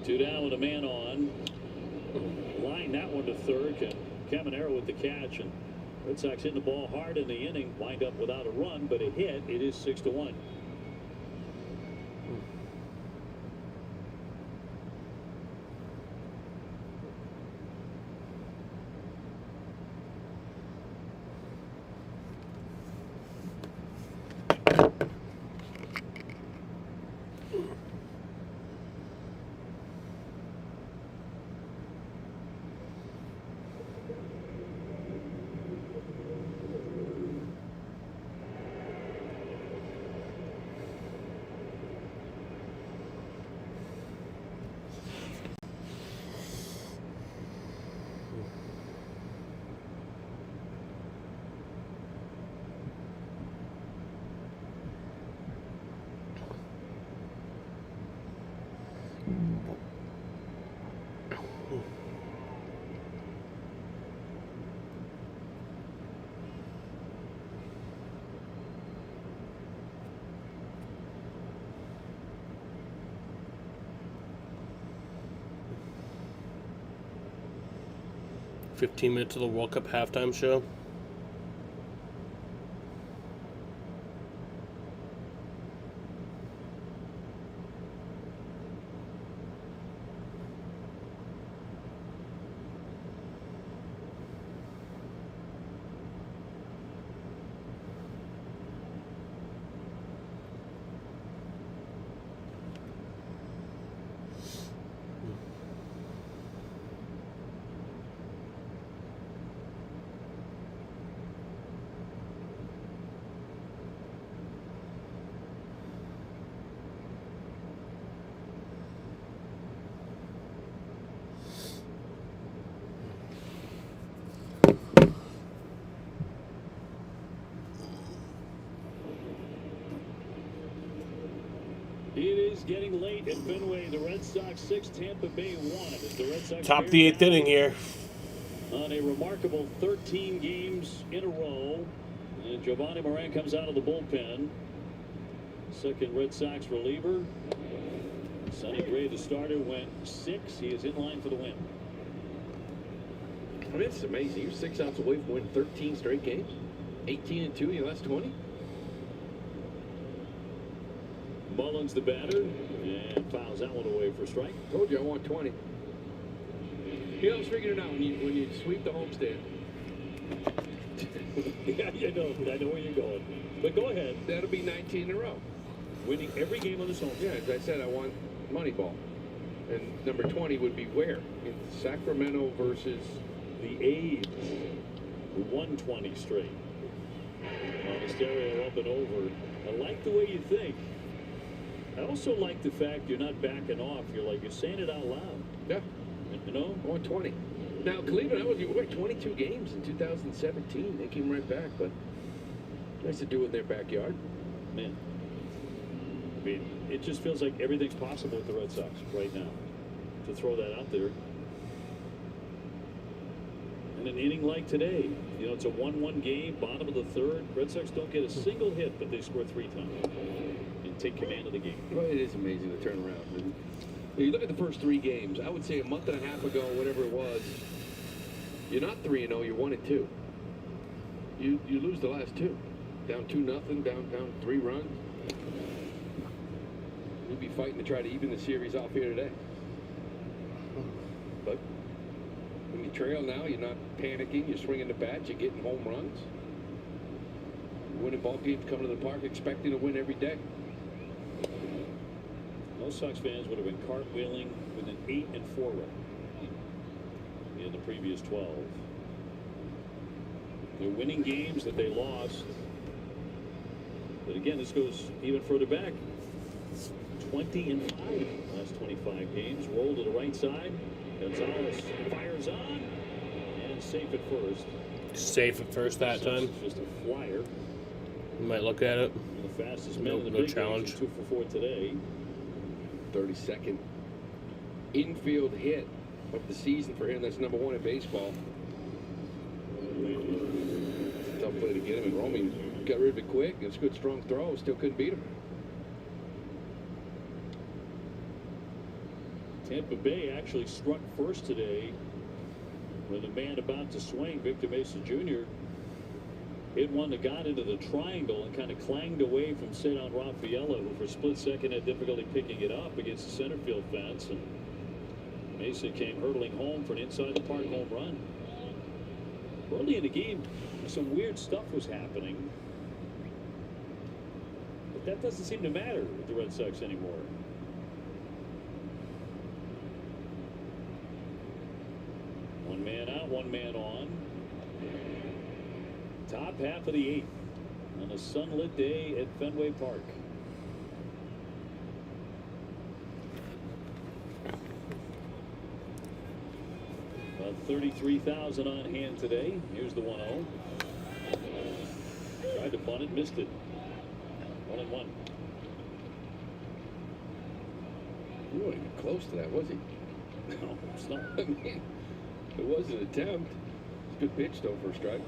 2 down with a man on. Line that one to third. Caminero with the catch, and Red Sox hitting the ball hard in the inning. Wind up without a run, but a hit. It is 6-1. $15 minutes of the World Cup halftime show. It is getting late at Fenway. The Red Sox 6, Tampa Bay 1. As the Red Sox Top of the 8th inning here. on a remarkable 13 games in a row. And Giovanni Moran comes out of the bullpen. Second Red Sox reliever. Sonny Gray, the starter, went 6. He is in line for the win. I mean, it's amazing. You're 6 outs away from winning 13 straight games. 18-2 in your last 20. Mullins, the batter, and fouls that one away for a strike. Told you I want 20. You know, I was figuring it out when you sweep the homestand. Yeah, you know, I know where you're going. But go ahead. That'll be 19 in a row. Winning every game on this home. Yeah, as I said, I want Moneyball. And number 20 would be where? In Sacramento versus The A's. 120 straight. On the stereo up and over. I like the way you think. I also like the fact you're not backing off. You're saying it out loud. Yeah. You know? I want 20. Now, Cleveland, you were 22 games in 2017. They came right back, but nice to do it in their backyard. Man. I mean, it just feels like everything's possible with the Red Sox right now. To throw that out there. And an inning like today, you know, it's a 1-1 game, bottom of the third. Red Sox don't get a single hit, but they score 3 times and take command of the game. Well, it is amazing to turn around. And you look at the first 3 games. I would say a month and a half ago, whatever it was, you're not 3-0, you're 1-2. You lose the last 2. Down 2-0, down 3 runs. You'll be fighting to try to even the series off here today. But when you trail now, you're not panicking. You're swinging the bat. You're getting home runs. You're winning ball games, coming to the park, expecting to win every day. Most Sox fans would have been cartwheeling with an 8-4 record in the previous 12. They're winning games that they lost. But again, this goes even further back. 20-5 last 25 games. Roll to the right side. Gonzalez fires on and safe at first. Safe at first that time. Just a flyer. You might look at it. The fastest man in the No big challenge. leagues, 2 for 4 today. 32nd infield hit of the season for him. That's number 1 in baseball. Tough play to get him. And Romy got rid of it quick. It's a good strong throw. Still couldn't beat him. Tampa Bay actually struck first today when the man about to swing, Victor Mesa Jr., hit one that got into the triangle and kind of clanged away from Cedar Rafaela, who for a split second had difficulty picking it up against the center field fence. And Mesa came hurtling home for an inside the park home run. Early in the game, some weird stuff was happening. But that doesn't seem to matter with the Red Sox anymore. One man out, one man on. Top half of the 8th on a sunlit day at Fenway Park. About 33,000 on hand today. Here's the 1-0. Tried to bunt it, missed it. 1-1. He wasn't even close to that, was he? No, it's not. I mean, it was an attempt. It's a good pitch, though, for a strike.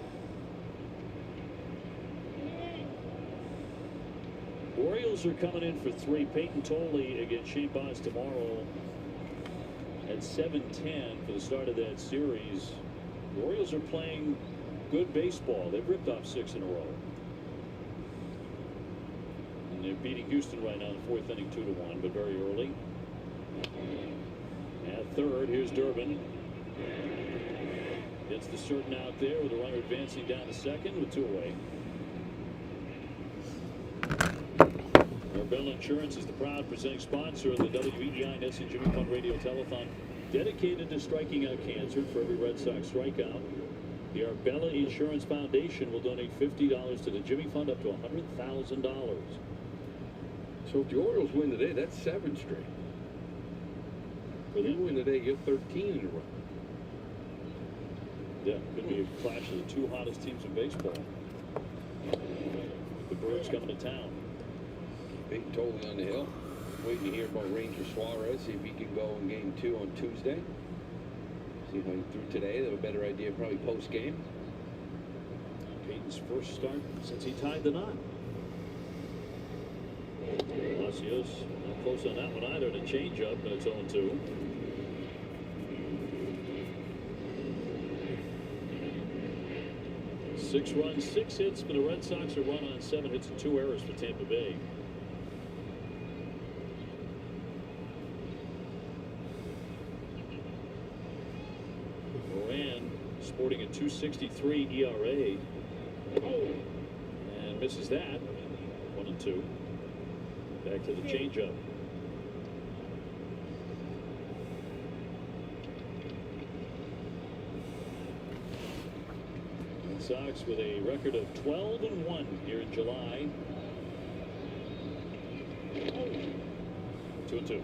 Orioles are coming in for 3. Peyton Tolley against Shane Baz tomorrow at 7:10 for the start of that series. The Orioles are playing good baseball. They've ripped off 6 in a row. And they're beating Houston right now in the 4th inning 2-1, but very early. At third, here's Durbin. Gets the certain out there with the runner advancing down to second with 2 away. Arbella Insurance is the proud presenting sponsor of the WEEI Nessie Jimmy Fund Radio Telethon, dedicated to striking out cancer. For every Red Sox strikeout, the Arbella Insurance Foundation will donate $50 to the Jimmy Fund, up to $100,000. So if the Orioles win today, that's 7 straight. If you win today, you get 13 in a row. Yeah, could be a clash of the 2 hottest teams in baseball. The Birds coming to town. Peyton Tolley on the hill. Waiting to hear about Ranger Suarez, see if he can go in game 2 on Tuesday. See how he threw today. They have a better idea probably post game. Peyton's first start since he tied the knot. Palacios not close on that one either. The changeup, and it's 0-2. Six runs, 6 hits for the Red Sox. A run on 7 hits and 2 errors for Tampa Bay. Moran sporting a 2.63 ERA. And misses that. 1-2. Back to the changeup. Red Sox with a record of 12-1 here in July. 2-2.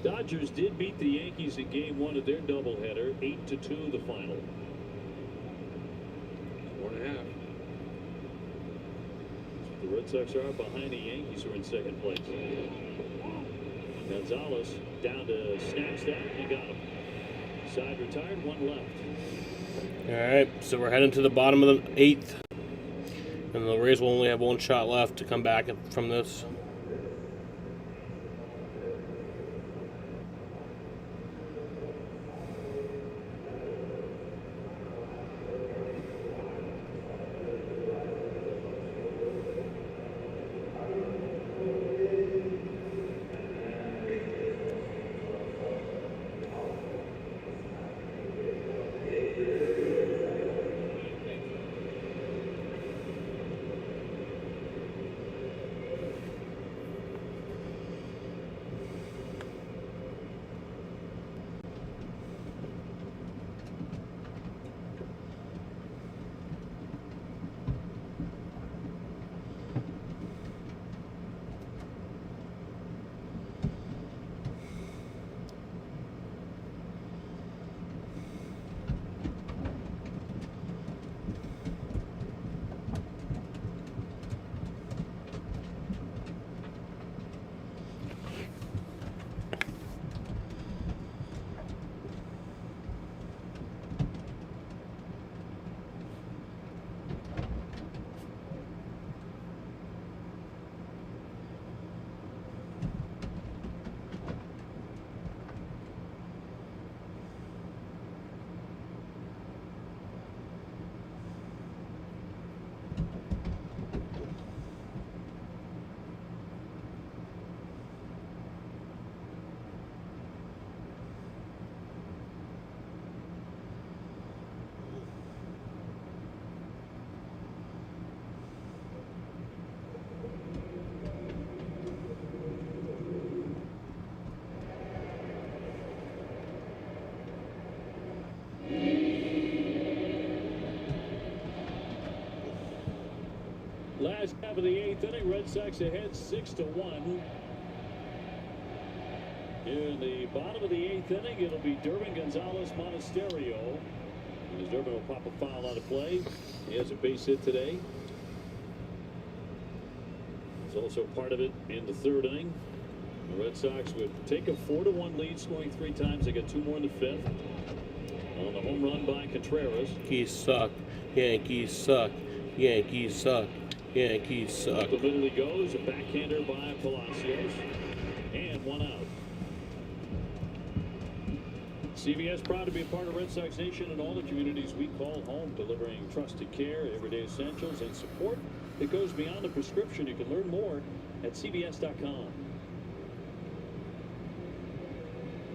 Dodgers did beat the Yankees in game 1 of their doubleheader, 8-2 the final. 4.5. The Red Sox are behind the Yankees, who are in second place. Gonzalez down to snap that and got him. Side retired, 1 left. All right, so we're heading to the bottom of the 8th, and the Rays will only have 1 shot left to come back from this. Last half of the 8th inning, Red Sox ahead 6-1. In the bottom of the 8th inning, it'll be Durbin Gonzalez Monasterio. As Durbin will pop a foul out of play. He has a base hit today. He's also part of it in the 3rd inning. The Red Sox would take a 4-1 lead, scoring 3 times. They got 2 more in the 5th. On the home run by Contreras. Yankees suck. Yankees suck. Yankees suck. Yankees suck. The middle he goes, a backhander by Palacios, and 1 out. CBS proud to be a part of Red Sox Nation and all the communities we call home, delivering trusted care, everyday essentials, and support that goes beyond the prescription. You can learn more at CBS.com.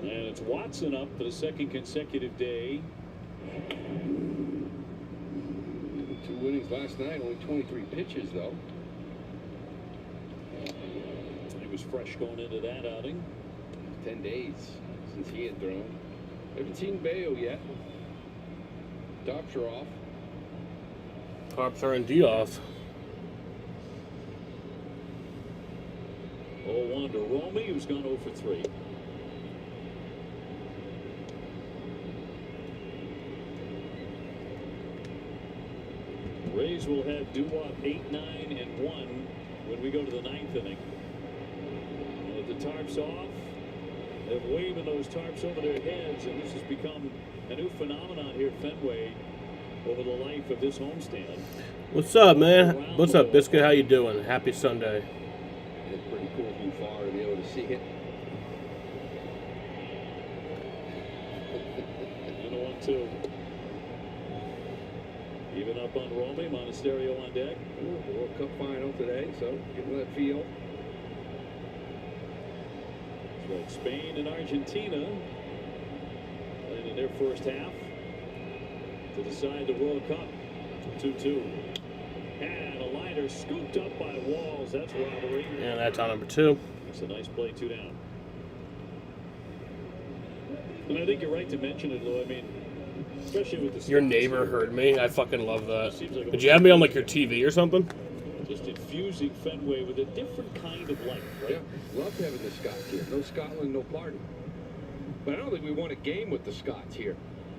And it's Watson up for the 2nd consecutive day. 2 winnings last night, only 23 pitches though. He was fresh going into that outing. 10 days since he had thrown. Haven't seen Bayo yet. Tops are off. Tops are indeed off. 0-1 to Romy, who's gone 0 for 3. Rays Rays will have due up 8, 9, and 1 when we go to the 9th inning. And with the tarps off, they're waving those tarps over their heads, and this has become a new phenomenon here at Fenway over the life of this homestand. What's up, man? What's up, Biscuit? How you doing? Happy Sunday. It's pretty cool from far to be able to see it. And a 1-2. Even up on Romy, Monasterio on deck. The World Cup final today, so getting that feel. That's right. Spain and Argentina playing in their first half to decide the World Cup. 2-2. And a liner scooped up by Walls. That's robbery. And that's on number 2. It's a nice play, 2 down. And I think you're right to mention it, Lou. I mean, especially with the Your neighbor heard me. I fucking love that. Seems like Did you have me on like your TV or something? just infusing Fenway with a different kind of life, right? Yeah, love having the Scots here. No Scotland, no party. But I don't think we won a game with the Scots here.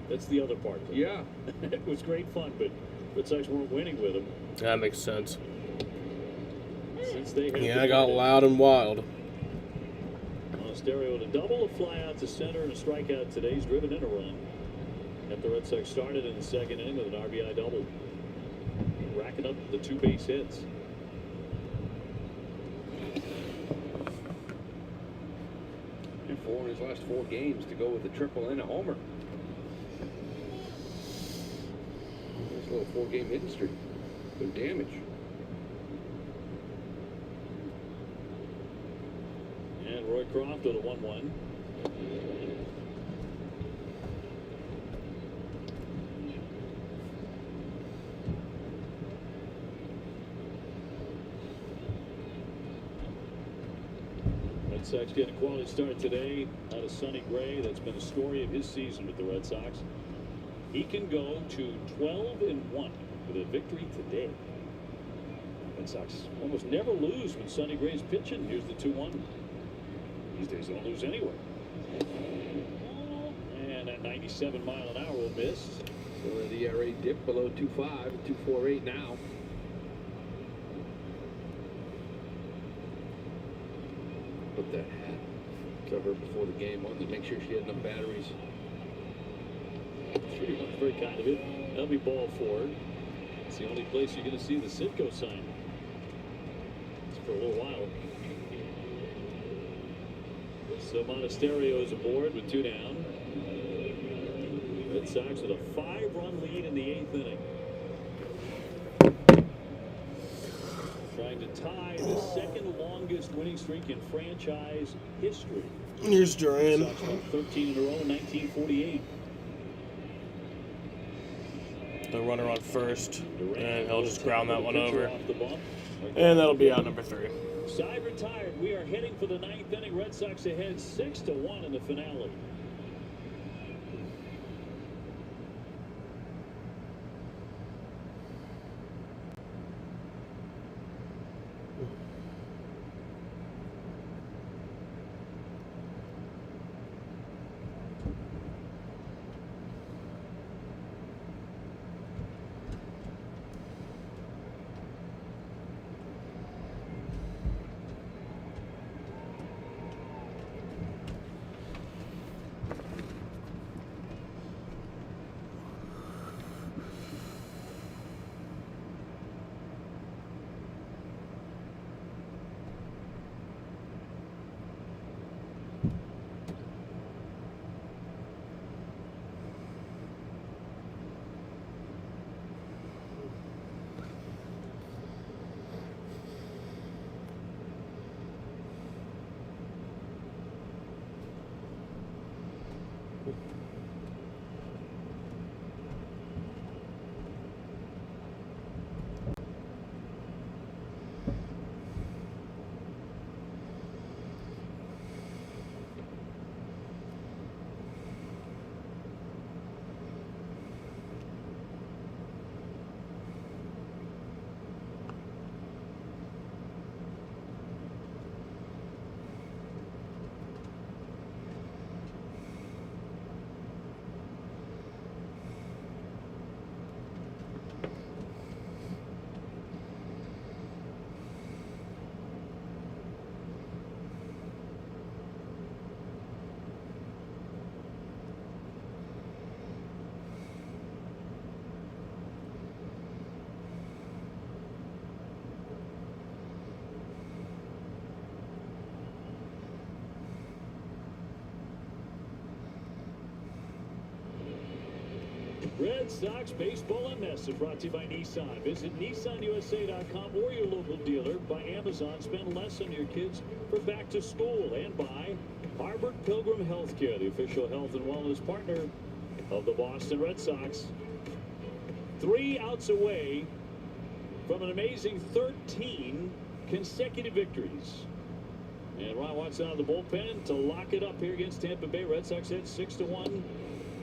That's the other part. Yeah. It was great fun, but Red Sox weren't winning with them. That makes sense. Since they had Yeah, I got loud and wild. Monasterio to double, a fly out to center, and a strikeout today. He's driven in a run. After the Red Sox started in the second inning with an RBI double. Racking up the 2 base hits. And 4 in his last 4 games to go with a triple and a homer. Nice little 4-game hitting streak. Good damage. And Roy Croft with a 1-1. Red Sox getting a quality start today out of Sonny Gray. That's been the story of his season with the Red Sox. He can go to 12-1 with a victory today. Red Sox almost never lose when Sonny Gray's pitching. Here's the 2-1. These days they don't lose anyway. And that 97-mile-an-hour will miss. So the ERA dipped below 2.5, 2.48 now. Put that hat to her before the game on to make sure she had enough batteries. Sure, that's very kind of it. That'll be ball 4. It's the only place you're going to see the Citgo sign. It's for a little while. So Monasterio is aboard with 2 down. Red Sox with a 5-run lead in the 8th inning. Trying to tie the second longest winning streak in franchise history. Here's Duran. Sox won 13 in a row in 1948. The runner on first, and he'll just ground that one Pitcher over. off the bump. And that'll be out number 3. Side retired. We are heading for the 9th inning. Red Sox ahead 6-1 in the finale. Red Sox Baseball and Mess is brought to you by Nissan. Visit nissanusa.com or your local dealer. By Amazon, spend less on your kids for back to school. And by Harbert Pilgrim Healthcare, the official health and wellness partner of the Boston Red Sox. 3 outs away from an amazing 13 consecutive victories. And Ron Watson out of the bullpen to lock it up here against Tampa Bay. Red Sox hit 6-1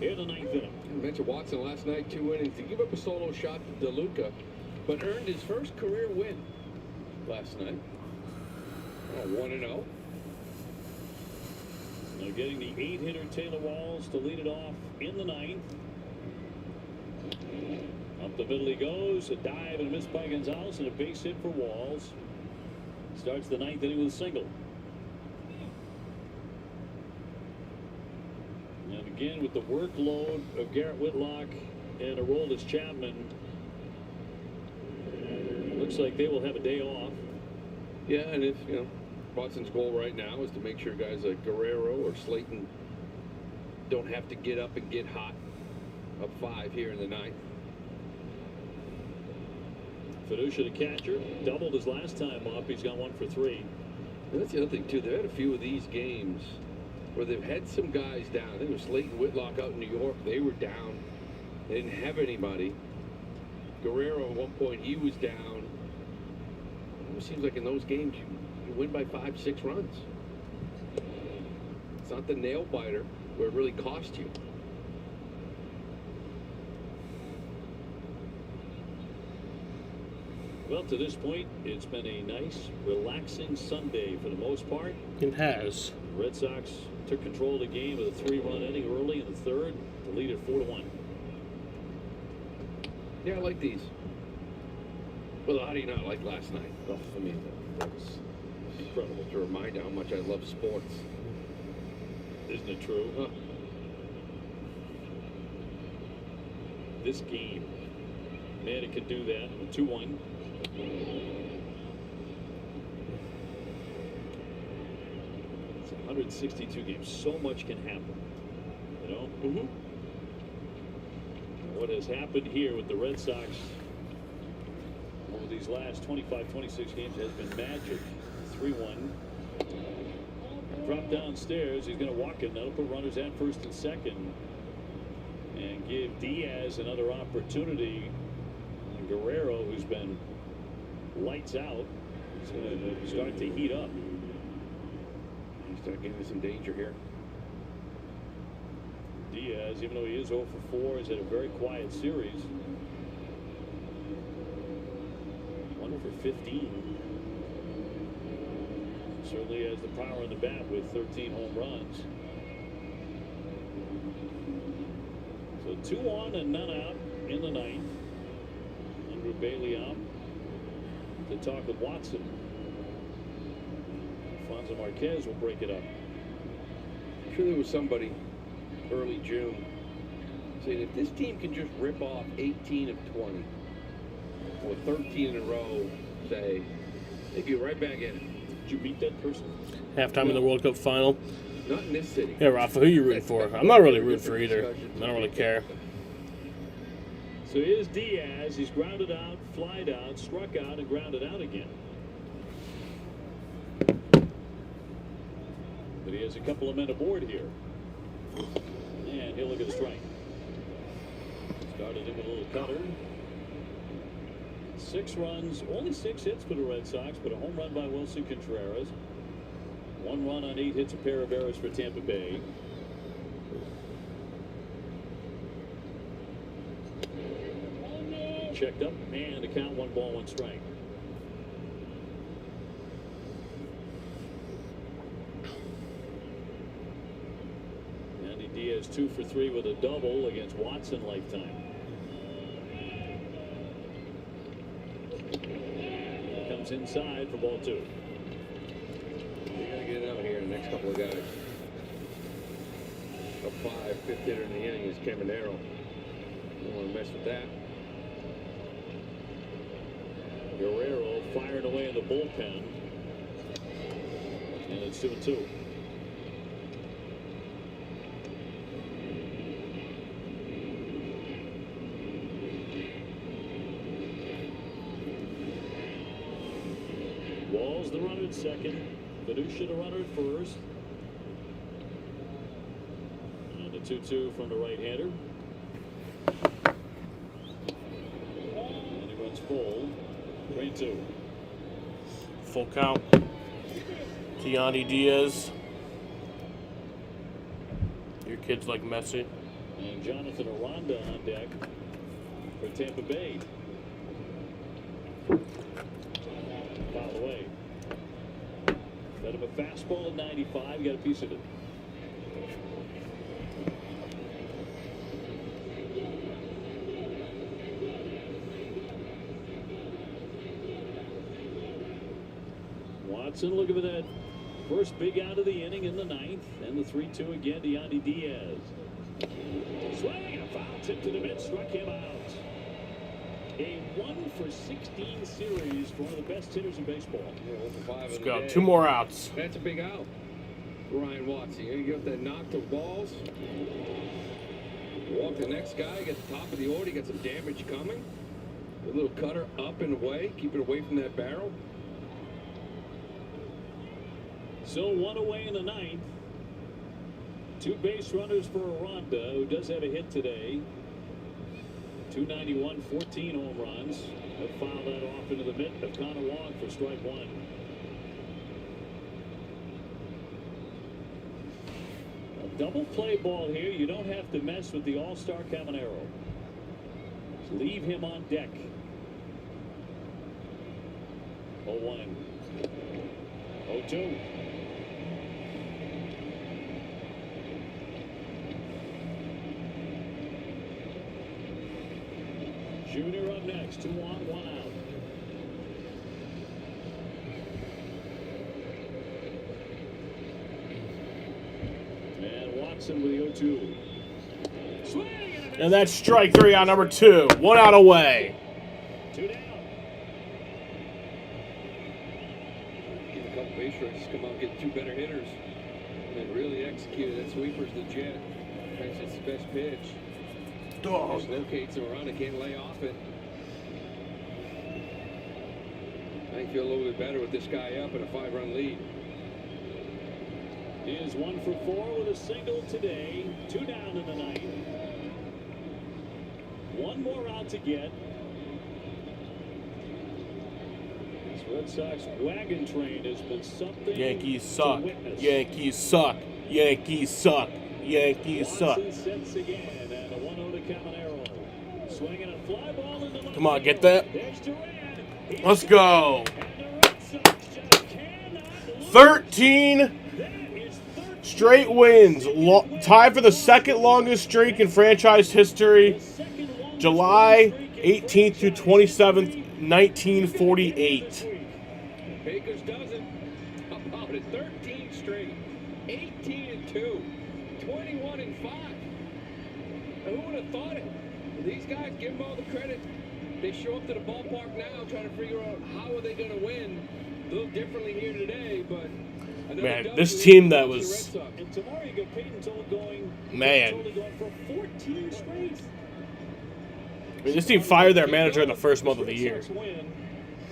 in the 9th inning. I mentioned Watson last night, 2 innings to give up a solo shot to DeLuca, but earned his first career win last night. 1-0. Now getting the 8-hitter Taylor Walls to lead it off in the 9th. Up the middle he goes, a dive and a miss by Gonzalez, and a base hit for Walls. Starts the 9th inning with a single. And again, with the workload of Garrett Whitlock and Aroldis Chapman, looks like they will have a day off. Yeah, and if, Watson's goal right now is to make sure guys like Guerrero or Slayton don't have to get up and get hot. Up 5 here in the 9th. Fiducia, the catcher, doubled his last time up. He's gone 1 for 3. And that's the other thing, too. They've had a few of these games where they've had some guys down. I think it was Slayton Whitlock out in New York. They were down. They didn't have anybody. Guerrero, at one point, he was down. It seems like in those games, you win by 5-6 runs. It's not the nail biter where it really cost you. Well, to this point, it's been a nice, relaxing Sunday for the most part. It has. The Red Sox took control of the game with a 3-run inning early in the 3rd to lead at 4-1. Yeah, I like these. Well, how do you not like last night? Oh, I mean, that was incredible. To remind you how much I love sports. Isn't it true? Huh. This game, man, it can do that. 2-1. It's 162 games. So much can happen. You know? Mm-hmm. What has happened here with the Red Sox over these last 25, 26 games has been magic. 3-1. Drop downstairs. He's going to walk it. That'll put runners at first and second. And give Diaz another opportunity. And Guerrero, who's been lights out, is going to start to heat up. You start getting some danger here. Diaz, even though he is 0 for 4, has had a very quiet series. 1 for 15. Certainly has the power in the bat with 13 home runs. So 2 on and none out in the 9th. Andrew Bailey out to talk with Watson. Alfonso Marquez will break it up. I'm sure there was somebody early June saying if this team can just rip off 18 of 20 or 13 in a row, say, they'd be right back in it. Did you beat that person? Halftime in the World Cup final. Not in this city. Yeah, Rafa, who you rooting for? I'm not really rooting for either. I don't really care. So here's Diaz. He's grounded out, flied out, struck out, and grounded out again. But he has a couple of men aboard here. And he'll look at a strike. Started him with a little cutter. 6 runs, only 6 hits for the Red Sox, but a home run by Wilson Contreras. 1 run on 8 hits, a pair of errors for Tampa Bay. Checked up, and the count 1 ball, 1 strike. Andy Diaz 2 for 3 with a double against Watson lifetime. Comes inside for ball 2. They got to get it out here in the next couple of guys. Up 5, 5th hitter in the inning is Caminero. Don't want to mess with that. Guerrero fired away in the bullpen. And it's 2-2. second. Venuccia the runner at first. And the 2-2 from the right-hander. And he runs full. 3-2. Full count. Yandy Diaz. Your kid's like Messi. And Jonathan Aranda on deck for Tampa Bay. Foul away. Got him a fastball at 95. Got a piece of it. Watson looking for that first big out of the inning in the ninth. And the 3-2 again to Yandy Diaz. Swing, a foul tip to the mid, struck him out. A 1-for-16 series for one of the best hitters in baseball. Yeah, 1 for 5 Let's in go. the day. 2 more outs. That's a big out. Ryan Watson. You get that knock to balls. Walk the next guy, get the top of the order, get some damage coming. A little cutter up and away, keep it away from that barrel. So 1 away in the ninth. 2 base runners for Aranda, who does have a hit today. 291, 14 home runs. He'll foul that off into the mitt of Connor Wong for strike 1. A double play ball here. You don't have to mess with the all-star Caminero. Just leave him on deck. 0-1. 0-2. Junior up next, 2 on, 1 out. And Watson with the 0-2. Swing! And that's strike 3 on number 2. 1 out away. 2 down. Get a couple base runners, come out and get 2 better hitters. And really executed that sweeper's the jet. Thinks it's the best pitch. Dog. Just locates him around, can't lay off it. I feel a little bit better with this guy up and a 5-run lead. He is 1 for 4 with a single today. 2 down in the ninth. 1 more out to get. This Red Sox wagon train has been something. Yankees suck. to witness. Yankees suck. Yankees suck. Yankees suck. Watson sets again, and a 1-0 to Caminero. Swinging a fly ball in the Come on, get that. There's Duran. He's Let's go. and the Red Sox just cannot lose. 13 That is 13 straight wins. Tied for the second longest streak in franchise history. second longest July streak in 18th through 27th, 1948. Bakers does it. How about it? 13 straight. 18-2. 21-5. Who would have thought it? These guys, give them all the credit. They show up to the ballpark now trying to figure out how are they going to win. A little differently here today, but Man, this team that was... And tomorrow you get Peyton Toll going. Man. Totally going for 14 straight. I mean, this team fired their manager in the first month of the year.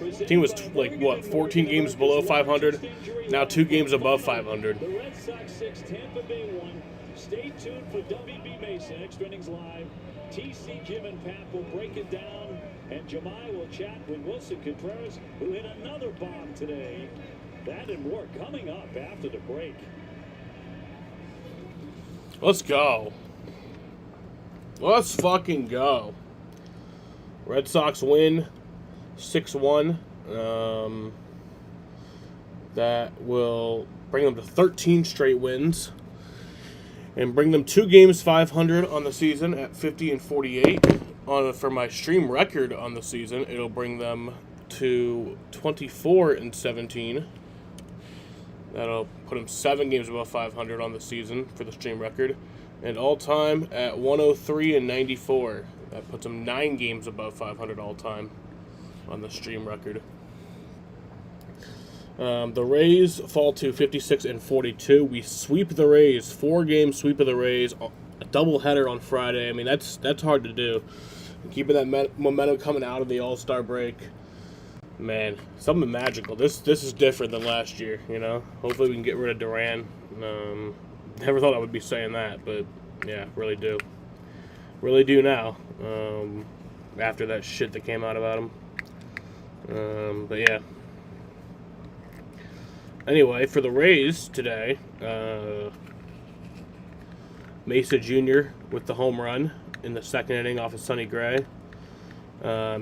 The team was, 14 games below 500. Now 2 games above 500. The Red Sox 6, Tampa Bay 1. Stay tuned for WB Mason, Extra Innings Live. TC, Jim, and Pat will break it down. And Jemai will chat with Wilson Contreras, who hit another bomb today. That and more coming up after the break. Let's go. Let's fucking go. Red Sox win 6-1. That will bring them to 13 straight wins and bring them 2 games 500 on the season at 50-48. For my stream record on the season, it'll bring them to 24-17. That'll put them 7 games above 500 on the season for the stream record. And all-time at 103-94. That puts them 9 games above 500 all-time on the stream record. The Rays fall to 56-42. We sweep the Rays. 4-game sweep of the Rays. A doubleheader on Friday. I mean, that's hard to do. Keeping that momentum coming out of the All-Star break. Man, something magical. This is different than last year, you know? Hopefully we can get rid of Duran. Never thought I would be saying that, but yeah, really do. Really do now. After that shit that came out about him. But yeah. Anyway, for the Rays today, Mesa Jr. with the home run in the second inning off of Sonny Gray.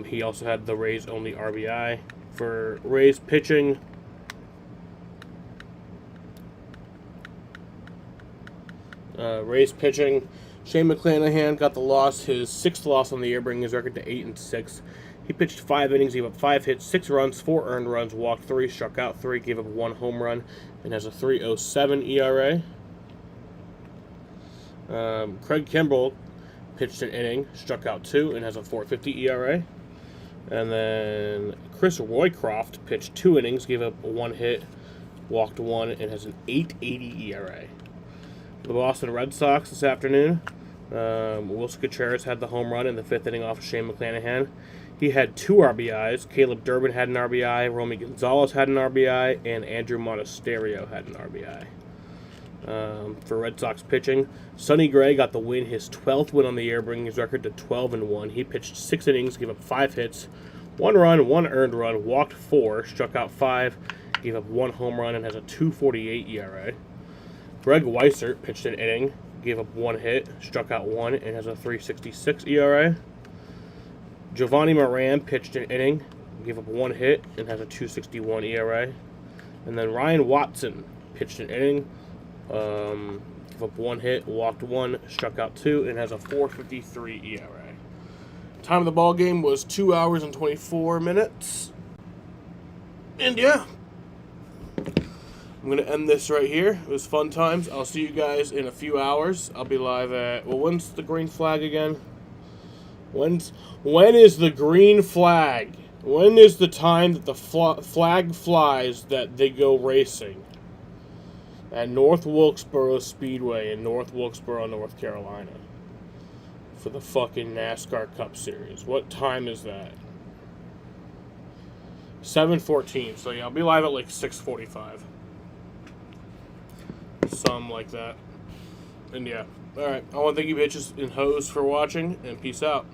He also had the Rays' only RBI. For Rays pitching, Shane McClanahan got the loss, his 6th loss on the year, bringing his record to 8-6. He pitched 5 innings, gave up 5 hits, 6 runs, 4 earned runs, walked 3, struck out 3, gave up 1 home run, and has a 3.07 ERA. Craig Kimbrell pitched an inning, struck out 2, and has a 4.50 ERA. And then Chris Roycroft pitched 2 innings, gave up 1 hit, walked 1, and has an 8.80 ERA. For the Boston Red Sox this afternoon, Wilson Contreras had the home run in the 5th inning off of Shane McClanahan. He had 2 RBIs. Caleb Durbin had an RBI, Romy Gonzalez had an RBI, and Andrew Monasterio had an RBI. For Red Sox pitching, Sonny Gray got the win, his 12th win on the year, bringing his record to 12-1. He pitched 6 innings, gave up 5 hits, 1 run, 1 earned run, walked 4, struck out 5, gave up 1 home run, and has a 2.48 ERA. Greg Weissert pitched an inning, gave up 1 hit, struck out 1, and has a 3.66 ERA. Giovanni Moran pitched an inning, gave up 1 hit, and has a 2.61 ERA. And then Ryan Watson pitched an inning, gave up 1 hit, walked 1, struck out 2, and has a 4.53 ERA. Time of the ball game was 2 hours and 24 minutes. And yeah, I'm going to end this right here. It was fun times. I'll see you guys in a few hours. I'll be live at, well, when's the green flag again? When is the green flag? When is the time that the flag flies that they go racing? At North Wilkesboro Speedway in North Wilkesboro, North Carolina. For the fucking NASCAR Cup Series. What time is that? 7:14. So yeah, I'll be live at like 6:45. Something like that. And yeah. Alright. I want to thank you bitches and hoes for watching, and peace out.